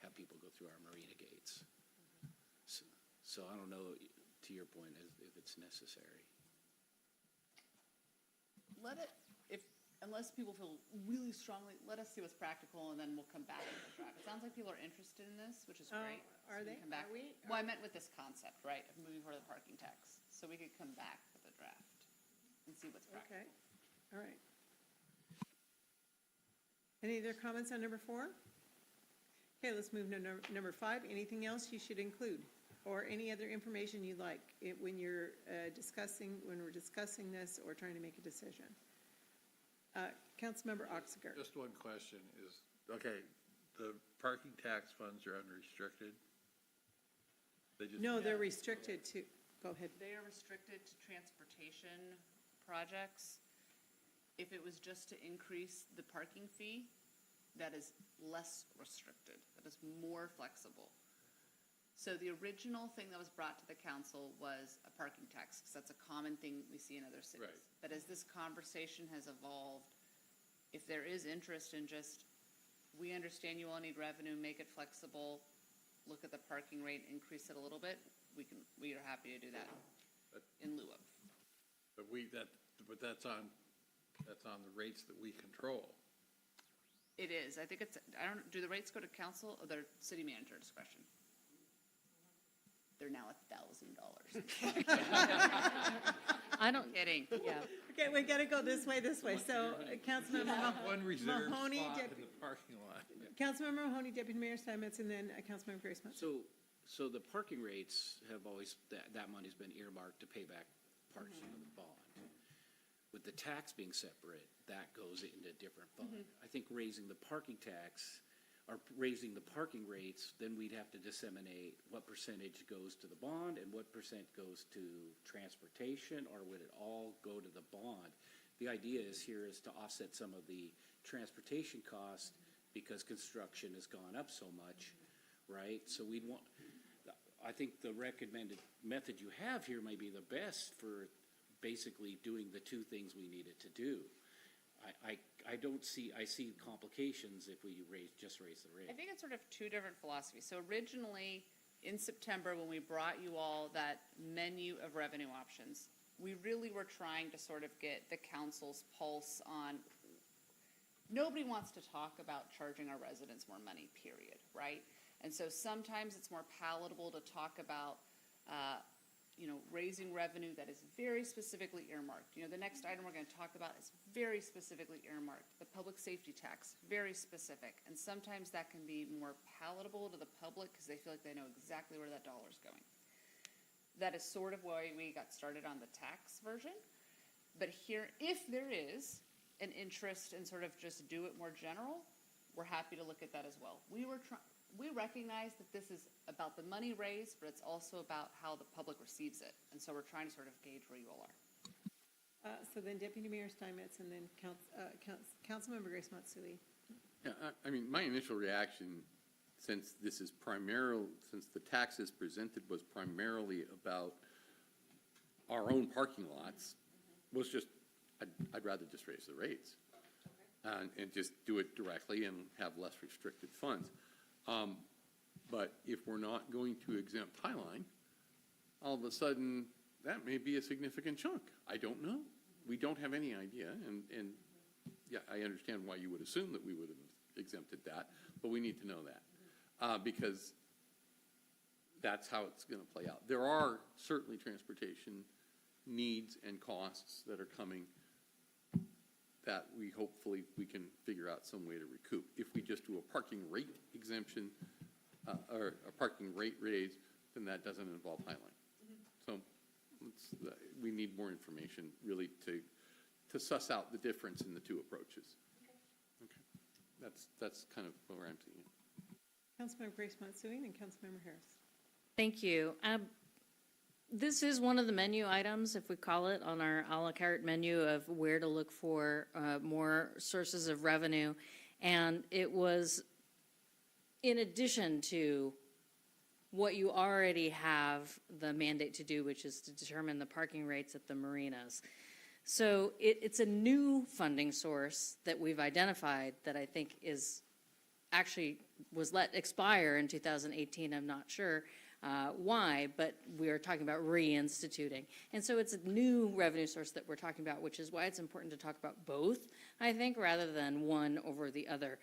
have people go through our marina gates. So I don't know, to your point, if it's necessary. Unless people feel really strongly, let us see what's practical, and then we'll come back with the draft. It sounds like people are interested in this, which is great. Are they? Come back. Are we? Well, I meant with this concept, right, of moving for the parking tax. So we could come back with a draft and see what's practical. Okay, all right. Any other comments on number 4? Okay, let's move to number 5. Anything else you should include, or any other information you'd like when we're discussing this or trying to make a decision? Councilmember Oxaker. Just one question is, okay, the parking tax funds are unrestricted? No, they're restricted to, go ahead. They are restricted to transportation projects. If it was just to increase the parking fee, that is less restricted. That is more flexible. So the original thing that was brought to the council was a parking tax, because that's a common thing we see in other cities. Right. But as this conversation has evolved, if there is interest in just, we understand you all need revenue, make it flexible, look at the parking rate, increase it a little bit, we are happy to do that in lieu of. But that's on the rates that we control. It is. I think it's, I don't, do the rates go to council or their city manager discretion? They're now $1,000. I don't, Kidding. yeah. Okay, we gotta go this way. So Councilmember One reserved Mahoney, spot in the parking lot. Councilmember Mahoney, Deputy Mayor Steinmetz, and then Councilmember Grace Mudd. So the parking rates have always, that money's been earmarked to pay back parts of the bond. With the tax being separate, that goes into a different fund. I think raising the parking tax, or raising the parking rates, then we'd have to disseminate what percentage goes to the bond and what percent goes to transportation, or would it all go to the bond? The idea is to offset some of the transportation cost because construction has gone up so much, right? So we'd want, I think the recommended method you have here may be the best for basically doing the two things we needed to do. I don't see, I see complications if we just raise the rate. I think it's sort of two different philosophies. So originally, in September, when we brought you all that menu of revenue options, we really were trying to sort of get the council's pulse on, nobody wants to talk about charging our residents more money, period, right? And so sometimes it's more palatable to talk about, raising revenue that is very specifically earmarked. The next item we're going to talk about is very specifically earmarked. The public safety tax, very specific. And sometimes that can be more palatable to the public because they feel like they know exactly where that dollar's going. That is sort of why we got started on the tax version. But here, if there is an interest in sort of just do it more general, we're happy to look at that as well. We recognize that this is about the money raised, but it's also about how the public receives it. And so we're trying to sort of gauge where you all are. So then Deputy Mayor Steinmetz and then Councilmember Grace Matsui. Yeah, I mean, my initial reaction, since the taxes presented was primarily about our own parking lots, was just, I'd rather just raise the rates and just do it directly and have less restricted funds. But if we're not going to exempt Highline, all of a sudden, that may be a significant chunk. I don't know. We don't have any idea. And yeah, I understand why you would assume that we would have exempted that, but we need to know that because that's how it's going to play out. There are certainly transportation needs and costs that are coming that hopefully we can figure out some way to recoup. If we just do a parking rate exemption or a parking rate raise, then that doesn't involve Highline. So we need more information really to suss out the difference in the two approaches. Okay. That's kind of where I'm seeing it. Councilmember Grace Matsui and Councilmember Harris. Thank you. This is one of the menu items, if we call it, on our a la carte menu of where to look for more sources of revenue. And it was in addition to what you already have the mandate to do, which is to determine the parking rates at the marinas. So it's a new funding source that we've identified that I think is actually was let expire in 2018, I'm not sure. Why, but we are talking about reinstituting. And so it's a new revenue source that we're talking about, which is why it's important to talk about both, I think, rather than one over the other.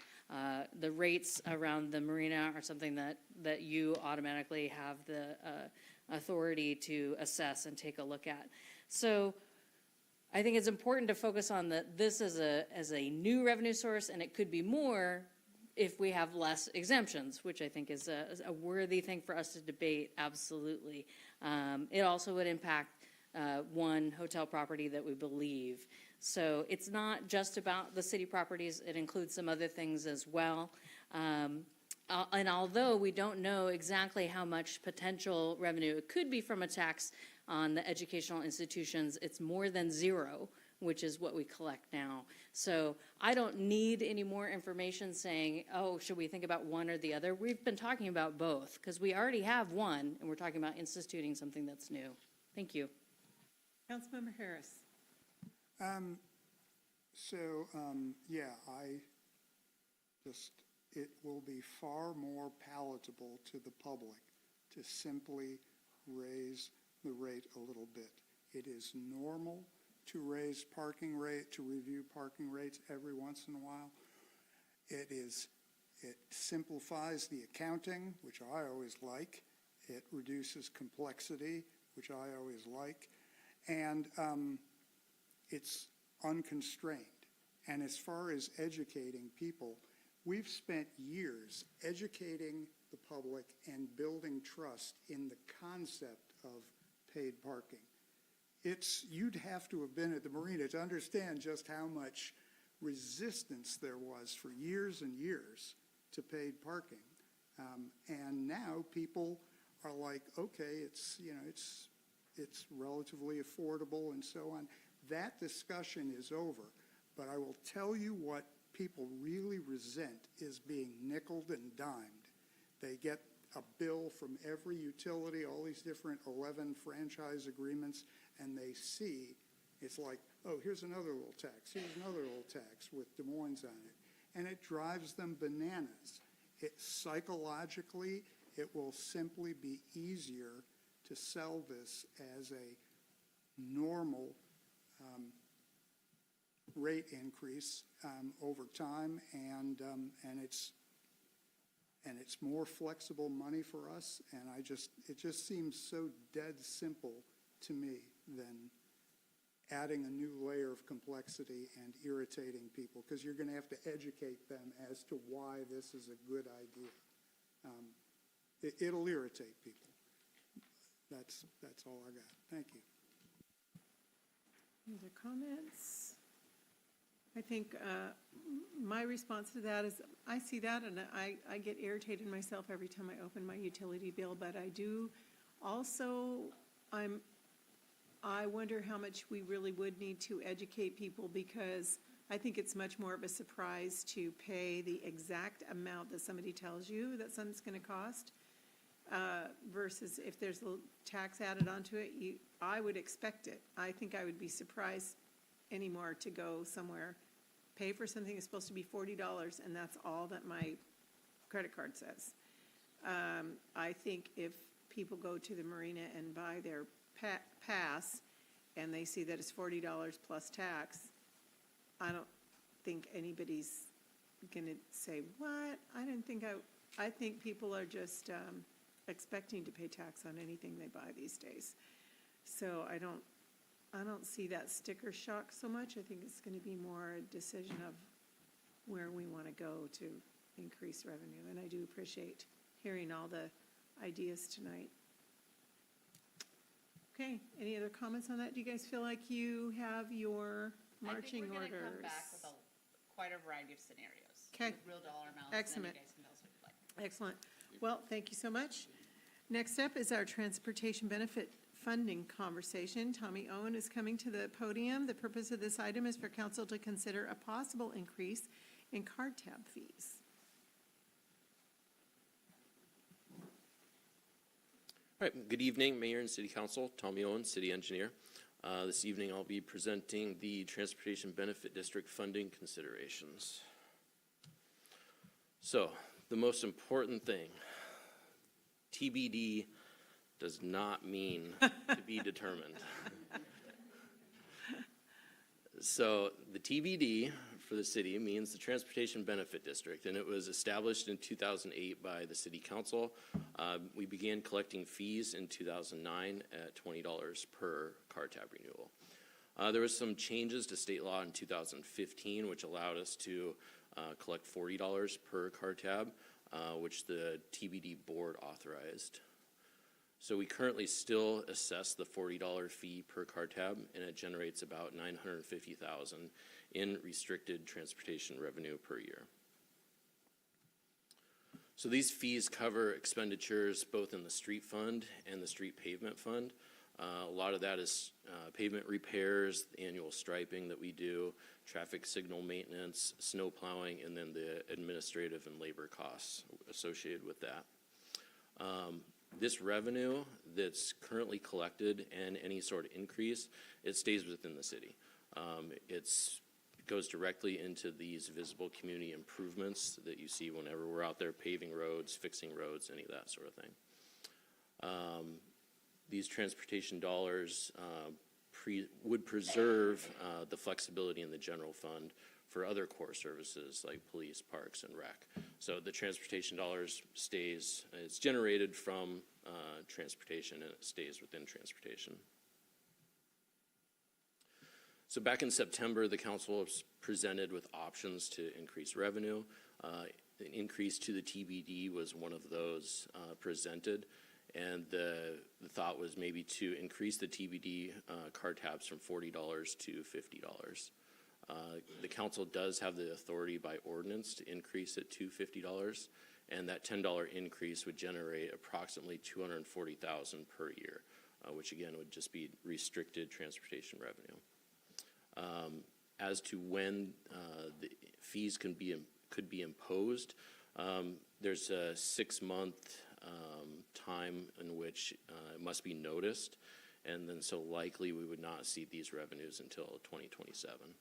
The rates around the marina are something that you automatically have the authority to assess and take a look at. So I think it's important to focus on that this as a new revenue source, and it could be more if we have less exemptions, which I think is a worthy thing for us to debate, absolutely. It also would impact one hotel property that we believe. So it's not just about the city properties, it includes some other things as well. And although we don't know exactly how much potential revenue it could be from a tax on the educational institutions, it's more than zero, which is what we collect now. So I don't need any more information saying, oh, should we think about one or the other? We've been talking about both because we already have one and we're talking about instituting something that's new. Thank you. Councilmember Harris. It will be far more palatable to the public to simply raise the rate a little bit. It is normal to raise parking rate, to review parking rates every once in a while. It simplifies the accounting, which I always like. It reduces complexity, which I always like. And it's unconstrained. And as far as educating people, we've spent years educating the public and building trust in the concept of paid parking. You'd have to have been at the marina to understand just how much resistance there was for years and years to paid parking. And now people are like, okay, it's relatively affordable and so on. That discussion is over. But I will tell you what people really resent is being nickeled and dimed. They get a bill from every utility, all these different 11 franchise agreements, and they see, it's like, oh, here's another little tax, here's another little tax with Des Moines on it. And it drives them bananas. Psychologically, it will simply be easier to sell this as a normal rate increase over time, and it's more flexible money for us. And it just seems so dead simple to me than adding a new layer of complexity and irritating people, because you're going to have to educate them as to why this is a good idea. It'll irritate people. That's all I got. Thank you. Any other comments? I think my response to that is I see that and I get irritated myself every time I open my utility bill, but I do also, I wonder how much we really would need to educate people, because I think it's much more of a surprise to pay the exact amount that somebody tells you that something's going to cost versus if there's a tax added onto it. I would expect it. I think I would be surprised anymore to go somewhere, pay for something that's supposed to be $40, and that's all that my credit card says. I think if people go to the marina and buy their pass and they see that it's $40 plus tax, I don't think anybody's going to say, what? I think people are just expecting to pay tax on anything they buy these days. So I don't see that sticker shock so much. I think it's going to be more a decision of where we want to go to increase revenue. And I do appreciate hearing all the ideas tonight. Okay, any other comments on that? Do you guys feel like you have your marching orders? I think we're going to come back with quite a variety of scenarios. Okay. With real dollar amounts. Excellent. And then you guys can tell us what you'd like. Excellent. Well, thank you so much. Next up is our transportation benefit funding conversation. Tommy Owen is coming to the podium. The purpose of this item is for council to consider a possible increase in card tab fees. All right, good evening, Mayor and City Council. Tommy Owen, City Engineer. This evening I'll be presenting the Transportation Benefit District funding considerations. So, the most important thing, TBD does not mean to be determined. So, the TBD for the city means the Transportation Benefit District, and it was established in 2008 by the City Council. We began collecting fees in 2009 at $20 per car tab renewal. There was some changes to state law in 2015, which allowed us to collect $40 per car tab, which the TBD board authorized. So we currently still assess the $40 fee per car tab, and it generates about $950,000 in restricted transportation revenue per year. So these fees cover expenditures both in the street fund and the street pavement fund. A lot of that is pavement repairs, annual striping that we do, traffic signal maintenance, snow plowing, and then the administrative and labor costs associated with that. This revenue that's currently collected and any sort of increase, it stays within the city. It goes directly into these visible community improvements that you see whenever we're out there paving roads, fixing roads, any of that sort of thing. These transportation dollars would preserve the flexibility in the general fund for other core services like police, parks, and rec. So the transportation dollars stays, it's generated from transportation and it stays within transportation. So back in September, the council was presented with options to increase revenue. An increase to the TBD was one of those presented, and the thought was maybe to increase the TBD car tabs from $40 to $50. The council does have the authority by ordinance to increase it to $50, and that $10 increase would generate approximately $240,000 per year, which again would just be restricted transportation revenue. As to when the fees could be imposed, there's a 6-month time in which it must be noticed, and then so likely we would not see these revenues until 2027.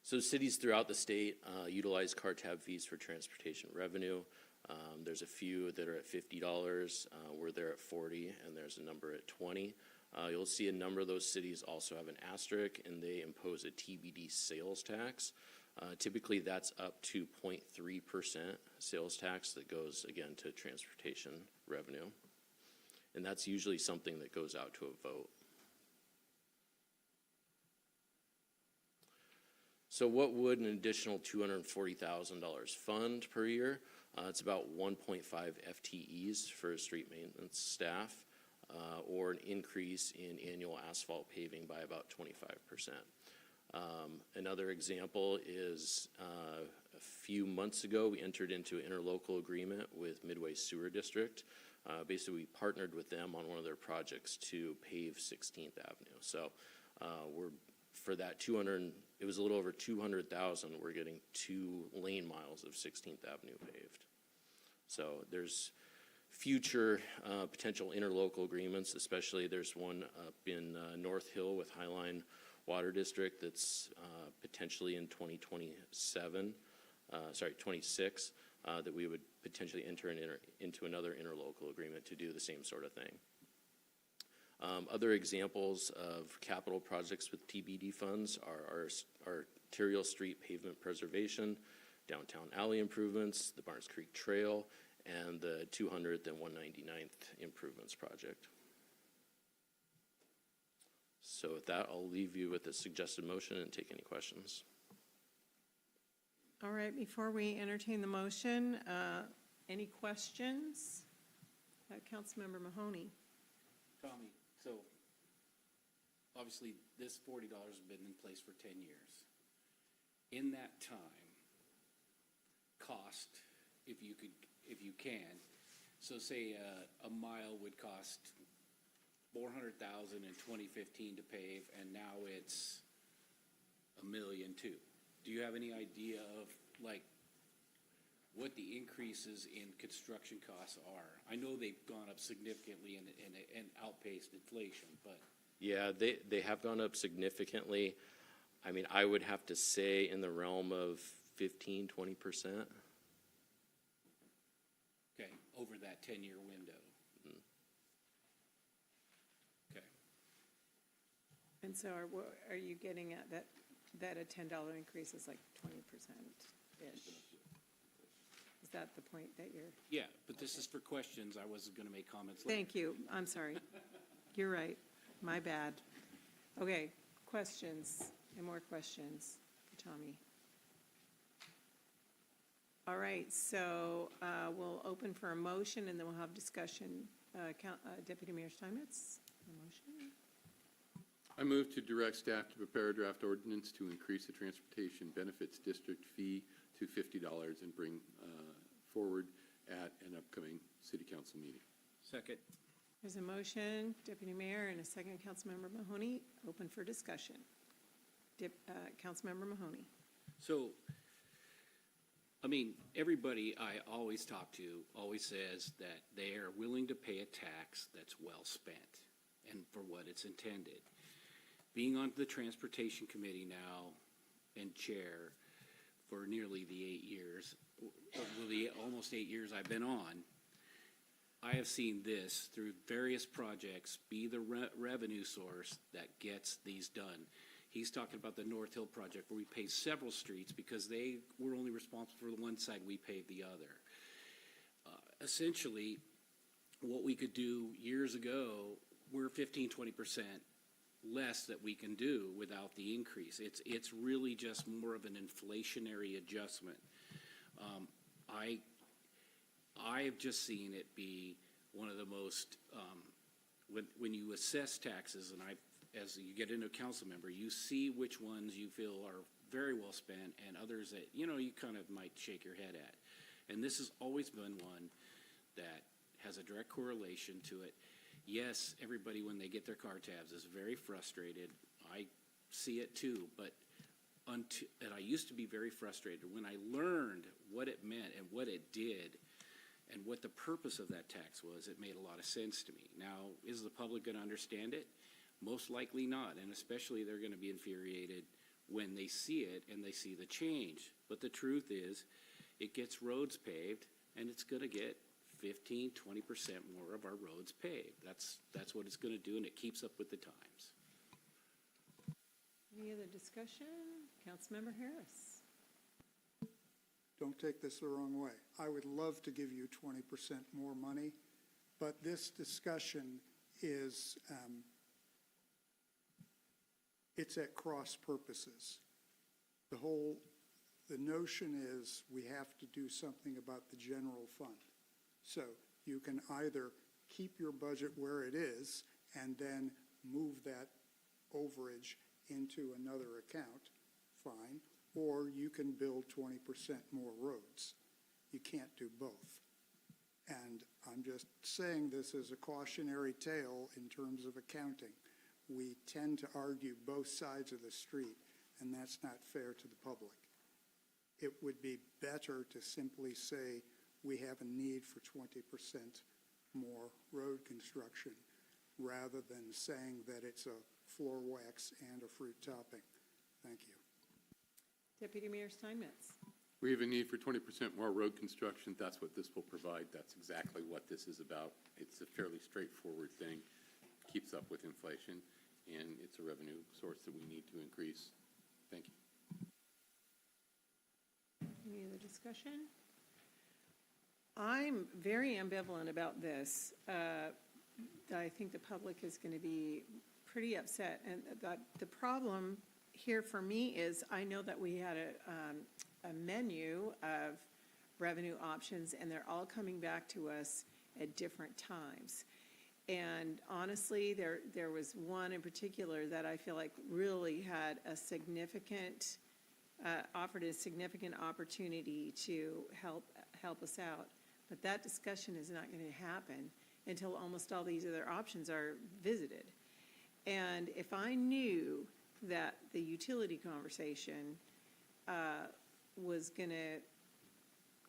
So cities throughout the state utilize car tab fees for transportation revenue. There's a few that are at $50, we're there at $40, and there's a number at $20. You'll see a number of those cities also have an asterisk, and they impose a TBD sales tax. Typically, that's up to 0.3% sales tax that goes, again, to transportation revenue. And that's usually something that goes out to a vote. So what would an additional $240,000 fund per year? It's about 1.5 FTEs for street maintenance staff, or an increase in annual asphalt paving by about 25%. Another example is a few months ago, we entered into an interlocal agreement with Midway Sewer District. Basically, we partnered with them on one of their projects to pave 16th Avenue. So we're for that it was a little over 200,000. We're getting 2 lane miles of 16th Avenue paved. So there's future potential interlocal agreements, especially there's one up in North Hill with Highline Water District that's potentially in 26, that we would potentially enter into another interlocal agreement to do the same sort of thing. Other examples of capital projects with TBD funds are arterial street pavement preservation, downtown alley improvements, the Barnes Creek Trail, and the 200th and 199th improvements project. So with that, I'll leave you with a suggested motion and take any questions. All right, before we entertain the motion, any questions? Councilmember Mahoney. Tommy, so obviously this $40 has been in place for 10 years. In that time, cost, if you can, so say a mile would cost $400,000 in 2015 to pave, and now it's $1.2 million. Do you have any idea of like what the increases in construction costs are? I know they've gone up significantly and outpaced inflation, but Yeah, they have gone up significantly. I mean, I would have to say in the realm of 15, 20%. okay, over that 10-year window. Okay. And so are you getting at that a $10 increase is like 20%-ish? Is that the point that you're? Yeah, but this is for questions. I wasn't going to make comments later. Thank you. I'm sorry. You're right. My bad. Okay, questions? Any more questions for Tommy? All right, so we'll open for a motion, and then we'll have discussion. Deputy Mayor Steinmetz, a motion? I move to direct staff to prepare a draft ordinance to increase the transportation benefits district fee to $50 and bring forward at an upcoming city council meeting. Second. There's a motion, Deputy Mayor, and a second, Councilmember Mahoney. Open for discussion. Councilmember Mahoney. So, I mean, everybody I always talk to always says that they are willing to pay a tax that's well spent and for what it's intended. Being on the Transportation Committee now and chair for nearly the almost 8 years I've been on, I have seen this through various projects be the revenue source that gets these done. He's talking about the North Hill project where we paved several streets because they were only responsible for the one side, we paved the other. Essentially, what we could do years ago, we're 15, 20% less that we can do without the increase. It's really just more of an inflationary adjustment. I have just seen it be one of the most, when you assess taxes, and as you get into a council member, you see which ones you feel are very well spent and others that, you kind of might shake your head at. And this has always been one that has a direct correlation to it. Yes, everybody, when they get their car tabs, is very frustrated. I see it too, but and I used to be very frustrated. When I learned what it meant and what it did and what the purpose of that tax was, it made a lot of sense to me. Now, is the public going to understand it? Most likely not, and especially they're going to be infuriated when they see it and they see the change. But the truth is, it gets roads paved, and it's going to get 15, 20% more of our roads paved. That's what it's going to do, and it keeps up with the times. Any other discussion? Councilmember Harris. Don't take this the wrong way. I would love to give you 20% more money, but this discussion is, it's at cross purposes. The notion is we have to do something about the general fund. So you can either keep your budget where it is and then move that overage into another account, fine, or you can build 20% more roads. You can't do both. And I'm just saying this as a cautionary tale in terms of accounting. We tend to argue both sides of the street, and that's not fair to the public. It would be better to simply say we have a need for 20% more road construction rather than saying that it's a floor wax and a fruit topping. Thank you. Deputy Mayor Steinmetz. We have a need for 20% more road construction. That's what this will provide. That's exactly what this is about. It's a fairly straightforward thing, keeps up with inflation, and it's a revenue source that we need to increase. Thank you. Any other discussion? I'm very ambivalent about this. I think the public is going to be pretty upset. And the problem here for me is I know that we had a menu of revenue options, and they're all coming back to us at different times. And honestly, there was one in particular that I feel like really had a significant, offered a significant opportunity to help us out. But that discussion is not going to happen until almost all these other options are visited. And if I knew that the utility conversation was going to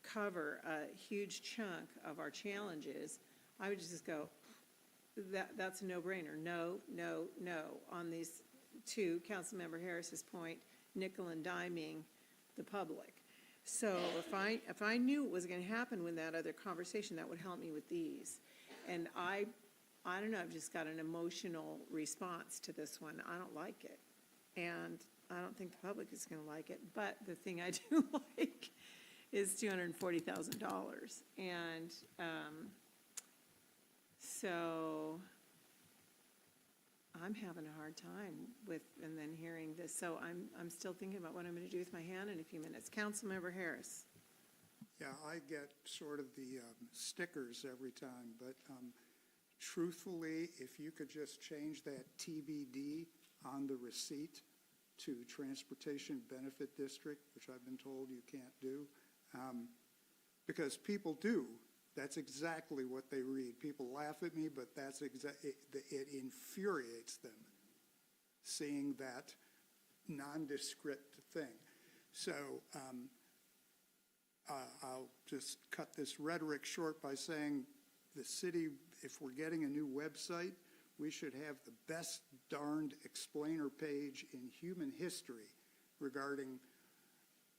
cover a huge chunk of our challenges, I would just go, that's a no-brainer. No, no, no. On these two, Councilmember Harris's point, nickel and diming the public. So if I knew it was going to happen with that other conversation, that would help me with these. And I don't know, I've just got an emotional response to this one. I don't like it. And I don't think the public is going to like it. But the thing I do like is $240,000. And so I'm having a hard time with, and then hearing this. So I'm still thinking about what I'm going to do with my hand in a few minutes. Councilmember Harris. Yeah, I get sort of the stickers every time, but truthfully, if you could just change that TBD on the receipt to Transportation Benefit District, which I've been told you can't do, because people do. That's exactly what they read. People laugh at me, but that's it infuriates them seeing that nondescript thing. So I'll just cut this rhetoric short by saying the city, if we're getting a new website, we should have the best darned explainer page in human history regarding,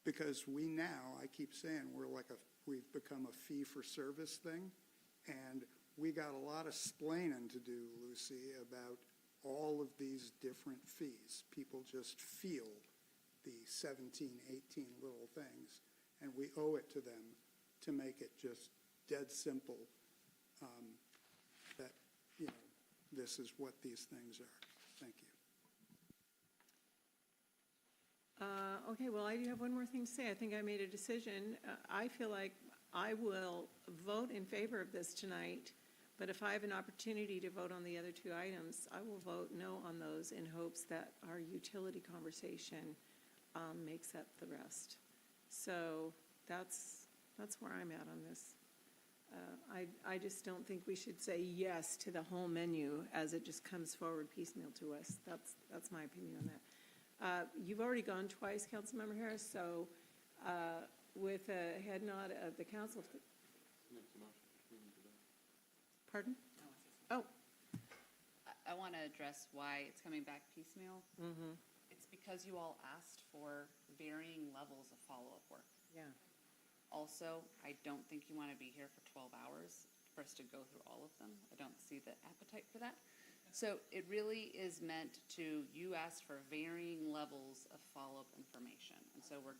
because we now, I keep saying, we've become a fee-for-service thing, and we got a lot of splaining to do, Lucy, about all of these different fees. People just feel the 17, 18 little things, and we owe it to them to make it just dead simple, that, you know, this is what these things are. Thank you. Okay, well, I do have one more thing to say. I think I made a decision. I feel like I will vote in favor of this tonight, but if I have an opportunity to vote on the other two items, I will vote no on those in hopes that our utility conversation makes up the rest. So that's where I'm at on this. I just don't think we should say yes to the whole menu as it just comes forward piecemeal to us. That's my opinion on that. You've already gone twice, Councilmember Harris, so with a head nod of the council. Pardon? Oh. I want to address why it's coming back piecemeal. It's because you all asked for varying levels of follow-up work. Yeah. Also, I don't think you want to be here for 12 hours for us to go through all of them. I don't see the appetite for that. So it really is meant to, you asked for varying levels of follow-up information. And so we're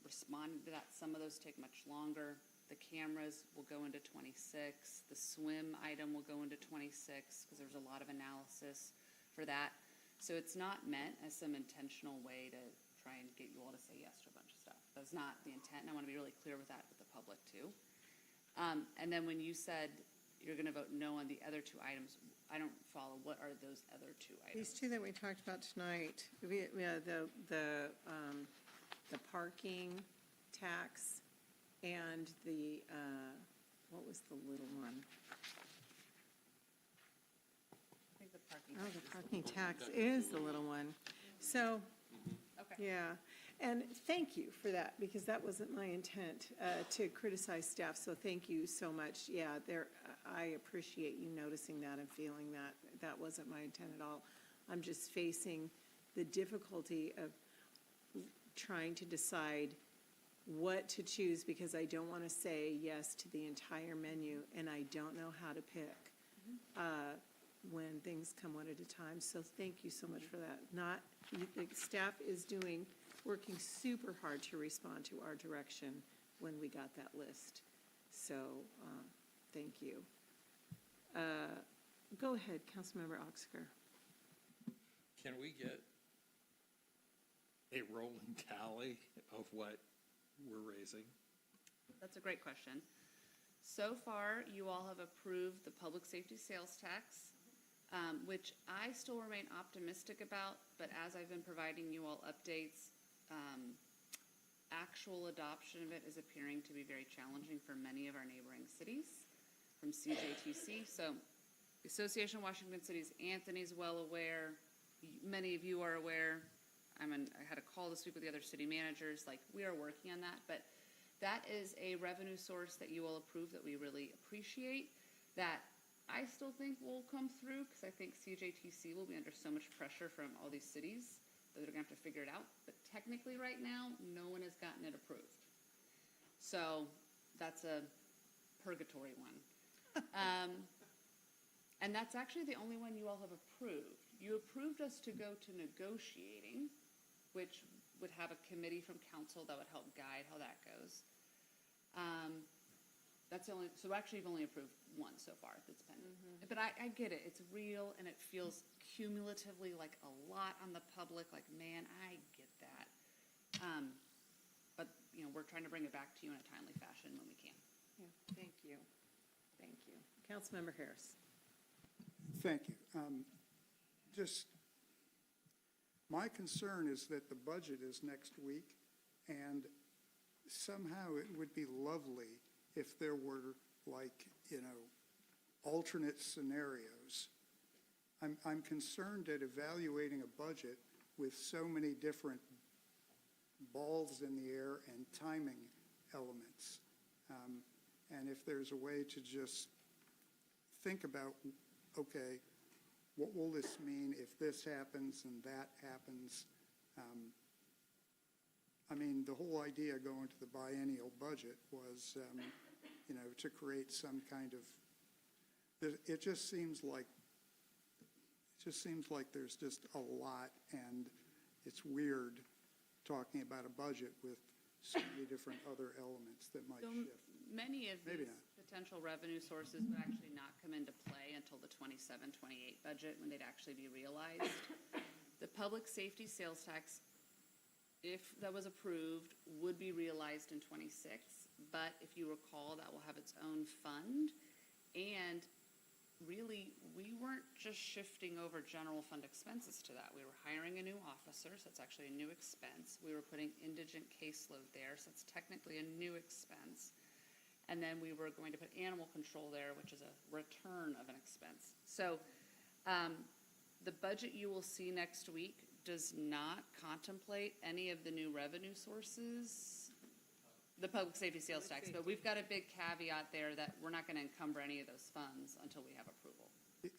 responding to that. Some of those take much longer. The cameras will go into 26. The swim item will go into 26 because there's a lot of analysis for that. So it's not meant as some intentional way to try and get you all to say yes to a bunch of stuff. That's not the intent, and I want to be really clear with that with the public too. And then when you said you're going to vote no on the other two items, I don't follow. What are those other two items? These two that we talked about tonight, the parking tax and the, what was the little one? I think the parking. Oh, the parking tax is the little one. So, Okay. yeah, and thank you for that, because that wasn't my intent, to criticize staff, so thank you so much. Yeah, I appreciate you noticing that and feeling that. That wasn't my intent at all. I'm just facing the difficulty of trying to decide what to choose, because I don't want to say yes to the entire menu, and I don't know how to pick when things come one at a time. So thank you so much for that. The staff is working super hard to respond to our direction when we got that list. So thank you. Go ahead, Councilmember Oxker. Can we get a rolling tally of what we're raising? That's a great question. So far, you all have approved the public safety sales tax, which I still remain optimistic about, but as I've been providing you all updates, actual adoption of it is appearing to be very challenging for many of our neighboring cities from CJTC. So the Association of Washington Cities, Anthony's well aware. Many of you are aware. I had a call this week with the other city managers. Like, we are working on that, but that is a revenue source that you will approve that we really appreciate, that I still think will come through, because I think CJTC will be under so much pressure from all these cities that they're going to have to figure it out. But technically right now, no one has gotten it approved. So that's a purgatory one. And that's actually the only one you all have approved. You approved us to go to negotiating, which would have a committee from council that would help guide how that goes. That's the only, so actually you've only approved one so far that's pending. But I get it, it's real, and it feels cumulatively like a lot on the public, like, man, I get that. But, we're trying to bring it back to you in a timely fashion when we can. Yeah, thank you. Thank you. Councilmember Harris. Thank you. My concern is that the budget is next week, and somehow it would be lovely if there were, alternate scenarios. I'm concerned at evaluating a budget with so many different balls in the air and timing elements. And if there's a way to just think about, okay, what will this mean if this happens and that happens? The whole idea going to the biennial budget was, to create some kind of It just seems like, there's just a lot, and it's weird talking about a budget with so many different other elements that might So shift. many of Maybe these not. potential revenue sources would actually not come into play until the 27-28 budget, when they'd actually be realized. The public safety sales tax, if that was approved, would be realized in '26, but if you recall, that will have its own fund. And really, we weren't just shifting over general fund expenses to that. We were hiring a new officer, so it's actually a new expense. We were putting indigent caseload there, so it's technically a new expense. And then we were going to put animal control there, which is a return of an expense. So the budget you will see next week does not contemplate any of the new revenue sources, the public safety sales tax, but we've got a big caveat there that we're not going to encumber any of those funds until we have approval.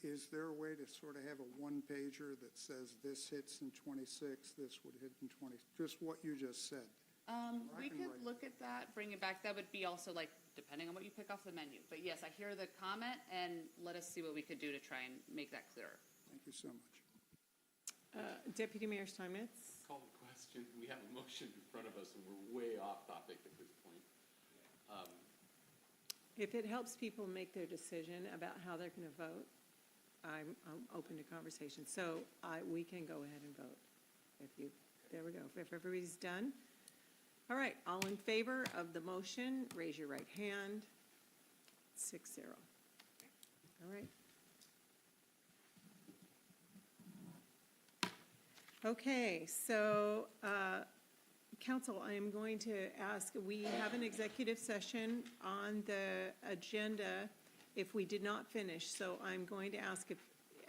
Is there a way to sort of have a one-pager that says this hits in '26, this would hit in '20, just what you just said? We can could write it look at that, bring it back. That would be also like, depending on what you pick off the menu. But yes, I hear the comment, and let us see what we could do to try and make that clearer. Thank you so much. Deputy Mayor Steinmetz? Call the question. We have a motion in front of us, and we're way off topic at this point. If it helps people make their decision about how they're going to vote, I'm open to conversation. So we can go ahead and vote. There we go. If everybody's done. All right, all in favor of the motion, raise your right hand. 6-0. All right. Okay, so, council, I am going to ask, we have an executive session on the agenda if we did not finish. So I'm going to ask if,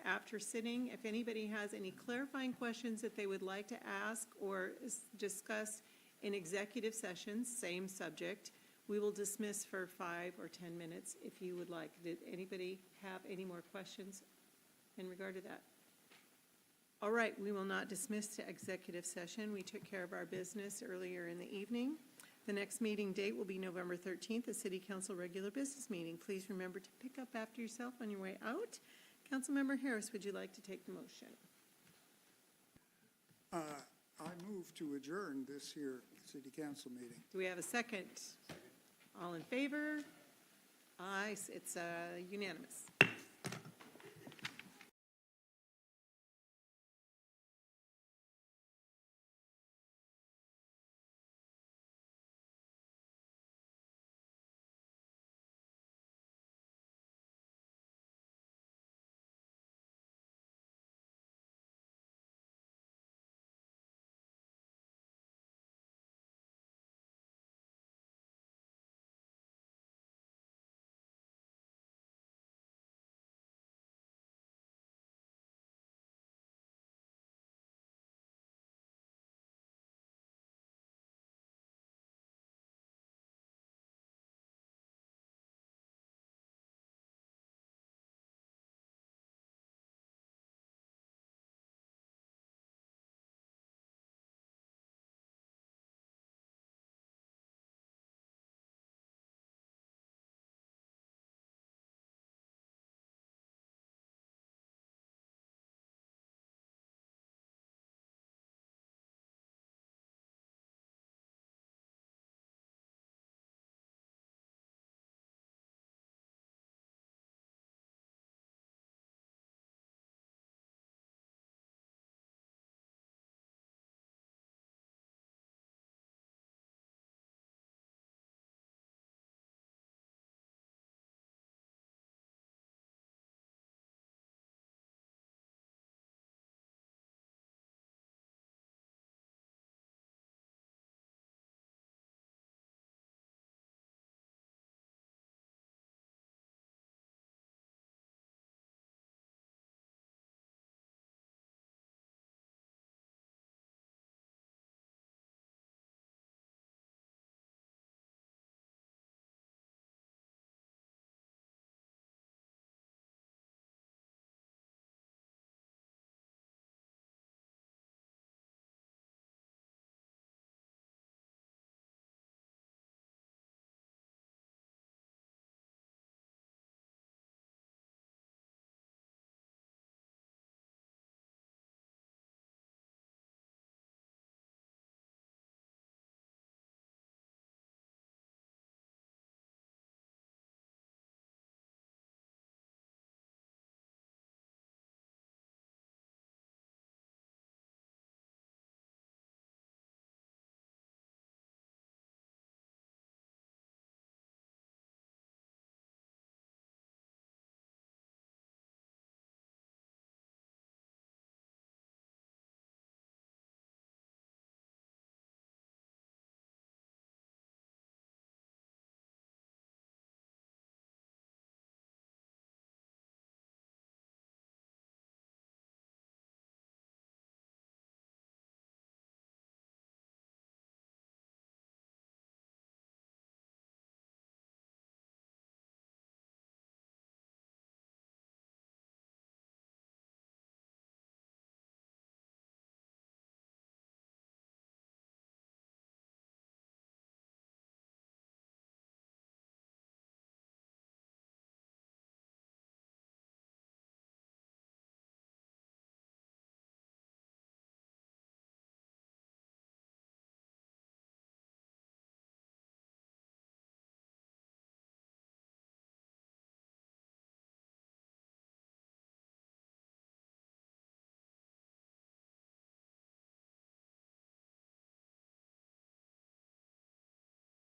after sitting, if anybody has any clarifying questions that they would like to ask or discuss in executive sessions, same subject, we will dismiss for 5 or 10 minutes if you would like. Did anybody have any more questions in regard to that? All right, we will not dismiss to executive session. We took care of our business earlier in the evening. The next meeting date will be November 13th, the City Council regular business meeting. Please remember to pick up after yourself on your way out. Councilmember Harris, would you like to take the motion? I move to adjourn this here City Council meeting. Do we have a second? All in favor? Aye, it's unanimous.